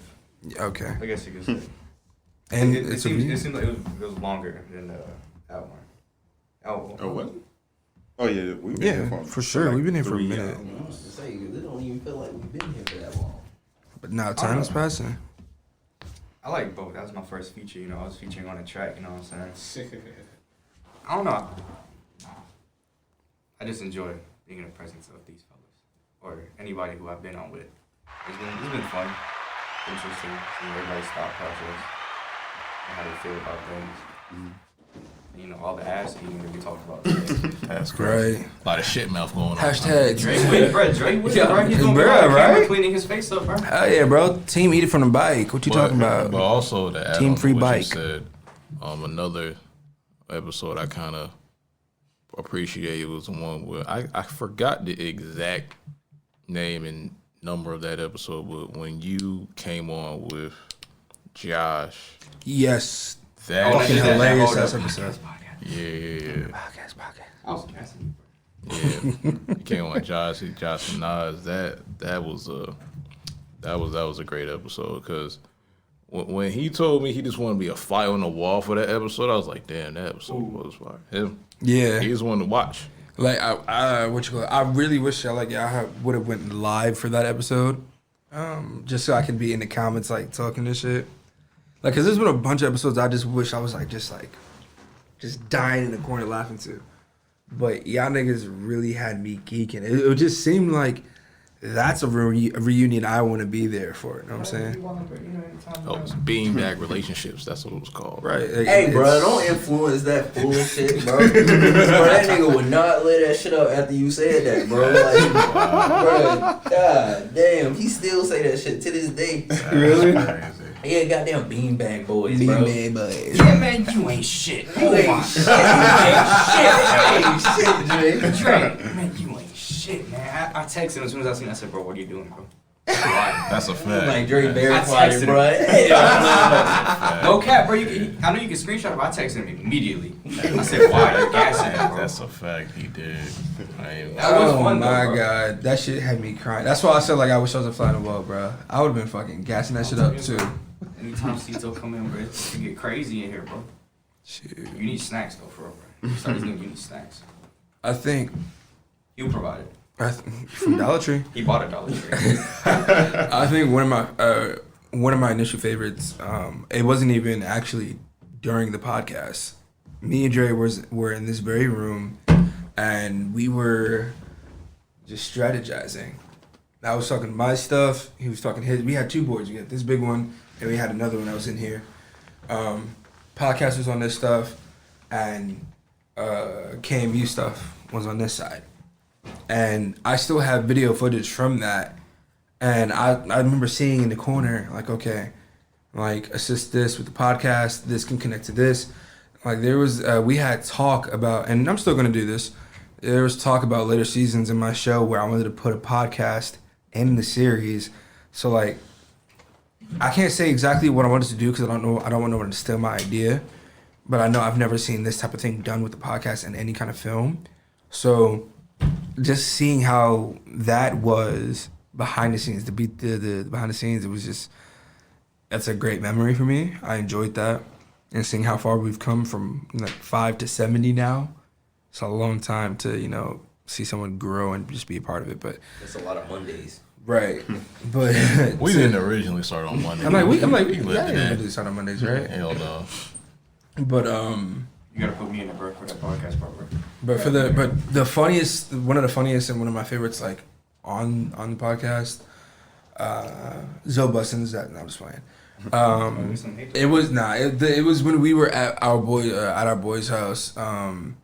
Okay. I guess you could say. And it seemed like it was longer than that one. Oh, what? Oh yeah, we've been here for sure. We've been here for a minute. I was to say, because it don't even feel like we've been here for that long. But now time is passing. I like both. That was my first feature. You know, I was featuring on a track. You know what I'm saying? I don't know. I just enjoy being in the presence of these fellas or anybody who I've been on with. It's been fun, interesting, seeing everybody's thought process and how they feel about things. You know, all the ass eating that we talked about today. That's great. Right. A lot of shit mouth going on. Hashtags. Drake with it, bro. Drake with it, bro. He's gonna be Bruh, on camera right? cleaning his face up, bro. Hell yeah, bro. Team eat it from the bike. What you talking about? But also to add Team on free to what bike. you said, another episode I kind of appreciated was the one where I forgot the exact name and number of that episode, but when you came on with Josh, Yes. that Fucking that hilarious hold up. ass episode. yeah. Podcast. I was gassing you, bro. Yeah, he came on Josh and Nas. That was a great episode because when he told me he just wanted to be a fly on the wall for that episode, I was like, damn, that episode was fire. Him, Yeah. he was one to watch. Like I really wish I would have went live for that episode, just so I could be in the comments like talking this shit. Like, cause there's been a bunch of episodes I just wish I was just dying in the corner laughing to, but y'all niggas really had me geeking. It just seemed like that's a reunion I want to be there for. You know what I'm saying? Oh, it's beanbag relationships. That's what it was called. Right. Like, Hey, bro, don't influence that bullshit, bro. Bro, that nigga would not let that shit up after you said that, bro. Like, bro, god damn, he still say that shit to this day. Really? Yeah, goddamn beanbag boys, bro. Beanbag boys. Yeah, man, you ain't shit. You ain't shit. You ain't shit, Dre. Drake, man, you ain't shit, man. I texted him as soon as I seen it. I said, bro, what are you doing, bro? Why? That's a fact. Like Dre I verified texted it, him. bro. No cap, bro. I know you can screenshot it, but I texted him immediately. I said, why? You're gassing it, bro. That's a fact. He did. That was Oh fun, though, my bro. god, that shit had me crying. That's why I said like I wish I was a fly on the wall, bro. I would have been fucking gassing that shit up too. Anytime Cito come in, bro, it get crazy in here, bro. Shit. You need snacks, though, for real, bro. You start this nigga, you need snacks. I think He'll provide it. from Dollar Tree. He bought a Dollar Tree. I think one of my initial favorites. It wasn't even actually during the podcast. Me and Dre were in this very room, and we were just strategizing. I was talking my stuff. He was talking his. We had two boards. We had this big one, and we had another one that was in here. Podcast was on this stuff, and KMU stuff was on this side. And I still have video footage from that. And I remember seeing in the corner, like, okay, like, assist this with the podcast. This can connect to this. Like, there was, we had talk about, and I'm still going to do this. There was talk about later seasons in my show where I wanted to put a podcast in the series. So, like, I can't say exactly what I wanted to do because I don't want no one to steal my idea. But I know I've never seen this type of thing done with the podcast in any kind of film. So, just seeing how that was behind the scenes, the behind the scenes, it was just, that's a great memory for me. I enjoyed that. And seeing how far we've come from like 5 to 70 now, it's a long time to, see someone grow and just be a part of it. But That's a lot of Mondays. right. But We didn't originally start on Monday. I'm like, we lived didn't in really that. start on Mondays, right? Hell no. But You gotta put me in the bro for that podcast part, bro. But the funniest, one of the funniest and one of my favorites, like on the podcast, Zoe Bussins. That no, I'm just playing. It was it was when we were at our boy's house, and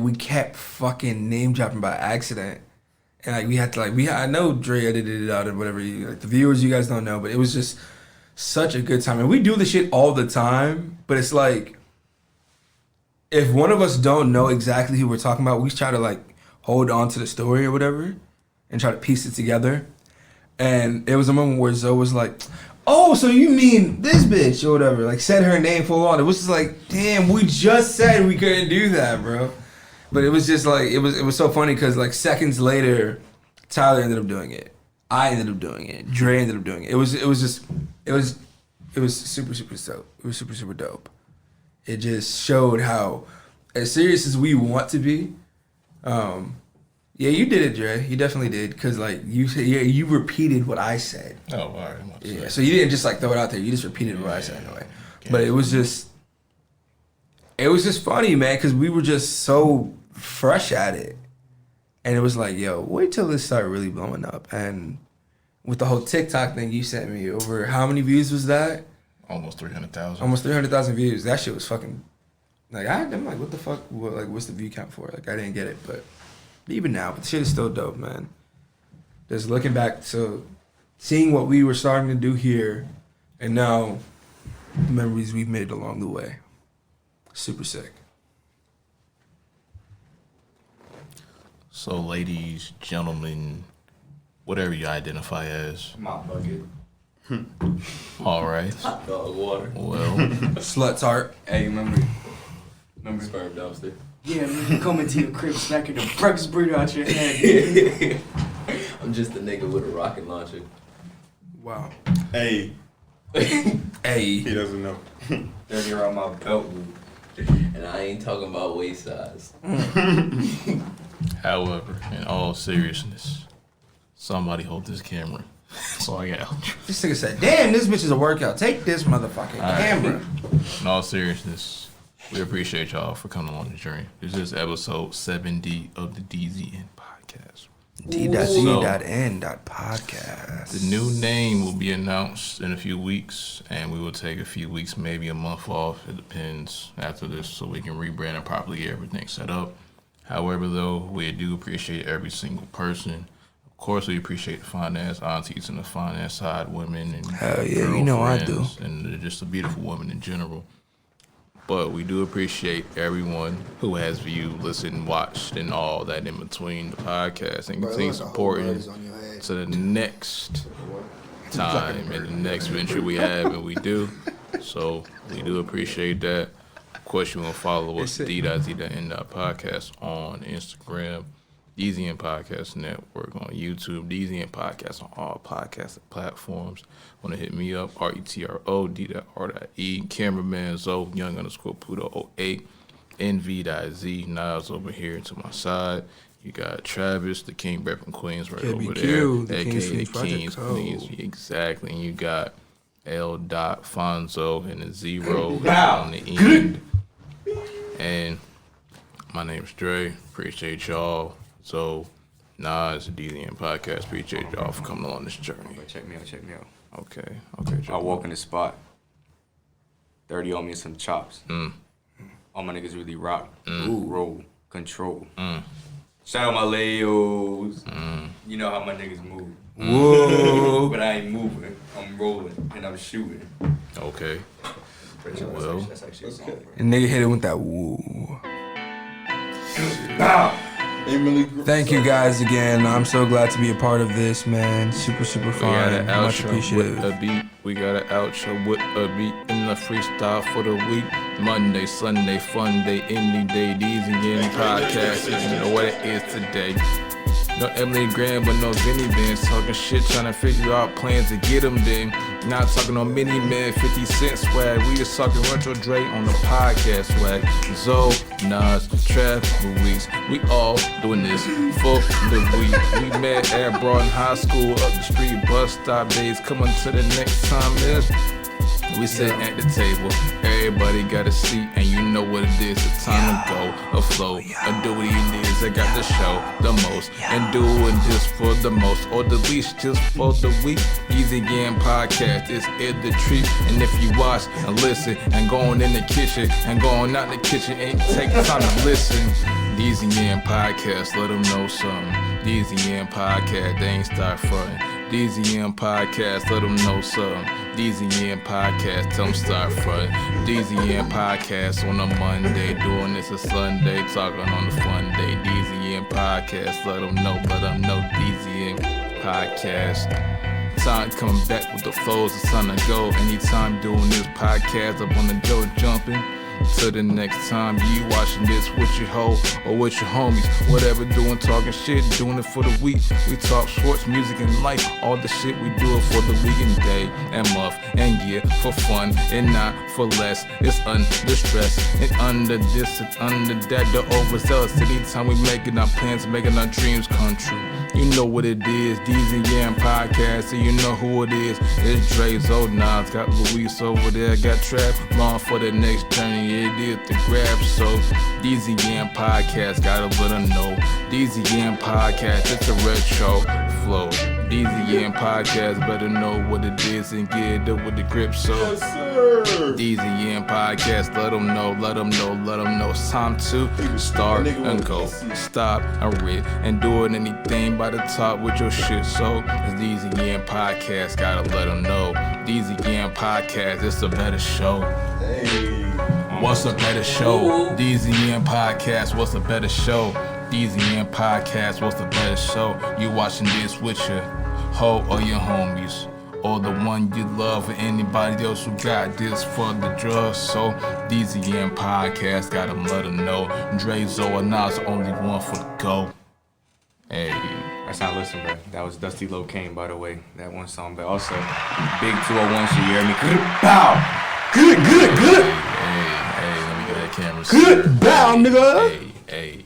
we kept fucking name dropping by accident, and like we had to I know Dre edited it out and whatever. Like the viewers, you guys don't know, but it was just such a good time, and we do this shit all the time. But it's like, if one of us don't know exactly who we're talking about, we try to like hold on to the story or whatever and try to piece it together. And it was a moment where Zoe was like, oh, so you mean this bitch or whatever? Like, said her name full on. It was just like, damn, we just said we couldn't do that, bro. But it was just like, it was so funny because like seconds later, Tyler ended up doing it. I ended up doing it. Dre ended up doing it. It was super, super dope. It was super, super dope. It just showed how, as serious as we want to be, yeah, you did it, Dre. You definitely did, because like you repeated what I said. Oh, all right. Yeah, so you didn't just like throw it out there. You just repeated what I said in a way. But it was just funny, man, because we were just so fresh at it, and it was like, yo, wait till this start really blowing up. And with the whole TikTok thing you sent me, over how many views was that? Almost 300,000. Almost 300,000 views. That shit was fucking. Like I'm like, what the fuck? What's the view count for? Like I didn't get it, but even now, but the shit is still dope, man. Just looking back to seeing what we were starting to do here, and now the memories we've made along the way. Super sick. So, ladies, gentlemen, whatever you identify as. My bucket. All right. Dog water. Well, Slut's heart. Hey, remember Sperm dumpster. Yeah, man, you come into your crib smacking the breakfast burrito out your head. I'm just a nigga with a rocket launcher. Wow. Hey, Hey. he doesn't know. 30 around my belt loop. And I ain't talking about waist size. however, in all seriousness, somebody hold this camera. So I got outro. This nigga said, damn, this bitch is a workout. Take this motherfucking camera. In all seriousness, we appreciate y'all for coming on the journey. This is episode 70 of the DZN Podcast. D.Z.N.podcast. The new name will be announced in a few weeks, and we will take a few weeks, maybe a month off. It depends after this, so we can rebrand and properly get everything set up. However, though, we do appreciate every single person. Of course, we appreciate the finance aunties and the finance side women and Hell yeah, you know I do. girlfriends and just a beautiful woman in general. But we do appreciate everyone who has viewed, listened, watched, and all that in between the podcast, and continue supporting to the next time and the next venture we have and we do. So we do appreciate that. Of course, you want to follow us, D.Z.N Podcast on Instagram, DZN Podcast Network on YouTube, DZN Podcast on all podcast platforms. Want to hit me up, RETROD.R.E, cameraman Zoe, young_Pudo08, NV.Z, Niles over here to my side. You got Travis, the King Brett from Queens right over KBQ, there, the aka King's Kings Queens. Exactly. And you got L. Fonzo and a zero on the end. And my name's Dre. Appreciate y'all. So, it's a DZN Podcast. Appreciate y'all for coming along this journey. Check me out. Okay. I walk in the spot. 30 on me and some chops. All my niggas really rock. Roll. Control. Shout out my Leos. You know how my niggas move. Whoa. But I ain't moving. I'm rolling and I'm shooting. Okay. Well, That's actually a song. And nigga hit it with that woo. Thank you guys again. I'm so glad to be a part of this, man. Super, super we got fun. an Much outro appreciated. with a beat. We got an outro with a beat in the freestyle for the week. Monday, Sunday, fun day, any day. DZN Podcast. You know what it is today. No Emily Graham, but no Vinny Bands. Talking shit, trying to figure out plans to get them then. Not talking on Mini Man, 50 Cent swag. We just talking Retro Dre on the podcast swag. Zoe, Nas, Trav, Louise. We all doing this for the week. We met at Broughton High School, up the street, bus stop days. Coming to the next time is. We sit at the table, everybody got a seat, and you know what it is. It's time to go, a flow, a do what it is. I got to show the most, and do it just for the most, or the least, just for the week. DZN Podcast is the treat, and if you watch and listen, and going in the kitchen, and going out the kitchen, and take time to listen. DZN Podcast, let them know something. DZN Podcast, they ain't start frontin'. DZN Podcast, let them know something. DZN Podcast, tell them start front. DZN Podcast on a Monday, doing this a Sunday, talking on the fun day. DZN Podcast, let them know DZN Podcast. Time coming back with the flows, it's time to go. Anytime doing this podcast, up on the dough jumping. Till the next time you watching this with your hoe or with your homies, whatever, doing talking shit, doing it for the week. We talk sports, music, and life. All the shit we do it for the week and day and month and year, for fun and not for less. It's under stress and under this and under that. The overzealous. Anytime we making our plans, making our dreams come true. You know what it is, DZN Podcast, and you know who it is. It's Dre's old Nas, got Luis over there, got Trav, long for the next journey. It is the grab, so DZN Podcast, gotta let them know. DZN Podcast, it's a retro flow. DZN Podcast, better know what it is and get it with the grip, so DZN Podcast, let them know, let them know, let them know. It's time to start and go, stop and read, and doing anything by the top with your shit, so it's DZN Podcast, gotta let them know. DZN Podcast, it's a better show. What's a better show? DZN Podcast, what's a better show? DZN Podcast, what's a better show? You watching this with your hoe or your homies, or the one you love, or anybody else who got this for the drugs. So DZN Podcast, gotta let them know. Dre, Zoe, and Nas, the only one for the go. Hey. That's not listen, bro. That was Dusty Low Kane, by the way. That one song, but also Big 201. So you hear me? Bow. Good. Hey, let me get that camera. Good bow, nigga. Hey.